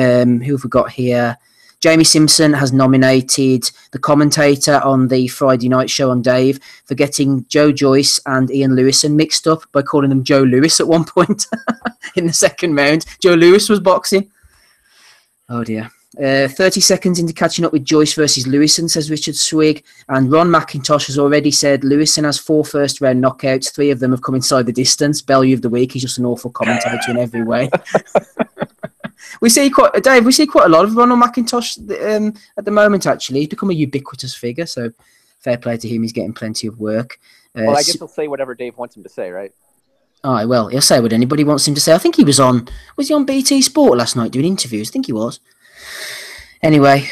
have we got here? Jamie Simpson has nominated the commentator on the Friday night show on Dave for getting Joe Joyce and Ian Lewison mixed up by calling them Joe Lewis at one point in the second round. Joe Lewis was boxing. Oh dear. 30 seconds into catching up with Joyce versus Lewison, says Richard Swig. And Ron McIntosh has already said Lewison has 4 first-round knockouts. 3 of them have come inside the distance. Bellew of the week. He's just an awful commentator in every way. We see quite a lot of Ronald McIntosh at the moment, actually. He's become a ubiquitous figure, so fair play to him. He's getting plenty of work. Well, I guess he'll say whatever Dave wants him to say, right? Oh, well, he'll say what anybody wants him to say. I think he was on BT Sport last night doing interviews? I think he was. Anyway,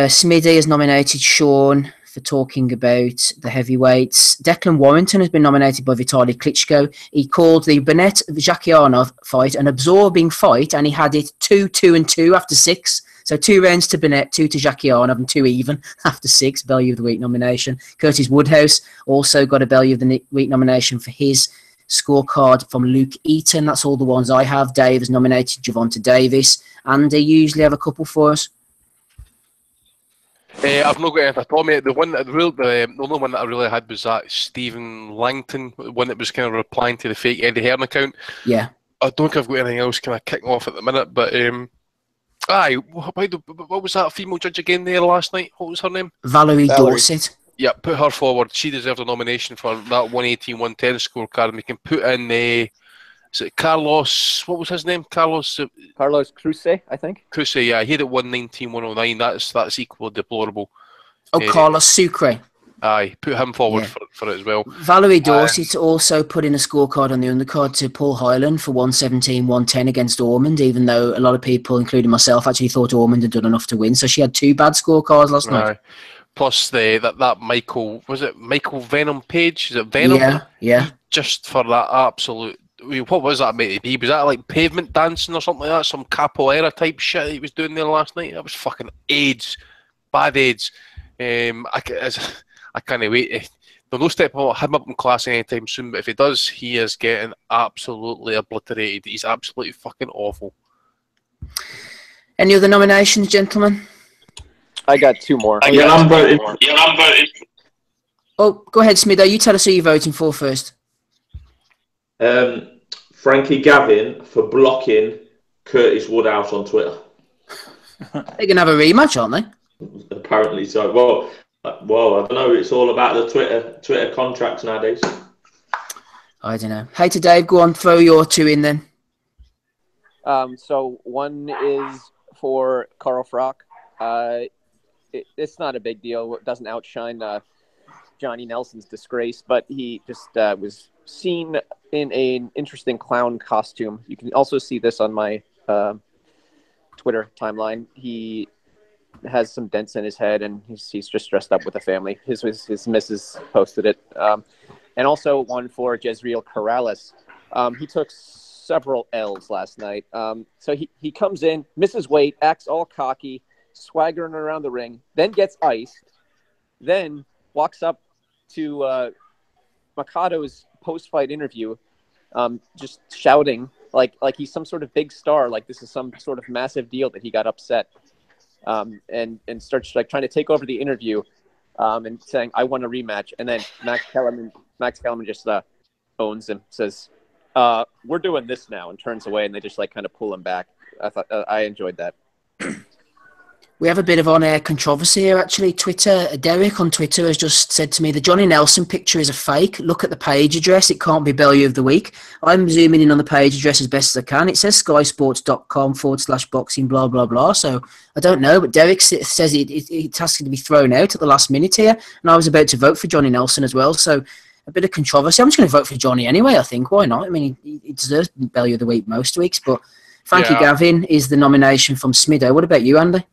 Smithy has nominated Sean for talking about the heavyweights. Declan Warrington has been nominated by Vitaly Klitschko. He called the Bennett-Zakyanov fight an absorbing fight, and he had it 2-2-2 after 6. So 2 rounds to Bennett, 2 to Zakyanov, and 2 even after 6. Bellew of the Week nomination. Curtis Woodhouse also got a Bellew of the Week nomination for his scorecard from Luke Eaton. That's all the ones I have. Dave has nominated Javonta Davis, and they usually have a couple for us. I've not got anything at all, mate. The only one that I really had was that Stephen Langton, the one that was kind of replying to the fake Eddie Hearn account. Yeah. I don't think I've got anything else kind of kicking off at the minute, but what was that female judge again there last night? What was her name? Valerie Dorset. Yeah, put her forward. She deserved a nomination for that 118-110 scorecard, and we can put in is it Carlos? What was his name? Carlos Cruz, I think. Cruz, yeah, he had it 119-109. That's equally deplorable. Oh, Carlos Sucre. Aye, put him forward for it as well. Valerie Dorset also put in a scorecard on the undercard to Paul Hyland for 117-110 against Ormond, even though a lot of people, including myself, actually thought Ormond had done enough to win. So she had 2 bad scorecards last night. Plus that Michael, was it Michael Venom Page? Is it Venom? Yeah. Just for that absolute. What was that, mate? Was that like pavement dancing or something like that? Some capoeira type shit he was doing there last night? That was fucking AIDS. Bad AIDS. I can't wait. They'll no step him up in class anytime soon, but if he does, he is getting absolutely obliterated. He's absolutely fucking awful. Any other nominations, gentlemen? I got 2 more. I'm voting. Oh, go ahead, Smitho. You tell us who you're voting for first. Frankie Gavin for blocking Curtis Woodhouse on Twitter. They're going to have a rematch, aren't they? Apparently so. Well, I don't know. It's all about the Twitter contracts nowadays. I don't know. Hey, to Dave, go on, throw your 2 in then. So one is for Carl Frock. It's not a big deal. It doesn't outshine Johnny Nelson's disgrace, but he just was seen in an interesting clown costume. You can also see this on my Twitter timeline. He has some dents in his head, and he's just dressed up with a family. His missus posted it. And also one for Jezreel Corrales. He took several L's last night. So he comes in, misses weight, acts all cocky, swaggering around the ring, then gets iced, then walks up to Mikado's post-fight interview, just shouting like he's some sort of big star, like this is some sort of massive deal that he got upset, and starts like trying to take over the interview, and saying, "I want a rematch." And then Max Kellerman just owns him, says, "We're doing this now," and turns away, and they just like kind of pull him back. I thought I enjoyed that. We have a bit of on-air controversy here, actually. Derek on Twitter has just said to me, the Johnny Nelson picture is a fake. Look at the page address. It can't be Bellew of the Week. I'm zooming in on the page address as best as I can. It says skysports.com/boxing, blah, blah, blah. So I don't know, but Derek says it has to be thrown out at the last minute here. And I was about to vote for Johnny Nelson as well. So a bit of controversy. I'm just going to vote for Johnny anyway, I think. Why not? I mean, he deserves Bellew of the Week most weeks. But Frankie Gavin is the nomination from Smitho. What about you, Andy?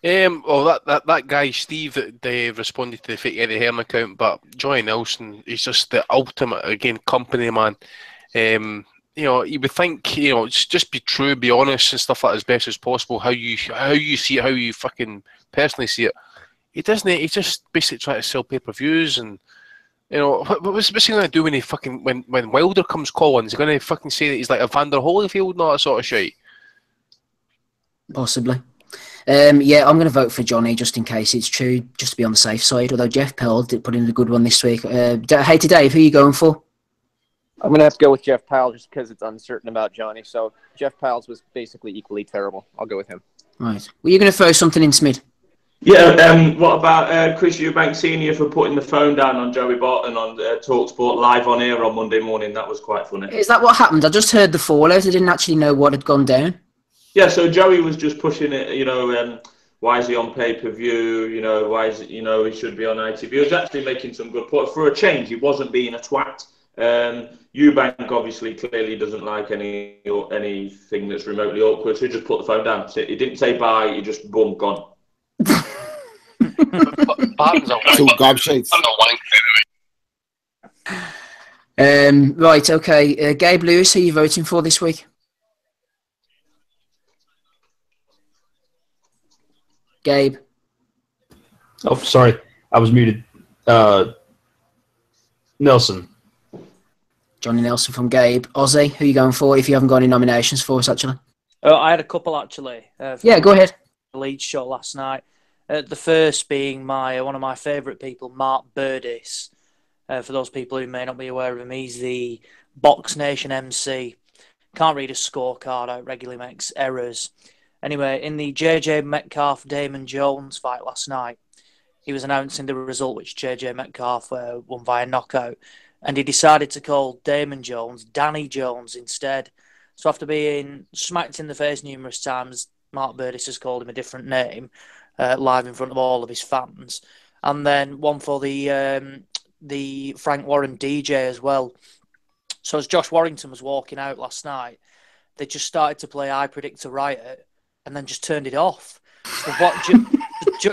Well, that guy Steve that responded to the fake Eddie Hearn account, but Johnny Nelson is just the ultimate company man. You would think just be true, be honest, and stuff like that as best as possible. How you see it, how you fucking personally see it. He doesn't. He's just basically trying to sell pay-per-views, and what's he going to do when Wilder comes calling? Is he going to fucking say that he's like Evander Holyfield and all that sort of shit? Possibly. Yeah, I'm going to vote for Johnny just in case it's true, just to be on the safe side. Although Jeff Powell did put in a good one this week. Hey, to Dave, who are you going for? I'm going to have to go with Jeff Powell just because it's uncertain about Johnny. So Jeff Powell's was basically equally terrible. I'll go with him. Right. Were you going to throw something in, Smith? Yeah, what about Chris Eubank Sr. for putting the phone down on Joey Barton on TalkSport live on air on Monday morning? That was quite funny. Is that what happened? I just heard the fallout. I didn't actually know what had gone down. Yeah, so Joey was just pushing it, why is he on pay-per-view? Why is it, he should be on ITV. He was actually making some good points. For a change, he wasn't being a twat. Eubank obviously clearly doesn't like anything that's remotely awkward, so he just put the phone down. So he didn't say bye, he just boom, gone. Barton's a Two gobshites. Right, okay. Gabe Lewis, who are you voting for this week? Gabe. Oh, sorry. I was muted. Nelson. Johnny Nelson from Gabe. Ozzy, who are you going for if you haven't got any nominations for us, actually? I had a couple, actually. Yeah, go ahead. The Leeds show last night. The first being one of my favourite people, Mark Burdis. For those people who may not be aware of him, he's the Box Nation MC. Can't read a scorecard out, regularly makes errors. Anyway, in the JJ Metcalf-Damon Jones fight last night, he was announcing the result, which JJ Metcalf won via knockout, and he decided to call Damon Jones Danny Jones instead. So after being smacked in the face numerous times, Mark Burdis has called him a different name, live in front of all of his fans. And then one for the Frank Warren DJ as well. So as Josh Warrington was walking out last night, they just started to play I Predict a Riot and then just turned it off. So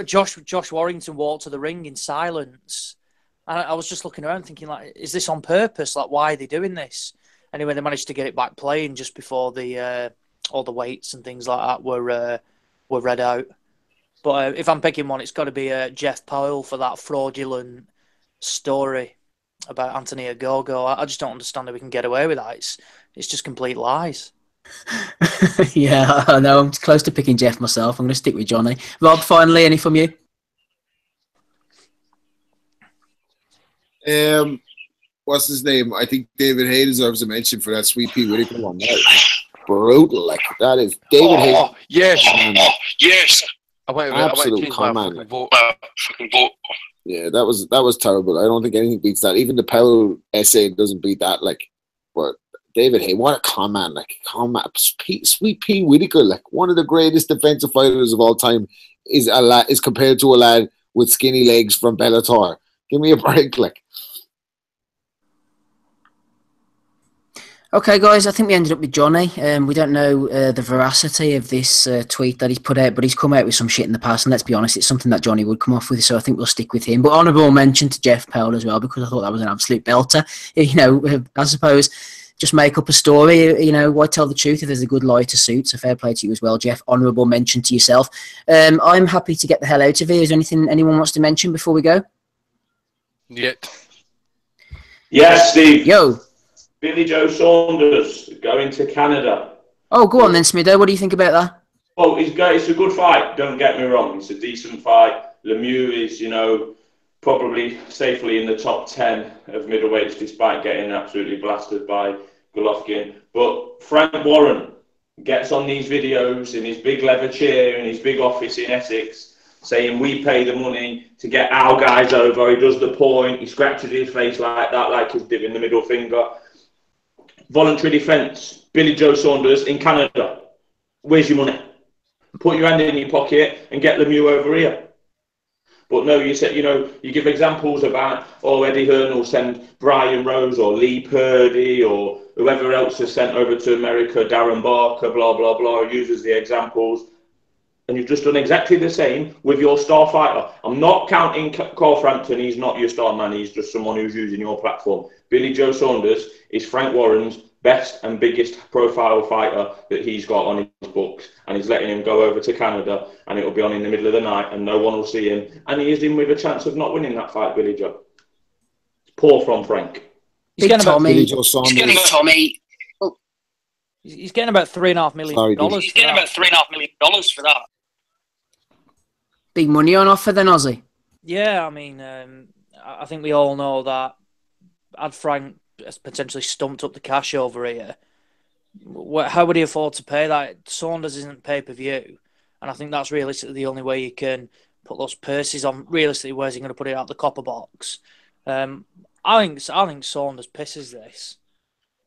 Josh Warrington walked to the ring in silence. And I was just looking around thinking, like, is this on purpose? Like, why are they doing this? Anyway, they managed to get it back playing just before the all the weights and things like that were read out. But if I'm picking one, it's got to be Jeff Powell for that fraudulent story about Anthony Ogogo. I just don't understand how we can get away with that. It's just complete lies. Yeah, I know. I'm close to picking Jeff myself. I'm going to stick with Johnny. Rob, finally, any from you? What's his name? I think David Hay deserves a mention for that Sweet Pea Whitaker one. That is brutal. Like, that is David Hay. Yes. Yes. I went Absolute to my command. vote. Yeah, that was terrible. I don't think anything beats that. Even the Powell essay doesn't beat that. Like, but David Hay, what a con man! Like, Sweet Pea Whitaker, like one of the greatest defensive fighters of all time, is compared to a lad with skinny legs from Bellator. Give me a break, like. Okay, guys, I think we ended up with Johnny. We don't know the veracity of this tweet that he's put out, but he's come out with some shit in the past, and let's be honest, it's something that Johnny would come off with, so I think we'll stick with him. But honourable mention to Jeff Powell as well, because I thought that was an absolute belter. I suppose just make up a story, why tell the truth if there's a good lie to suit? So fair play to you as well, Jeff. Honourable mention to yourself. I'm happy to get the hell out of here. Is there anything anyone wants to mention before we go? Yet. Yes, Steve. Yo. Billy Joe Saunders going to Canada. Oh, go on then, Smido. What do you think about that? Well, it's a good fight. Don't get me wrong. It's a decent fight. Lemieux is, probably safely in the top 10 of middleweights, despite getting absolutely blasted by Golovkin. But Frank Warren gets on these videos in his big leather chair in his big office in Essex, saying we pay the money to get our guys over. He does the point. He scratches his face like that, like he's giving the middle finger. Voluntary defence, Billy Joe Saunders in Canada. Where's your money? Put your hand in your pocket and get Lemieux over here. But no, you said, you give examples about, Eddie Hearn will send Brian Rose or Lee Purdy or whoever else is sent over to America, Darren Barker, blah, blah, blah, uses the examples. And you've just done exactly the same with your star fighter. I'm not counting Carl Frampton. He's not your star man. He's just someone who's using your platform. Billy Joe Saunders is Frank Warren's best and biggest profile fighter that he's got on his books. And he's letting him go over to Canada and it'll be on in the middle of the night and no one will see him. And he is in with a chance of not winning that fight, Billy Joe. Poor from Frank. He's getting about Billy Joe Saunders. He's getting about $3.5 million. He's getting about $3.5 million for that. Big money on offer then, Ozzy. Yeah, I mean, I think we all know that had Frank potentially stumped up the cash over here, how would he afford to pay that? Saunders isn't pay-per-view, and I think that's realistically the only way you can put those purses on. Realistically, where's he going to put it out the copper box? I think Saunders pisses this.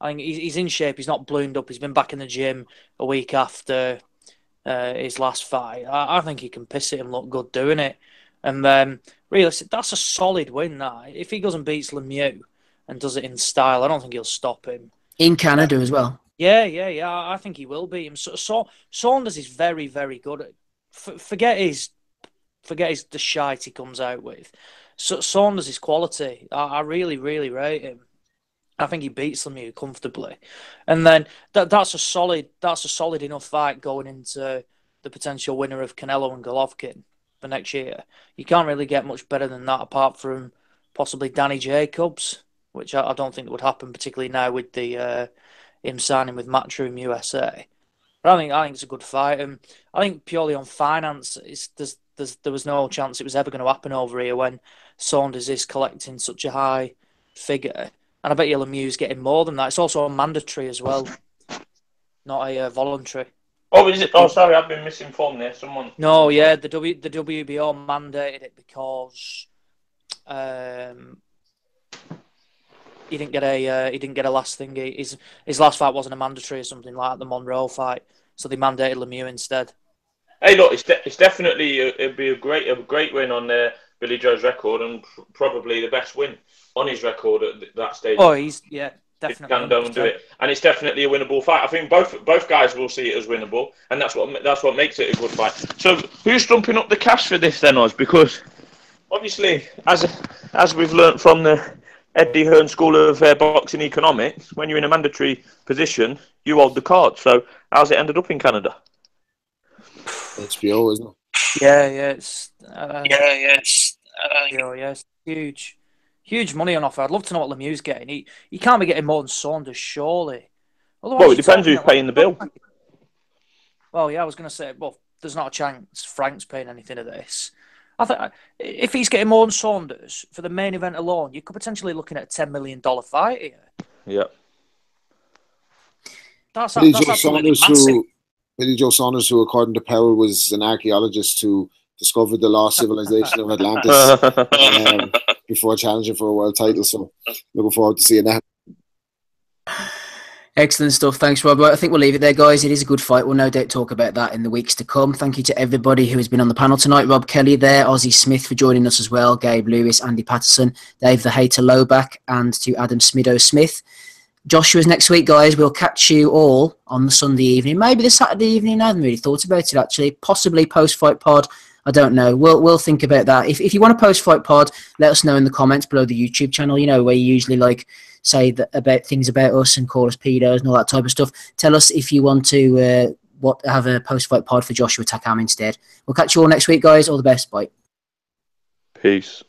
I think he's in shape. He's not ballooned up. He's been back in the gym a week after his last fight. I think he can piss it and look good doing it. And realistically, that's a solid win. That if he goes and beats Lemieux and does it in style, I don't think he'll stop him. In Canada as well. Yeah. I think he will beat him. So Saunders is very, very good. Forget the shite he comes out with. So Saunders is quality. I really, really rate him. I think he beats Lemieux comfortably, and then that's a solid enough fight going into the potential winner of Canelo and Golovkin for next year. You can't really get much better than that, apart from possibly Danny Jacobs, which I don't think would happen, particularly now with the him signing with Matchroom USA. But I think it's a good fight, and I think purely on finance, there was no chance it was ever going to happen over here when Saunders is collecting such a high figure. And I bet you Lemieux's getting more than that. It's also a mandatory as well, not a voluntary. Oh, is it? Oh, sorry, I've been misinformed there. Someone. No, yeah, the WBO mandated it because he didn't get a last thing. His last fight wasn't a mandatory or something like the Monroe fight, so they mandated Lemieux instead. Hey, look, it's definitely it'd be a great win on Billy Joe's record, and probably the best win on his record at that stage. Oh, definitely. Can go and do it, and it's definitely a winnable fight. I think both guys will see it as winnable, and that's what makes it a good fight. So, who's stumping up the cash for this then, Oz? Because obviously, as we've learnt from the Eddie Hearn School of Boxing Economics, when you're in a mandatory position, you hold the card. So, how's it ended up in Canada? HBO, isn't it? Yeah, it's huge money on offer. I'd love to know what Lemieux's getting. He can't be getting more than Saunders, surely. Well, it depends who's paying the bill. Well, yeah, I was going to say, well, there's not a chance Frank's paying anything of this. I think if he's getting more than Saunders for the main event alone, you could potentially looking at a $10 million fight here. Yeah. That's absolutely massive. Billy Joe Saunders, who according to Powell was an archaeologist who discovered the lost civilization of Atlantis before challenging for a world title. So looking forward to seeing that. Excellent stuff. Thanks, Rob. I think we'll leave it there, guys. It is a good fight. We'll no doubt talk about that in the weeks to come. Thank you to everybody who has been on the panel tonight. Rob Kelly there, Ozzy Smith for joining us as well, Gabe Lewis, Andy Patterson, Dave the Hater Lowback, and to Adam Smido Smith. Joshua's next week, guys. We'll catch you all on the Sunday evening, maybe the Saturday evening. I haven't really thought about it, actually. Possibly post-fight pod. I don't know. We'll think about that. If you want a post-fight pod, let us know in the comments below the YouTube channel, you know, where you usually say about things about us and call us pedos and all that type of stuff. Tell us if you want to have a post-fight pod for Joshua Takam instead. We'll catch you all next week, guys. All the best. Bye. Peace.